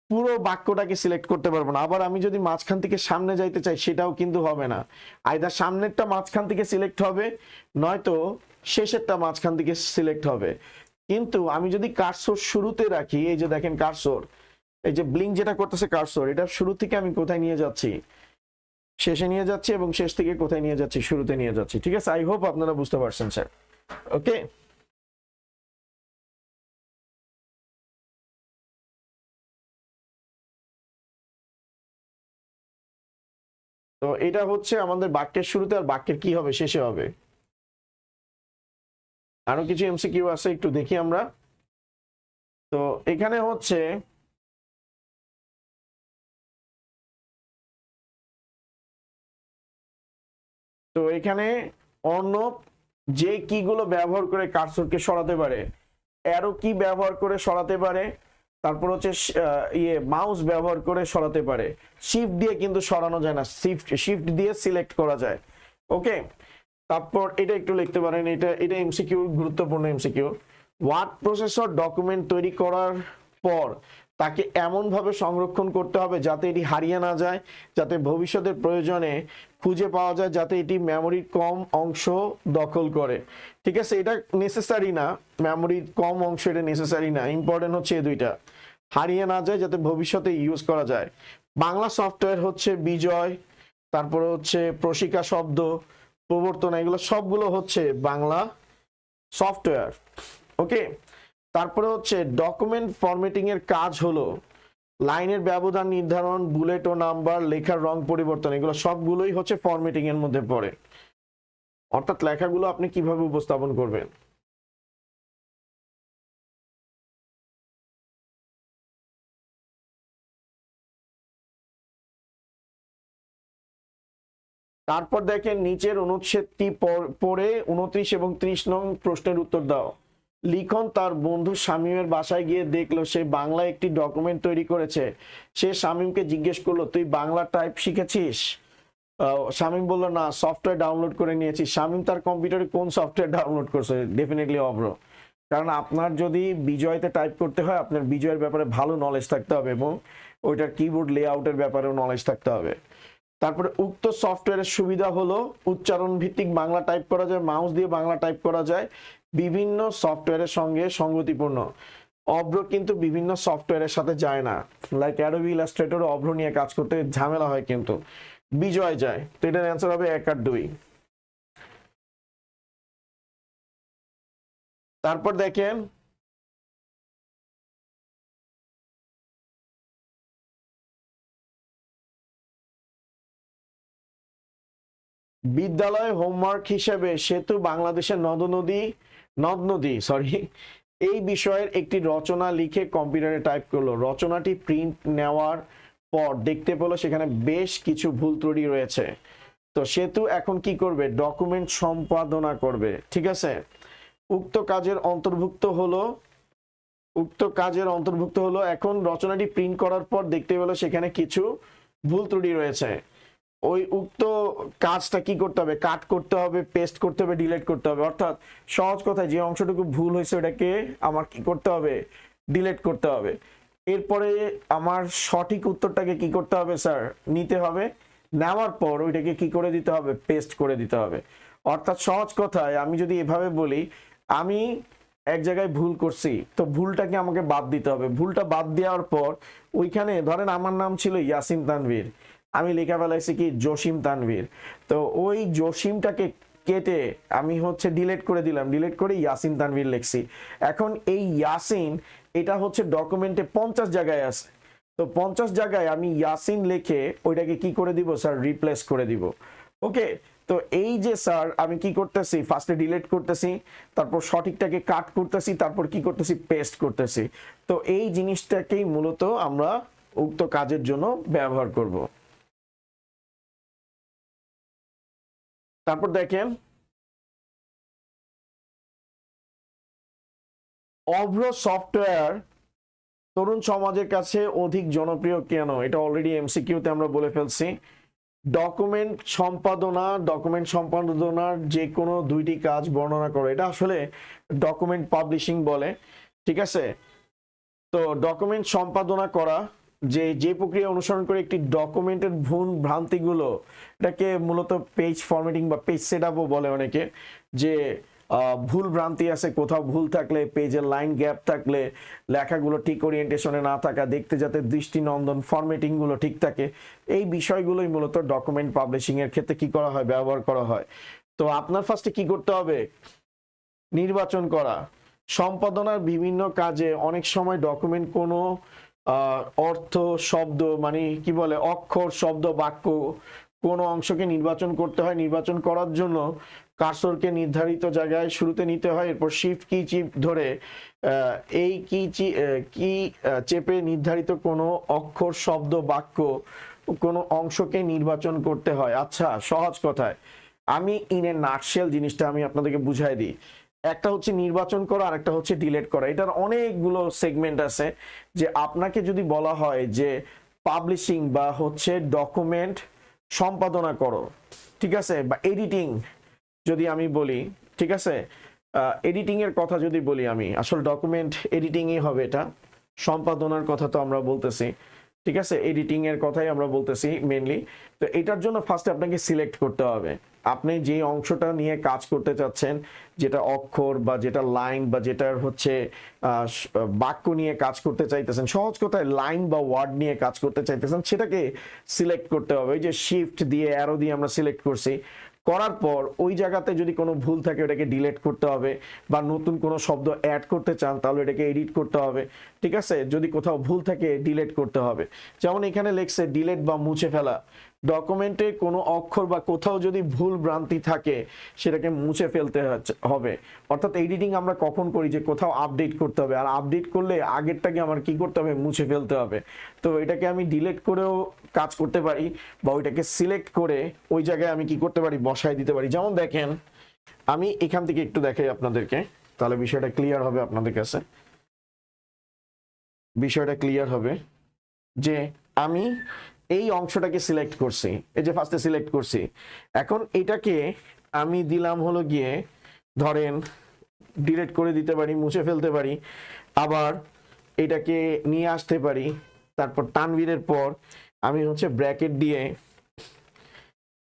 পুরো বাক্যটাকে সিলেক্ট করতে পারবো না। আবার আমি যদি মাঝখান থেকে সামনে যাইতে চাই, সেটাও কিন্তু হবে না। আইদার সামনেরটা মাঝখান থেকে সিলেক্ট হবে, নয়তো শেষেরটা মাঝখান থেকে সিলেক্ট হবে। কিন্তু আমি যদি কার্সর শুরুতে রাখি, এই যে দেখেন কার্সর, এই যে ব্লিঙ্ক যেটা করতেছে কার্সর, এটা শুরু থেকে আমি কোথায় নিয়ে যাচ্ছি, শেষে নিয়ে যাচ্ছি, এবং শেষ থেকে কোথায় নিয়ে যাচ্ছি, শুরুতে নিয়ে যাচ্ছি। ঠিক আছে, আই হোপ আপনারা বুঝতে পারছেন স্যার। ওকে, তো এটা হচ্ছে আমাদের বাক্যের শুরুতে, আর বাক্যের কি হবে, শেষে হবে। আরো কিছু এমসিকিউ আছে, একটু দেখি আমরা। তো এখানে হচ্ছে তো এখানে অর্ণব যে কিগুলো ব্যবহার করে কার্সরকে সরাতে পারে, অ্যারো কি ব্যবহার করে সরাতে পারে, তারপর হচ্ছে মাউস ব্যবহার করে সরাতে পারে। শিফট দিয়ে কিন্তু সরানো যায় না, শিফট দিয়ে সিলেক্ট করা যায়। ওকে, তারপর এটা একটু লিখতে পারেন, এটা এটা এমসিকিউ, গুরুত্বপূর্ণ এমসিকিউ। ওয়ার্ড প্রসেসর ডকুমেন্ট তৈরি করার পর তাকে এমনভাবে সংরক্ষণ করতে হবে যাতে এটি হারিয়ে না যায়, যাতে ভবিষ্যতের প্রয়োজনে খুঁজে পাওয়া যায়, যাতে এটি মেমোরির কম অংশ দখল করে। ঠিক আছে, এটা নেসেসারি না, মেমোরির কম অংশ এটা নেসেসারি না, ইম্পর্টেন্ট হচ্ছে এই দুইটা, হারিয়ে না যায়, যাতে ভবিষ্যতে ইউজ করা যায়। বাংলা সফটওয়্যার হচ্ছে বিজয়, তারপরে হচ্ছে প্রশিকা শব্দ, প্রবর্তন, এগুলো সবগুলো হচ্ছে বাংলা সফটওয়্যার। ওকে, তারপরে হচ্ছে ডকুমেন্ট ফরম্যাটিং এর কাজ হলো লাইনের ব্যবধান নির্ধারণ, বুলেট ও নাম্বার, লেখার রং পরিবর্তন, এগুলো সবগুলোই হচ্ছে ফরম্যাটিং এর মধ্যে পড়ে। অর্থাৎ লেখাগুলো আপনি কিভাবে উপস্থাপন করবেন। তারপর দেখেন নিচের অনুচ্ছেদটি পড়ে 29 এবং 30 নং প্রশ্নের উত্তর দাও। লিখন তার বন্ধু শামীমের বাসায় গিয়ে দেখলো সে বাংলা একটি ডকুমেন্ট তৈরি করেছে। সে শামীমকে জিজ্ঞেস করলো, তুই বাংলা টাইপ শিখেছিস? শামীম বলল, না, সফটওয়্যার ডাউনলোড করে নিয়েছি। শামীম তার কম্পিউটারে কোন সফটওয়্যার ডাউনলোড করছে? ডেফিনেটলি অভ্র। কারণ আপনার যদি বিজয়তে টাইপ করতে হয়, আপনার বিজয়ের ব্যাপারে ভালো নলেজ থাকতে হবে এবং ওইটার কিবোর্ড লেআউটের ব্যাপারেও নলেজ থাকতে হবে। তারপরে উক্ত সফটওয়্যারের সুবিধা হলো উচ্চারণ ভিত্তিক বাংলা টাইপ করা যায়, মাউস দিয়ে বাংলা টাইপ করা যায়, বিভিন্ন সফটওয়্যারের সঙ্গে সঙ্গতিপূর্ণ। অভ্র কিন্তু বিভিন্ন সফটওয়্যারের সাথে যায় না, লাইক অ্যাডোবি ইলাস্ট্রেটর অভ্র নিয়ে কাজ করতে ঝামেলা হয়, কিন্তু বিজয় যায়। তো এটার অ্যান্সার হবে 1 আর 2। তারপর দেখেন বিদ্যালয় হোমওয়ার্ক হিসেবে সেতু বাংলাদেশের নদ নদী এই বিষয়ের একটি রচনা লিখে কম্পিউটারে টাইপ করলো। রচনাটি প্রিন্ট নেওয়ার পর দেখতে পেলো সেখানে বেশ কিছু ভুল ত্রুটি রয়েছে। তো সেতু এখন কি করবে? ডকুমেন্ট সম্পাদনা করবে। ঠিক আছে, উক্ত কাজের অন্তর্ভুক্ত হলো এখন রচনাটি প্রিন্ট করার পর দেখতে পেলো সেখানে কিছু ভুল ত্রুটি রয়েছে। ওই উক্ত কাজটা কি করতে হবে? কাট করতে হবে, পেস্ট করতে হবে, ডিলিট করতে হবে। অর্থাৎ সহজ কথায় যে অংশটুকু ভুল হয়েছে ওটাকে আমার কি করতে হবে? ডিলিট করতে হবে। এরপরে আমার সঠিক উত্তরটাকে কি করতে হবে স্যার? নিতে হবে। নেওয়ার পর ওইটাকে কি করে দিতে হবে? পেস্ট করে দিতে হবে। অর্থাৎ সহজ কথায় আমি যদি এভাবে বলি, আমি এক জায়গায় ভুল করছি, তো ভুলটাকে আমাকে বাদ দিতে হবে। ভুলটা বাদ দেওয়ার পর ওইখানে ধরেন আমার নাম ছিল ইয়াসিন তানভীর, আমি লেখা ফেলাইছি কি জসিম তানভীর, তো ওই জসিমটাকে কেটে আমি হচ্ছে ডিলিট করে দিলাম, ডিলিট করে ইয়াসিন তানভীর লিখছি। এখন এই ইয়াসিন এটা হচ্ছে ডকুমেন্টে 50 জায়গায় আছে, তো 50 জায়গায় আমি ইয়াসিন লিখে ওইটাকে কি করে দিব স্যার? রিপ্লেস করে দিব। ওকে, তো এই যে স্যার আমি কি করতেছি, ফার্স্টে ডিলিট করতেছি, তারপর সঠিকটাকে কাট করতেছি, তারপর কি করতেছি, পেস্ট করতেছি। তো এই জিনিসটাকেই মূলত আমরা উক্ত কাজের জন্য ব্যবহার করব। তারপর দেখেন অভ্র সফটওয়্যার তরুণ সমাজের কাছে অধিক জনপ্রিয় কেন, এটা অলরেডি এমসিকিউতে আমরা বলে ফেলছি। ডকুমেন্ট সম্পাদনার যে কোনো দুইটি কাজ বর্ণনা করো, এটা আসলে ডকুমেন্ট পাবলিশিং বলে, ঠিক আছে। তো ডকুমেন্ট সম্পাদনা করা, যে যে প্রক্রিয়া অনুসরণ করে একটি ডকুমেন্টের ভুল ভ্রান্তিগুলো, এটাকে মূলত পেজ ফরম্যাটিং বা পেজ সেটআপও বলে অনেকে, যে ভুল ভ্রান্তি আছে, কোথাও ভুল থাকলে, পেজের লাইন গ্যাপ থাকলে, লেখাগুলো ঠিক ওরিয়েন্টেশনে না থাকা, দেখতে যাতে দৃষ্টিনন্দন, ফরম্যাটিং গুলো ঠিক থাকে, এই বিষয়গুলোই মূলত ডকুমেন্ট পাবলিশিং এর ক্ষেত্রে কি করা হয়, ব্যবহার করা হয়। তো আপনার ফার্স্টে কি করতে হবে, নির্বাচন করা। সম্পাদনার বিভিন্ন কাজে অনেক সময় ডকুমেন্ট কোনো অর্থ, শব্দ, মানে কি বলে, অক্ষর, শব্দ, বাক্য কোনো অংশকে নির্বাচন করতে হয়। নির্বাচন করার জন্য কার্সরকে নির্ধারিত জায়গায় শুরুতে নিতে হয়, এরপর শিফট কি চিপ ধরে এই কি চেপে নির্ধারিত কোনো অক্ষর, শব্দ, বাক্য কোনো অংশকে নির্বাচন করতে হয়। আচ্ছা, সহজ কথায় আমি ইন এ নাটশেল জিনিসটা আমি আপনাদেরকে বুঝাই দিই। একটা হচ্ছে নির্বাচন করা আর একটা হচ্ছে ডিলিট করা। এটার অনেকগুলো সেগমেন্ট আছে। যে আপনাকে যদি বলা হয় যে পাবলিশিং বা হচ্ছে ডকুমেন্ট সম্পাদনা করো, ঠিক আছে, বা এডিটিং যদি আমি বলি, ঠিক আছে, এডিটিং এর কথা যদি বলি, আমি আসলে ডকুমেন্ট এডিটিংই হবে, এটা সম্পাদনার কথা তো আমরা বলতেছি, ঠিক আছে, এডিটিং এর কথাই আমরা বলতেছি মেইনলি। তো এটার জন্য ফার্স্টে আপনাকে সিলেক্ট করতে হবে আপনি যে অংশটা নিয়ে কাজ করতে চাচ্ছেন, যেটা অক্ষর বা যেটা লাইন বা যেটার হচ্ছে বাক্য নিয়ে কাজ করতে চাইতেছেন, সহজ কথায় লাইন বা ওয়ার্ড নিয়ে কাজ করতে চাইতেছেন, সেটাকে সিলেক্ট করতে হবে। ওই যে শিফট দিয়ে, অ্যারো দিয়ে আমরা সিলেক্ট করছি, করার পর ওই জায়গাতে যদি কোনো ভুল থাকে ওটাকে ডিলিট করতে হবে, বা নতুন কোনো শব্দ অ্যাড করতে চান তাহলে এটাকে এডিট করতে হবে, ঠিক আছে। যদি কোথাও ভুল থাকে ডিলিট করতে হবে। যেমন এখানে লেখছে ডিলিট বা মুছে ফেলা। ডকুমেন্টে কোনো অক্ষর বা কোথাও যদি ভুল ভ্রান্তি থাকে সেটাকে মুছে ফেলতে হবে। অর্থাৎ এডিটিং আমরা কখন করি, যে কোথাও আপডেট করতে হবে, আর আপডেট করলে আগেরটাকে আমার কি করতে হবে, মুছে ফেলতে হবে। তো এটাকে আমি ডিলিট করেও কাজ করতে পারি, বা ওইটাকে সিলেক্ট করে ওই জায়গায় আমি কি করতে পারি, বসায় দিতে পারি। যেমন দেখেন আমি এখান থেকে একটু দেখাই আপনাদেরকে, তাহলে বিষয়টা ক্লিয়ার হবে আপনাদের কাছে। বিষয়টা ক্লিয়ার হবে যে আমি এই অংশটাকে সিলেক্ট করছি, এই যে ফার্স্টে সিলেক্ট করছি, এখন এটাকে আমি দিলাম হলো গিয়ে, ধরেন ডিলিট করে দিতে পারি, মুছে ফেলতে পারি, আবার এটাকে নিয়ে আসতে পারি, তারপর তানভীরের পর আমি হচ্ছে ব্র্যাকেট দিয়ে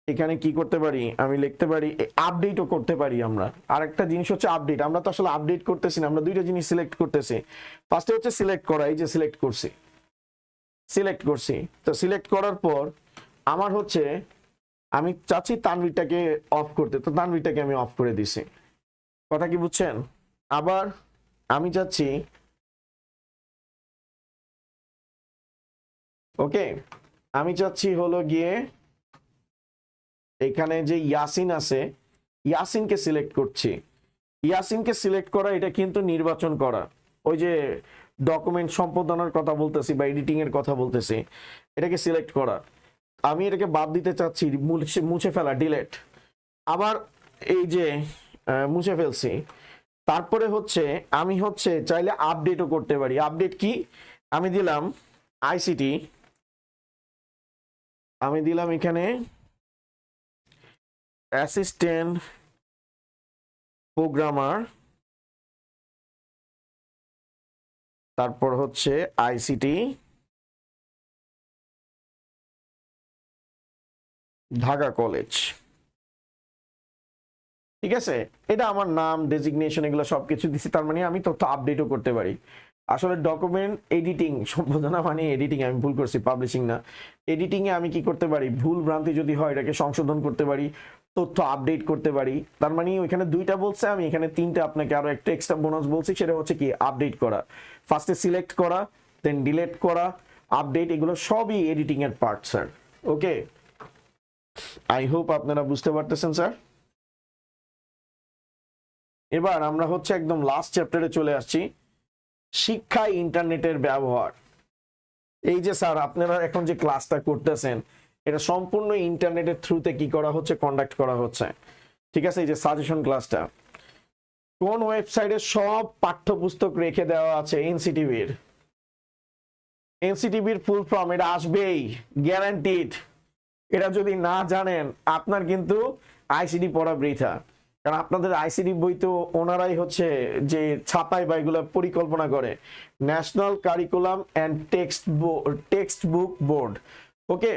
এখানে কি করতে পারি, আমি লিখতে পারি, আপডেটও করতে পারি। আমরা আরেকটা জিনিস হচ্ছে আপডেট, আমরা তো আসলে আপডেট করতেছি না, আমরা দুইটা জিনিস সিলেক্ট করতেছি। ফার্স্টে হচ্ছে সিলেক্ট করা, এই যে সিলেক্ট করছি, তো সিলেক্ট করার পর আমার হচ্ছে আমি চাচ্ছি তানভীরটাকে অফ করতে, তো তানভীরটাকে আমি অফ করে দিছি। কথা কি বুঝছেন? আবার আমি চাচ্ছি, ওকে, আমি চাচ্ছি হলো গিয়ে এখানে যে ইয়াসিন আছে, ইয়াসিনকে সিলেক্ট করছি। ইয়াসিনকে সিলেক্ট করা এটা কিন্তু নির্বাচন করা। ওই যে ডকুমেন্ট সম্পাদনার কথা বলতেছি বা এডিটিং এর কথা বলতেছি, এটাকে সিলেক্ট করা। আমি এটাকে বাদ দিতে চাচ্ছি, মুছে ফেলা, ডিলিট। আবার এই যে মুছে ফেলছি। তারপরে হচ্ছে আমি হচ্ছে চাইলে আপডেটও করতে পারি। আপডেট কি, আমি দিলাম আইসিটি, আমি দিলাম এখানে অ্যাসিস্ট্যান্ট প্রোগ্রামার, তারপর হচ্ছে আইসিটি ঢাকা কলেজ, ঠিক আছে। এটা আমার নাম, ডেজিগনেশন, এগুলো সবকিছু দিচ্ছি, তার মানে আমি তথ্য আপডেটও করতে পারি। আসলে ডকুমেন্ট এডিটিং, সম্পাদনা মানে এডিটিং, আমি ভুল করছি, পাবলিশিং না। এডিটিং এ আমি কি করতে পারি, ভুল ভ্রান্তি যদি হয় এটাকে সংশোধন করতে পারি, তথ্য আপডেট করতে পারি। তার মানে ওইখানে দুইটা বলছে, আমি এখানে তিনটা আপনাকে আরো একটা এক্সট্রা বোনাস বলছি, সেটা হচ্ছে কি আপডেট করা। ফার্স্টে সিলেক্ট করা, দেন ডিলিট করা, আপডেট, এগুলো সবই এডিটিং এর part sir. Okay, I hope আপনারা বুঝতে পারতেছেন স্যার। এবার আমরা হচ্ছে একদম লাস্ট চ্যাপ্টারে চলে আসছি, শিক্ষায় ইন্টারনেটের ব্যবহার। এই যে স্যার আপনারা এখন যে ক্লাসটা করতেছেন এটা সম্পূর্ণ ইন্টারনেটের থ্রুতে কি করা হচ্ছে, কন্ডাক্ট করা হচ্ছে। ঠিক আছে, এই যে সাজেশন ক্লাসটা কোন ওয়েবসাইটে সব পাঠ্যপুস্তক রেখে দেওয়া আছে এনসিটিভির। এনসিটিভির ফুল ফর্ম এটা আসবেই, গ্যারান্টিড। এটা যদি না জানেন আপনার কিন্তু আইসিডি পড়া বৃথা, কারণ আপনাদের আইসিডি বই তো ওনারাই হচ্ছে যে ছাপায় বা এগুলো পরিকল্পনা করে, national curriculum and textbook board. Okay,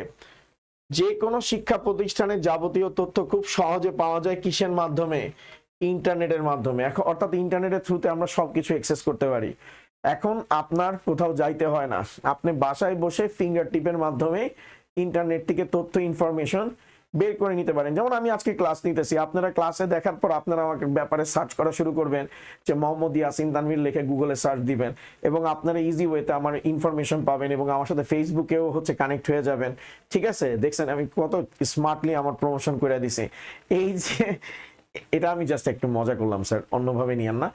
যে কোনো শিক্ষা প্রতিষ্ঠানের যাবতীয় তথ্য খুব সহজে পাওয়া যায় কিসের মাধ্যমে, ইন্টারনেটের মাধ্যমে। এখন অর্থাৎ ইন্টারনেটের থ্রুতে আমরা সবকিছু অ্যাক্সেস করতে পারি। এখন আপনার কোথাও যাইতে হয় না, আপনি বাসায় বসে ফিঙ্গার টিপের মাধ্যমে ইন্টারনেট থেকে তথ্য ইনফরমেশন বের করে নিতে পারেন। যেমন আমি আজকে ক্লাস নিতেছি, আপনারা ক্লাসে দেখার পর আপনারা আমাকে ব্যাপারে সার্চ করা শুরু করবেন, যে মোহাম্মদ ইয়াসিন তানভীর লিখে গুগলে সার্চ দিবেন এবং আপনারা ইজি ওয়েতে আমার ইনফরমেশন পাবেন এবং আমার সাথে ফেসবুকেও হচ্ছে কানেক্ট হয়ে যাবেন। ঠিক আছে, দেখছেন আমি কত স্মার্টলি আমার প্রমোশন করে দিছি। এই যে এটা আমি জাস্ট একটু মজা করলাম স্যার, অন্যভাবে নিয়েন না।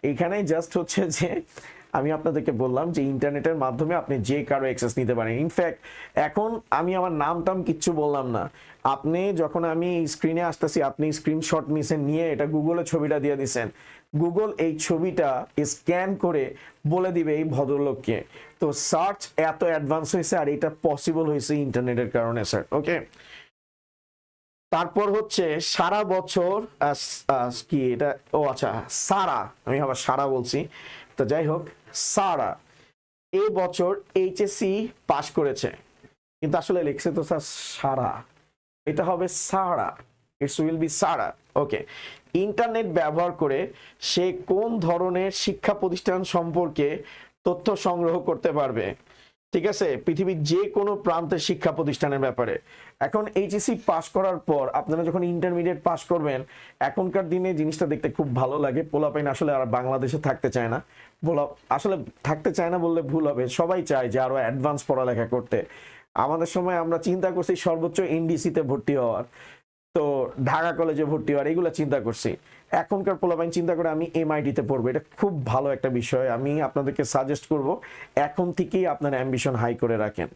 এইখানে জাস্ট হচ্ছে যে আমি আপনাদেরকে বললাম যে ইন্টারনেটের মাধ্যমে আপনি যে কারো অ্যাক্সেস নিতে পারেন। ইনফ্যাক্ট এখন আমি আমার নাম টাম কিচ্ছু বললাম না, আপনি যখন আমি স্ক্রিনে আসতেছি আপনি স্ক্রিনশট নিয়ে এটা গুগলে ছবিটা দিয়ে দিচ্ছেন, গুগল এই ছবিটা স্ক্যান করে বলে দিবে এই ভদ্রলোককে। তো সার্চ এত অ্যাডভান্স হয়েছে আর এটা পসিবল হয়েছে ইন্টারনেটের কারণে স্যার। ওকে, তারপর হচ্ছে সারা বছর কি এটা, ও আচ্ছা সারা, আমি আবার সারা বলছি, তো যাই হোক সারা এই বছর এইচএসসি পাশ করেছে, কিন্তু আসলে লিখছে তো স্যার সারা, এটা হবে Sara, it's will be Sara. Okay, internet ব্যবহার করে সে কোন ধরনের শিক্ষা প্রতিষ্ঠান সম্পর্কে তথ্য সংগ্রহ করতে পারবে। ঠিক আছে, পৃথিবীর যে কোনো প্রান্তের শিক্ষা প্রতিষ্ঠানের ব্যাপারে। এখন এইচএসসি পাস করার পর আপনারা যখন ইন্টারমিডিয়েট পাস করবেন, এখনকার দিনে জিনিসটা দেখতে খুব ভালো লাগে, পোলাপাইন আসলে আর বাংলাদেশে থাকতে চায় না, আসলে থাকতে চায় না বললে ভুল হবে, সবাই চায় যে আরো অ্যাডভান্স পড়ালেখা করতে। আমাদের সময় আমরা চিন্তা করছি সর্বোচ্চ এনডিসিতে ভর্তি হওয়ার, তো ঢাকা কলেজে ভর্তি হওয়ার, এগুলো চিন্তা করছি। এখনকার পোলাপাইন চিন্তা করে আমি এমআইটিতে পড়বো, এটা খুব ভালো একটা বিষয়। আমি আপনাদেরকে সাজেস্ট করব এখন থেকেই আপনার অ্যাম্বিশন হাই করে রাখেন।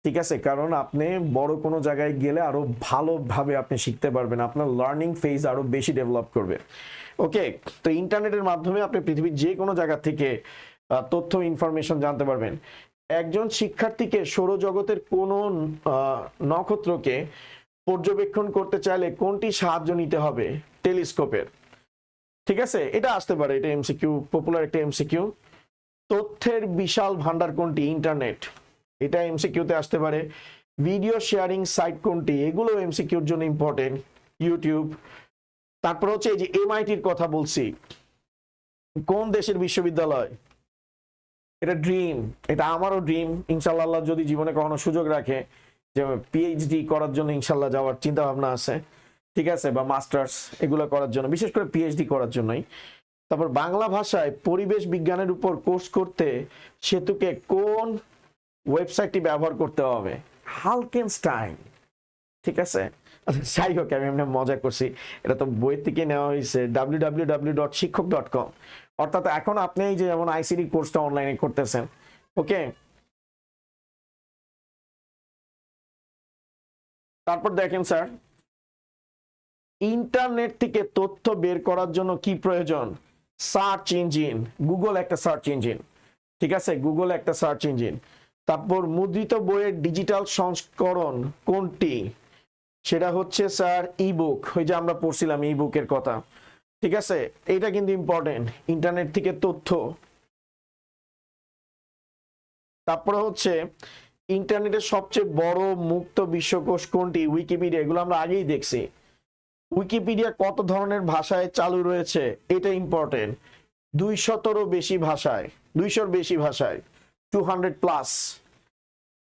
ঠিক আছে, কারণ আপনি বড় কোনো জায়গায় গেলে আরো ভালোভাবে আপনি শিখতে পারবেন, আপনার লার্নিং ফেজ আরো বেশি ডেভেলপ করবে। ওকে, তো ইন্টারনেটের মাধ্যমে আপনি পৃথিবীর যে কোনো জায়গা থেকে তথ্য ইনফরমেশন জানতে পারবেন। একজন শিক্ষার্থীকে সৌরজগতের কোনো নক্ষত্রকে পর্যবেক্ষণ করতে চাইলে কোনটি সাহায্য নিতে হবে, টেলিস্কোপের। ঠিক আছে, এটা আসতে পারে, এটা এমসিকিউ, পপুলার একটা এমসিকিউ। তথ্যের বিশাল ভান্ডার কোনটি, ইন্টারনেট, এটা এমসিকিউতে আসতে পারে। ভিডিও শেয়ারিং সাইট কোনটি, এগুলো এমসিকিউর জন্য ইম্পর্টেন্ট, ইউটিউব। তারপর হচ্ছে এই যে এমআইটির কথা বলছি, কোন দেশের বিশ্ববিদ্যালয়, এটা ড্রিম, এটা আমারও ড্রিম, ইনশাল্লাহ যদি জীবনে কখনো সুযোগ রাখে যে পিএইচডি করার জন্য ইনশাল্লাহ যাওয়ার চিন্তা ভাবনা আছে। ঠিক আছে, বা মাস্টার্স এগুলো করার জন্য, বিশেষ করে পিএইচডি করার জন্যই। তারপর বাংলা ভাষায় পরিবেশ বিজ্ঞানের উপর কোর্স করতে সেতুকে কোন ওয়েবসাইটটি ব্যবহার করতে হবে, হালকেনস্টাইন। ঠিক আছে, যাই হোক আমি এমনি মজা করছি, এটা তো বই থেকে নেওয়া হয়েছে www.শিক্ষক.com। অর্থাৎ এখন আপনি এই যে যেমন আইসিডি কোর্সটা অনলাইনে করতেছেন, ওকে। তারপর দেখেন স্যার, ইন্টারনেট থেকে তথ্য বের করার জন্য কি প্রয়োজন, সার্চ ইঞ্জিন, গুগল একটা সার্চ ইঞ্জিন। ঠিক আছে, গুগল একটা সার্চ ইঞ্জিন। তারপর মুদ্রিত বইয়ের ডিজিটাল সংস্করণ কোনটি, সেটা হচ্ছে স্যার ইবুক, ওই যে আমরা পড়ছিলাম ইবুকের কথা। ঠিক আছে, এটা কিন্তু ইম্পর্টেন্ট, ইন্টারনেট থেকে তথ্য। তারপরে হচ্ছে ইন্টারনেটের সবচেয়ে বড় মুক্ত বিশ্বকোষ কোনটি, উইকিপিডিয়া, এগুলো আমরা আগেই দেখছি। উইকিপিডিয়া কত ধরনের ভাষায় চালু রয়েছে, এটা ইম্পর্টেন্ট, 200-র বেশি ভাষায়, 200-র বেশি ভাষায়, 200+।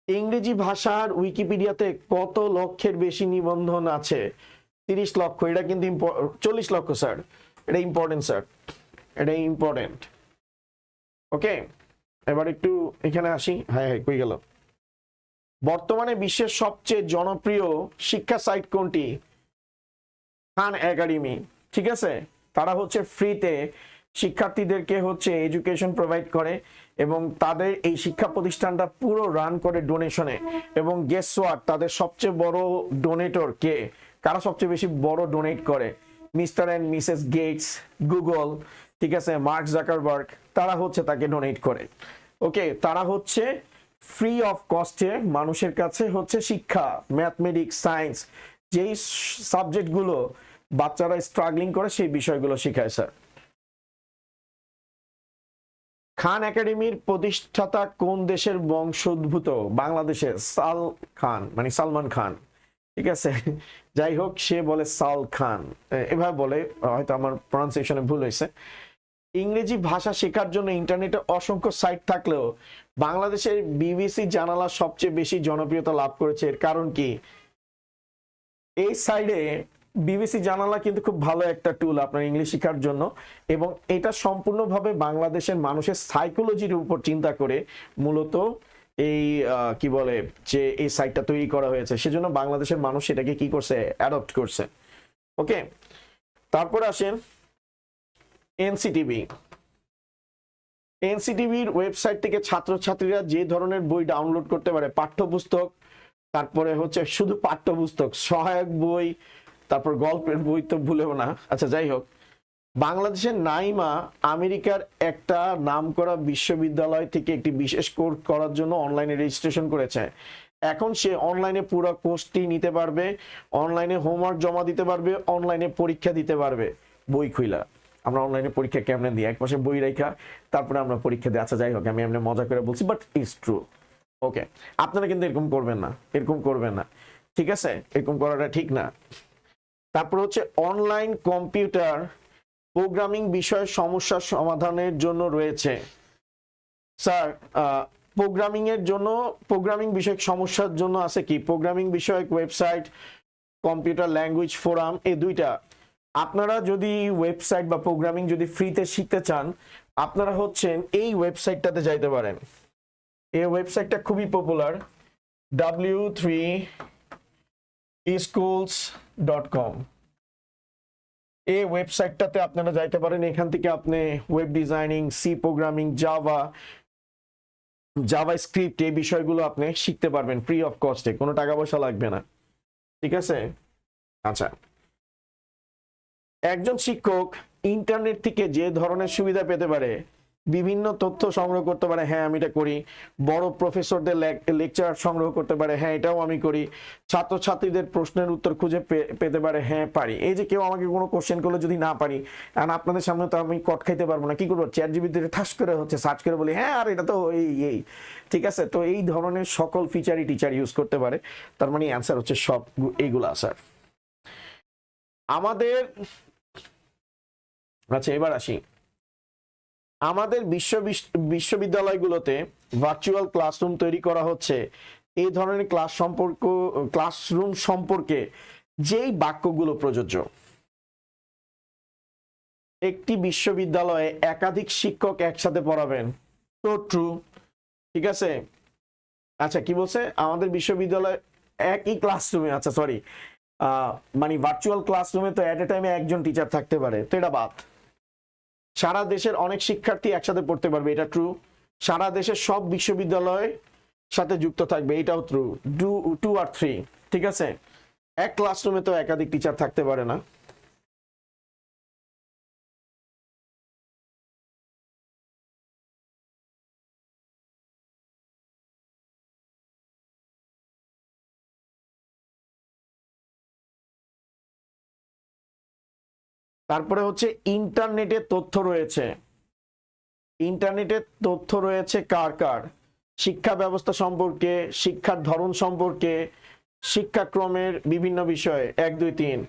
ইংরেজি ভাষার উইকিপিডিয়াতে কত লক্ষের বেশি নিবন্ধন আছে, 30 লক্ষ, এটা কিন্তু 40 লক্ষ স্যার, এটা ইম্পর্টেন্ট স্যার, এটা ইম্পর্টেন্ট। ওকে, এবার একটু এখানে আসি, হ্যাঁ কই গেল, বর্তমানে বিশ্বের সবচেয়ে জনপ্রিয় শিক্ষা সাইট কোনটি? খান একাডেমি। ঠিক আছে, তারা হচ্ছে ফ্রিতে শিক্ষার্থীদেরকে হচ্ছে এডুকেশন প্রোভাইড করে এবং তাদের এই শিক্ষা প্রতিষ্ঠানটা পুরো রান করে ডোনেশনে। এবং গেস হোয়াট, তাদের সবচেয়ে বড় ডোনেটর কে? কারা সবচেয়ে বেশি বড় ডোনেট করে? Mr and Mrs Gates, Google, ঠিক আছে, মার্ক জাকারবার্গ, তারা হচ্ছে তাকে ডোনেট করে। ওকে, তারা হচ্ছে ফ্রি অফ কস্টে মানুষের কাছে হচ্ছে শিক্ষা, ম্যাথমেটিক্স, সায়েন্স, যেই সাবজেক্টগুলো বাচ্চারা স্ট্রাগলিং করে সেই বিষয়গুলো শেখায় স্যার। খান একাডেমির প্রতিষ্ঠাতা কোন দেশের বংশোদ্ভূত? বাংলাদেশের। সাল খান মানে সালমান খান, ঠিক আছে, যাই হোক সে বলে সাল খান, এভাবে বলে, হয়তো আমার প্রনাউন্সিয়েশনে ভুল হয়েছে। ইংরেজি ভাষা শেখার জন্য ইন্টারনেটে অসংখ্য সাইট থাকলেও বাংলাদেশের বিবিসি জানালা সবচেয়ে বেশি জনপ্রিয়তা লাভ করেছে, এর কারণ কি? এই সাইডে বিবিসি জানালা কিন্তু খুব ভালো একটা টুল আপনার ইংলিশ শেখার জন্য, এবং এটা সম্পূর্ণভাবে বাংলাদেশের মানুষের সাইকোলজির উপর চিন্তা করে মূলত এই কি বলে যে এই সাইটটা তৈরি করা হয়েছে, সেজন্য বাংলাদেশের মানুষ এটাকে কি করছে, অ্যাডপ্ট করছে। ওকে, তারপরে আসেন এনসিটিভি। এনসিটিভির ওয়েবসাইট থেকে ছাত্রছাত্রীরা যে ধরনের বই ডাউনলোড করতে পারে, পাঠ্যপুস্তক, তারপরে হচ্ছে শুধু পাঠ্যপুস্তক, সহায়ক বই, তারপর গল্পের বই তো ভুলেও না। আচ্ছা যাই হোক, বাংলাদেশের নাইমা আমেরিকার একটা নামকরা বিশ্ববিদ্যালয় থেকে একটি বিশেষ কোর্স করার জন্য অনলাইনে রেজিস্ট্রেশন করেছে। এখন সে অনলাইনে পুরো কোর্সটি নিতে পারবে, অনলাইনে হোমওয়ার্ক জমা দিতে পারবে, অনলাইনে পরীক্ষা দিতে পারবে বই খুইলা। আমরা অনলাইনে পরীক্ষা কেমনে দিই, এক পাশে বই রাখা তারপরে আমরা পরীক্ষা দিই। আচ্ছা যাই হোক, আমি এমনি মজা করে বলছি, বাট ইটস ট্রু। ওকে, আপনারা কিন্তু এরকম করবেন না, এরকম করবেন না, ঠিক আছে, এরকম করাটা ঠিক না। তারপর হচ্ছে অনলাইন কম্পিউটার প্রোগ্রামিং বিষয়ের সমস্যার সমাধানের জন্য রয়েছে। স্যার প্রোগ্রামিং এর জন্য, প্রোগ্রামিং বিষয়ক সমস্যার জন্য আছে কি? প্রোগ্রামিং বিষয়ক ওয়েবসাইট, কম্পিউটার ল্যাঙ্গুয়েজ ফোরাম, এই দুইটা। আপনারা যদি ওয়েবসাইট বা প্রোগ্রামিং যদি ফ্রিতে শিখতে চান, আপনারা হচ্ছেন এই ওয়েবসাইটটাতে যাইতে পারেন। এই ওয়েবসাইটটা খুবই পপুলার, w3schools.com। এই ওয়েবসাইটটাতে আপনারা যাইতে পারেন। এখান থেকে আপনি web designing, C programming, JavaScript, এই বিষয়গুলো আপনি শিখতে পারবেন ফ্রি অফ কস্টে, কোনো টাকা পয়সা লাগবে না, ঠিক আছে। আচ্ছা, একজন শিক্ষক ইন্টারনেট থেকে যে ধরনের সুবিধা পেতে পারে, বিভিন্ন তথ্য সংগ্রহ করতে পারে, হ্যাঁ আমি এটা করি। বড় প্রফেসরদের লেকচার সংগ্রহ করতে পারে, হ্যাঁ এটাও আমি করি। ছাত্রছাত্রীদের প্রশ্নের উত্তর খুঁজে পেতে পারে, হ্যাঁ পারি। এই যে কেউ আমাকে কোনো কোশ্চেন করলে যদি না পারি, আর আপনাদের সামনে তো আমি কট খাইতে পারবো না, কি করবো, চ্যাট জিপিটিতে ঠাস করে হচ্ছে সার্চ করে বলি, হ্যাঁ আর এটা তো এই, ঠিক আছে। তো এই ধরনের সকল ফিচারই টিচার ইউজ করতে পারে। তার মানে অ্যান্সার হচ্ছে সব এইগুলা স্যার। আমাদের, আচ্ছা এবার আসি, আমাদের বিশ্ববিদ্যালয়গুলোতে ভার্চুয়াল ক্লাসরুম তৈরি করা হচ্ছে। এই ধরনের ক্লাসরুম সম্পর্কে যেই বাক্যগুলো প্রযোজ্য? একটি বিশ্ববিদ্যালয়ে একাধিক শিক্ষক একসাথে পড়াবেন, তো ট্রু, ঠিক আছে। আচ্ছা কি বলছে, আমাদের বিশ্ববিদ্যালয় একই ক্লাসরুমে, আচ্ছা সরি, মানে ভার্চুয়াল ক্লাসরুমে তো এট এ টাইমে একজন টিচার থাকতে পারে, তো এটা বাদ। সারা দেশের অনেক শিক্ষার্থী একসাথে পড়তে পারবে, এটা ট্রু। সারা দেশের সব বিশ্ববিদ্যালয় সাথে যুক্ত থাকবে, এটাও ট্রু। 2 আর 3, ঠিক আছে। এক ক্লাসরুমে তো একাধিক টিচার থাকতে পারে না। তারপরে হচ্ছে ইন্টারনেটে তথ্য রয়েছে। ইন্টারনেটে তথ্য রয়েছে কার কার? শিক্ষা ব্যবস্থা সম্পর্কে, শিক্ষার ধরন সম্পর্কে, শিক্ষাক্রমের বিভিন্ন বিষয়ে। 1, 2, 3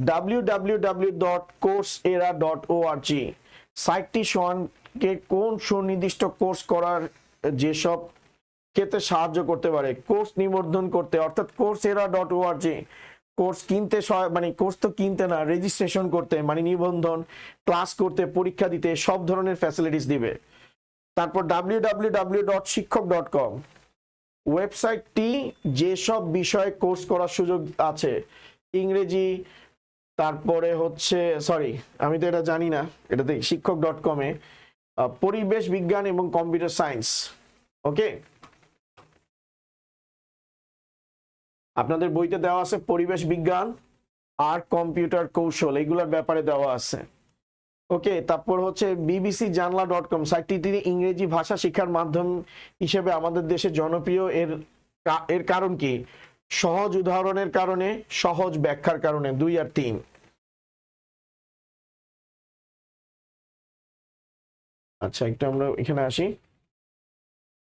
www.coursera.org সাইটটি সনকে কোন সুনির্দিষ্ট কোর্স করার যেসব ক্ষেত্রে সাহায্য করতে পারে? কোর্স নিবন্ধন করতে, অর্থাৎ coursera.org কোর্স কিনতে, মানে কোর্স তো কিনতে না, রেজিস্ট্রেশন করতে, মানে নিবন্ধন, ক্লাস করতে, পরীক্ষা দিতে, সব ধরনের ফ্যাসিলিটিস দিবে। তারপর www.শিক্ষক.com ওয়েবসাইটটি যেসব বিষয়ে কোর্স করার সুযোগ আছে, ইংরেজি, তারপরে হচ্ছে সরি আমি তো এটা জানি না, এটাতে শিক্ষক.com-এ পরিবেশ বিজ্ঞান এবং কম্পিউটার সায়েন্স। ওকে, আপনাদের বইতে দেওয়া আছে পরিবেশ বিজ্ঞান আর কম্পিউটার কৌশল, এগুলোর ব্যাপারে দেওয়া আছে। ওকে, তারপর হচ্ছে bbcjanla.com সাইটটি তিনি ইংরেজি ভাষা শিক্ষার মাধ্যম হিসেবে আমাদের দেশে জনপ্রিয়। এর কারণ কি? সহজ উদাহরণের কারণে, সহজ ব্যাখ্যার কারণে, 2 আর 3। আচ্ছা, একটু আমরা এখানে আসি।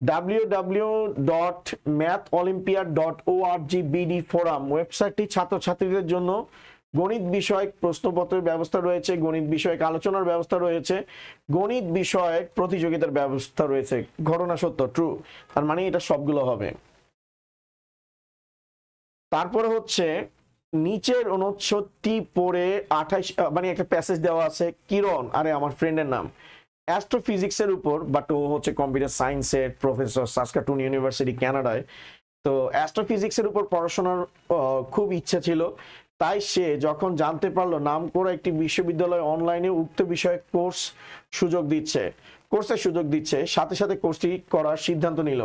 www.matholympiad.org BD ফোরাম ওয়েবসাইটটি ছাত্রছাত্রীদের জন্য গণিত বিষয়ক প্রশ্নপত্রের ব্যবস্থা রয়েছে, গণিত বিষয়ক আলোচনার ব্যবস্থা রয়েছে, গণিত বিষয়ক প্রতিযোগিতার ব্যবস্থা রয়েছে। ঘটনা সত্য, ট্রু, তার মানে এটা সবগুলো হবে। তারপরে হচ্ছে নিচের অনুচ্ছেদটি পড়ে 28 মানে একটা প্যাসেজ দেওয়া আছে। কিরণ, আরে আমার ফ্রেন্ডের নাম, অ্যাস্ট্রোফিজিক্সের উপর, বাট ও হচ্ছে কম্পিউটার সায়েন্সের প্রফেসর, সাসকাটুন ইউনিভার্সিটি, কানাডায়। তো অ্যাস্ট্রোফিজিক্সের উপর পড়াশোনার খুব ইচ্ছা ছিল, তাই সে যখন জানতে পারলো নামকরা একটি বিশ্ববিদ্যালয় অনলাইনে উক্ত বিষয়ে কোর্সের সুযোগ দিচ্ছে, সাথে সাথে কোর্সটি করার সিদ্ধান্ত নিল।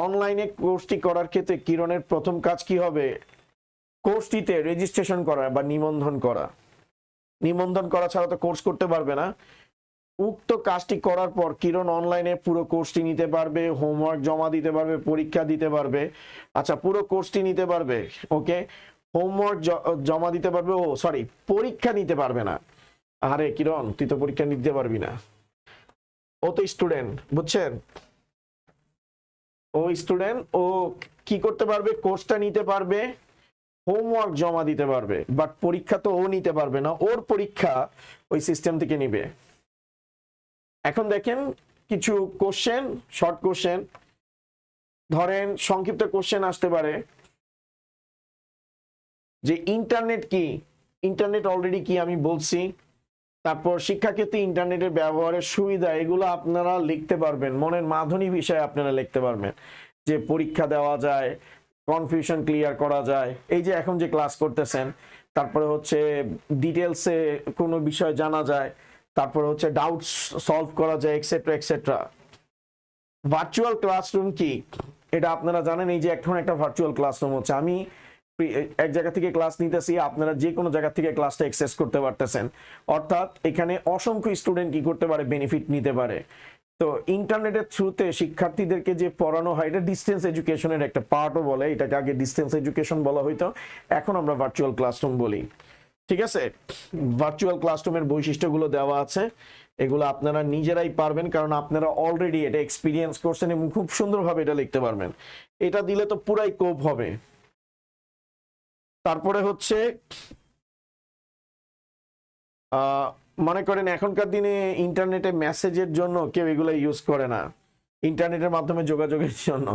অনলাইনে কোর্সটি করার ক্ষেত্রে কিরণের প্রথম কাজ কি হবে? কোর্সটিতে রেজিস্ট্রেশন করা বা নিবন্ধন করা ছাড়া তো কোর্স করতে পারবে না। উক্ত কাজটি করার পর কিরণ অনলাইনে পুরো কোর্সটি নিতে পারবে, হোমওয়ার্ক জমা দিতে পারবে, পরীক্ষা দিতে পারবে। আচ্ছা, পুরো কোর্সটি নিতে পারবে, ওকে, হোমওয়ার্ক জমা দিতে পারবে, ও সরি পরীক্ষা নিতে পারবে না। আরে কিরণ, তুই তো পরীক্ষা নিতে পারবি না, ও তো স্টুডেন্ট, বুঝছেন? ও স্টুডেন্ট, ও কি করতে পারবে? কোর্সটা নিতে পারবে, হোমওয়ার্ক জমা দিতে পারবে, বাট পরীক্ষা তো ও নিতে পারবে না, ওর পরীক্ষা ওই সিস্টেম থেকে নিবে। এখন দেখেন কিছু কোশ্চেন, শর্ট কোশ্চেন, ধরেন সংক্ষিপ্ত কোশ্চেন আসতে পারে যে ইন্টারনেট কি? ইন্টারনেট অলরেডি কি আমি বলছি। তারপর শিক্ষাক্ষেত্রে ইন্টারনেটের ব্যবহারের সুবিধা, এগুলো আপনারা লিখতে পারবেন, মনের মাধুরী বিষয়ে আপনারা লিখতে পারবেন, যে পরীক্ষা দেওয়া যায়, কনফিউশন ক্লিয়ার করা যায়, এই যে এখন যে ক্লাস করতেছেন, তারপরে হচ্ছে ডিটেলসে কোনো বিষয় জানা যায়, তারপরে হচ্ছে ডাউট সলভ করা যায়, এক্সেট্রা এক্সেট্রা। ভার্চুয়াল ক্লাসরুম কি? এটা আপনারা জানেন, এই যে এখন একটা ভার্চুয়াল ক্লাসরুম হচ্ছে, আমি এক জায়গা থেকে ক্লাস নিতেছি, আপনারা যে কোনো জায়গা থেকে ক্লাসটা অ্যাক্সেস করতে পারতেছেন। অর্থাৎ এখানে অসংখ্য স্টুডেন্ট কি করতে পারে? বেনিফিট নিতে পারে। তো ইন্টারনেটের থ্রুতে শিক্ষার্থীদেরকে যে পড়ানো হয়, এটা ডিস্টেন্স এডুকেশনের একটা পার্টও বলে, এটাকে আগে ডিস্টেন্স এডুকেশন বলা হইতো, এখন আমরা ভার্চুয়াল ক্লাসরুম বলি। ঠিক আছে, ভার্চুয়াল ক্লাসরুমের বৈশিষ্ট্যগুলো দেওয়া আছে, এগুলো আপনারা নিজেরাই পারবেন, কারণ আপনারা অলরেডি এটা এক্সপিরিয়েন্স করছেন এবং খুব সুন্দরভাবে এটা লিখতে পারবেন। এটা দিলে তো পুরাই কোপ হবে। তারপরে হচ্ছে মনে করেন এখনকার দিনে ইন্টারনেটে মেসেজের জন্য কেউ এগুলো ইউজ করে না, ইন্টারনেটের মাধ্যমে যোগাযোগের জন্য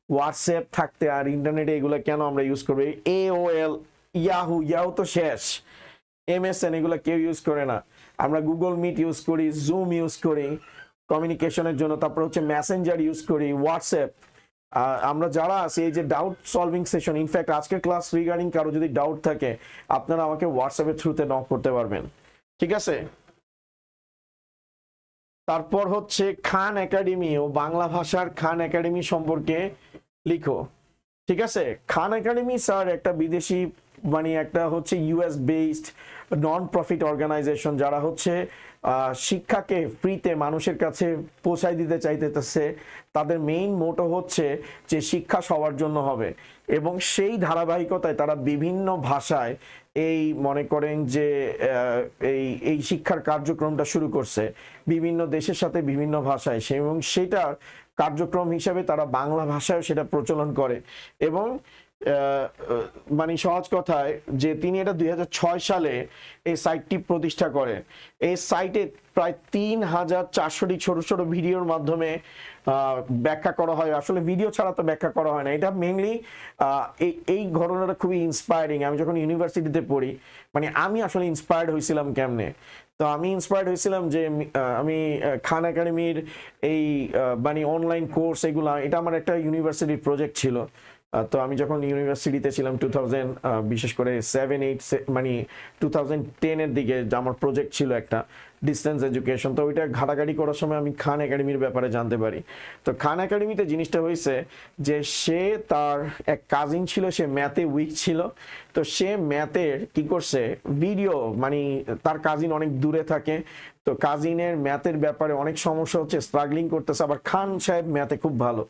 হোয়াটসঅ্যাপ থাকতে আর ইন্টারনেটে এগুলো কেন আমরা ইউজ করবো? AOL, ইয়াহু তো শেষ, MSN এগুলো কেউ ইউজ করে না। আমরা গুগল মিট ইউজ করি, জুম ইউজ করি কমিউনিকেশনের জন্য, তারপর হচ্ছে মেসেঞ্জার ইউজ করি, হোয়াটসঅ্যাপ। আমরা যারা আছি, এই যে ডাউট সলভিং সেশন, ইনফ্যাক্ট আজকের ক্লাস রিগার্ডিং কারো যদি ডাউট থাকে, আপনারা আমাকে হোয়াটসঅ্যাপের থ্রুতে নক করতে পারবেন। ঠিক আছে, তারপর হচ্ছে খান একাডেমি ও বাংলা ভাষার খান একাডেমি সম্পর্কে লিখো। ঠিক আছে, খান একাডেমি স্যার একটা বিদেশি, মানে একটা হচ্ছে US based non profit organisation, যারা হচ্ছে শিক্ষাকে ফ্রিতে মানুষের কাছে পৌঁছায় দিতে চাইতেছে। তাদের মেইন মোটো হচ্ছে যে শিক্ষা সবার জন্য হবে, এবং সেই ধারাবাহিকতায় তারা বিভিন্ন ভাষায় এই মনে করেন যে এই শিক্ষার কার্যক্রমটা শুরু করছে বিভিন্ন দেশের সাথে বিভিন্ন ভাষায়, এবং সেটার কার্যক্রম হিসাবে তারা বাংলা ভাষায় সেটা প্রচলন করে। এবং মানে সহজ কথায় যে তিনি এটা 2006 সালে এই সাইটটি প্রতিষ্ঠা করেন। এই সাইটে প্রায় 3400টি ছোট ছোট ভিডিওর মাধ্যমে ব্যাখ্যা করা হয়। আসলে ভিডিও ছাড়া তো ব্যাখ্যা করা হয় না, এটা মেইনলি এই ঘটনাটা খুবই ইন্সপায়ারিং। আমি যখন ইউনিভার্সিটিতে পড়ি, মানে আমি আসলে ইন্সপায়ার্ড হয়েছিলাম কেমনে, তো আমি ইন্সপায়ার্ড হয়েছিলাম যে আমি খান একাডেমির এই মানে অনলাইন কোর্স এগুলা, এটা আমার একটা ইউনিভার্সিটির প্রজেক্ট ছিল। তো আমি যখন ইউনিভার্সিটিতে ছিলাম 2000 বিশেষ করে 7-8 মানে 2010-এর দিকে আমার প্রজেক্ট ছিল একটা ডিস্টেন্স এডুকেশন। তো ওইটা ঘাটাঘাটি করার সময় আমি খান একাডেমির ব্যাপারে জানতে পারি। তো খান একাডেমিতে জিনিসটা হয়েছে যে সে তার এক কাজিন ছিল, সে ম্যাথে উইক ছিল। তো সে ম্যাথের কি করছে ভিডিও, মানে তার কাজিন অনেক দূরে থাকে, তো কাজিনের ম্যাথের ব্যাপারে অনেক সমস্যা হচ্ছে, স্ট্রাগলিং করতেছে, আবার খান সাহেব ম্যাথে খুব ভালো।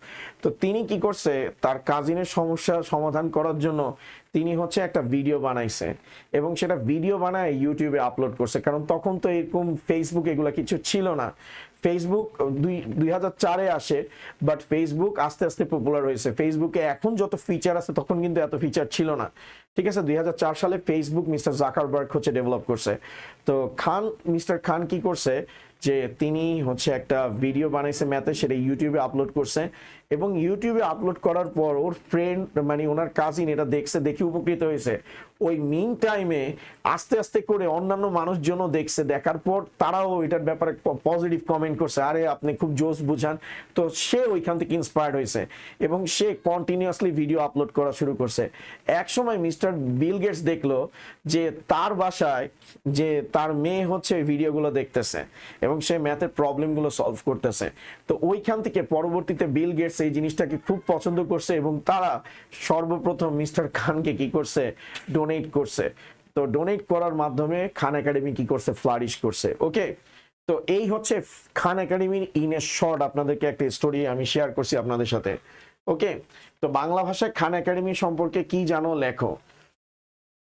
তো তিনি কি করছে তার কাজিনের সমস্যা সমাধান করার জন্য তিনি হচ্ছে একটা ভিডিও বানাইছে এবং সেটা ভিডিও বানায় ইউটিউবে আপলোড করছে। কারণ তখন তো এরকম ফেসবুক এগুলা কিছু ছিল না। ফেসবুক 2004-এ আসে, বাট ফেসবুক আস্তে আস্তে পপুলার হয়েছে। ফেসবুকে এখন যত ফিচার আছে তখন কিন্তু এত ফিচার ছিল না, ঠিক আছে। 2004 সালে ফেসবুক মিস্টার জাকারবার্গ হচ্ছে ডেভেলপ করছে। তো মিস্টার খান কি করছে যে তিনি হচ্ছে একটা ভিডিও বানাইছে ম্যাথে, সেটা ইউটিউবে আপলোড করছে এবং ইউটিউবে আপলোড করার পর ওর ফ্রেন্ড মানে ওনার কাজিন এটা দেখছে, দেখে উপকৃত হয়েছে। ওই মিন টাইমে আস্তে আস্তে করে অন্যান্য মানুষজনও দেখছে, দেখার পর তারাও এটার ব্যাপারে পজিটিভ কমেন্ট করছে, আরে আপনি খুব জোস বুঝান। তো সে ওইখান থেকে ইন্সপায়ার্ড হয়েছে এবং সে কন্টিনিউয়াসলি ভিডিও আপলোড করা শুরু করছে। এক সময় মিস্টার বিল গেটস দেখলো যে তার বাসায় যে তার মেয়ে হচ্ছে ওই ভিডিওগুলো দেখতেছে এবং সে ম্যাথের প্রবলেমগুলো সলভ করতেছে। তো ওইখান থেকে পরবর্তীতে বিল গেটস এই জিনিসটাকে খুব পছন্দ করছে এবং তারা সর্বপ্রথম মিস্টার খানকে কি করছে ডোনেট করছে। তো ডোনেট করার মাধ্যমে খান একাডেমি কি করছে ফ্লারিশ করছে। ওকে, তো এই হচ্ছে খান একাডেমির ইন এ শর্ট আপনাদেরকে একটা স্টোরি আমি শেয়ার করছি আপনাদের সাথে। ওকে, তো বাংলা ভাষায় খান একাডেমি সম্পর্কে কি জানো লেখো।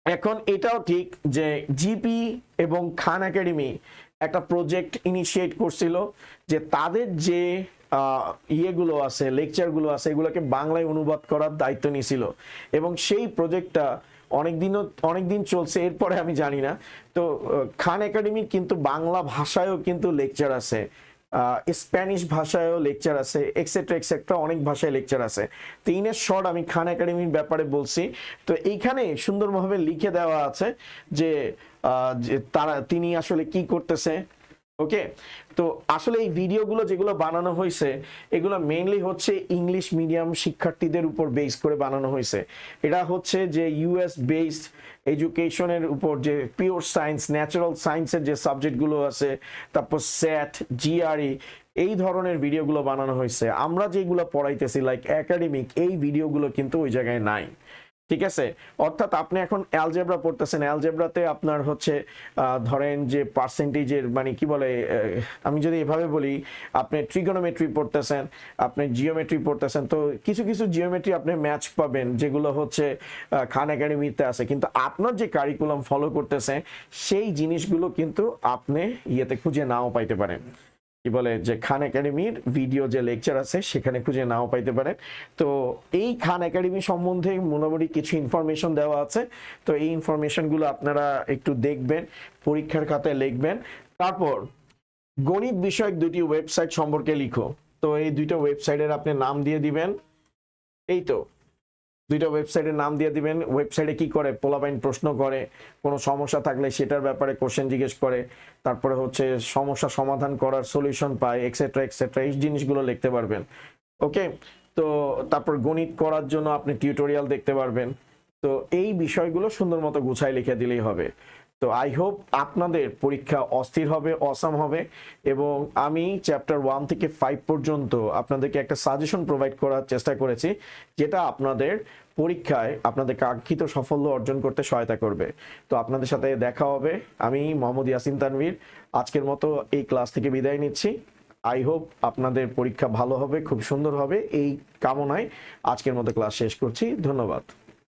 এখন এটাও ঠিক যে জিপি এবং খান একাডেমি একটা প্রজেক্ট ইনিশিয়েট করছিল যে তাদের যে ইয়েগুলো আছে, লেকচারগুলো আছে, এগুলোকে বাংলায় অনুবাদ করার দায়িত্ব নিয়েছিল এবং সেই প্রজেক্টটা অনেকদিন চলছে, এরপরে আমি জানি না। তো খান একাডেমির কিন্তু বাংলা ভাষায়ও কিন্তু লেকচার আছে, স্প্যানিশ ভাষায়ও লেকচার আছে, এক্সেট্রা এক্সেট্রা অনেক ভাষায় লেকচার আছে। তো ইনের শর্ট আমি খান একাডেমির ব্যাপারে বলছি। তো এইখানে সুন্দরভাবে লিখে দেওয়া আছে যে তিনি আসলে কি করতেছে। ওকে, তো আসলে এই ভিডিওগুলো যেগুলো বানানো হয়েছে এগুলো মেইনলি হচ্ছে ইংলিশ মিডিয়াম শিক্ষার্থীদের উপর বেস করে বানানো হয়েছে। এটা হচ্ছে যে ইউএস বেসড এডুকেশনের উপর যে পিওর সায়েন্স, ন্যাচারাল সায়েন্সের যে সাবজেক্টগুলো আছে, তারপর স্যাট, জিআরই, এই ধরনের ভিডিওগুলো বানানো হয়েছে। আমরা যেগুলো পড়াইতেছি লাইক একাডেমিক, এই ভিডিওগুলো কিন্তু ওই জায়গায় নাই, ঠিক আছে। অর্থাৎ আপনি এখন অ্যালজেব্রা পড়তেছেন, অ্যালজেব্রাতে আপনার হচ্ছে ধরেন যে পার্সেন্টেজের মানে কি বলে, আমি যদি এভাবে বলি, আপনি ট্রিগোনোমেট্রি পড়তেছেন, আপনি জিওমেট্রি পড়তেছেন, তো কিছু কিছু জিওমেট্রি আপনি ম্যাচ পাবেন যেগুলো হচ্ছে খান একাডেমিতে আছে, কিন্তু আপনার যে কারিকুলাম ফলো করতেছে সেই জিনিসগুলো কিন্তু আপনি ইয়েতে খুঁজে নাও পাইতে পারেন, কি বলে যে খান একাডেমির ভিডিও যে লেকচার আছে সেখানে খুঁজে নাও পাইতে পারেন। তো এই খান একাডেমি সম্বন্ধে মোটামুটি কিছু ইনফরমেশন দেওয়া আছে। তো এই ইনফরমেশনগুলো আপনারা একটু দেখবেন, পরীক্ষার খাতায় লিখবেন। তারপর গণিত বিষয়ক দুটি ওয়েবসাইট সম্পর্কে লিখো। তো এই দুইটা ওয়েবসাইটের আপনি নাম দিয়ে দিবেন, এই তো দুইটা ওয়েবসাইটের নাম দিয়ে দিবেন। ওয়েবসাইটে কি করে, পোলাপাইন প্রশ্ন করে, কোনো সমস্যা থাকলে সেটার ব্যাপারে কোশ্চেন জিজ্ঞেস করে, তারপরে হচ্ছে সমস্যা সমাধান করার সলিউশন পায়, এক্সেট্রা এক্সেট্রা, এই জিনিসগুলো লিখতে পারবেন। ওকে, তো তারপর গণিত করার জন্য আপনি টিউটোরিয়াল দেখতে পারবেন। তো এই বিষয়গুলো সুন্দর মতো গুছাই লিখে দিলেই হবে। তো আই হোপ আপনাদের পরীক্ষা অস্থির হবে, অসাম হবে এবং আমি চ্যাপ্টার 1 থেকে 5 পর্যন্ত আপনাদেরকে একটা সাজেশন প্রোভাইড করার চেষ্টা করেছি, যেটা আপনাদের পরীক্ষায় আপনাদের কাঙ্ক্ষিত সাফল্য অর্জন করতে সহায়তা করবে। তো আপনাদের সাথে দেখা হবে। আমি মোহাম্মদ ইয়াসিন তানভীর আজকের মতো এই ক্লাস থেকে বিদায় নিচ্ছি। আই হোপ আপনাদের পরীক্ষা ভালো হবে, খুব সুন্দর হবে, এই কামনায় আজকের মতো ক্লাস শেষ করছি। ধন্যবাদ।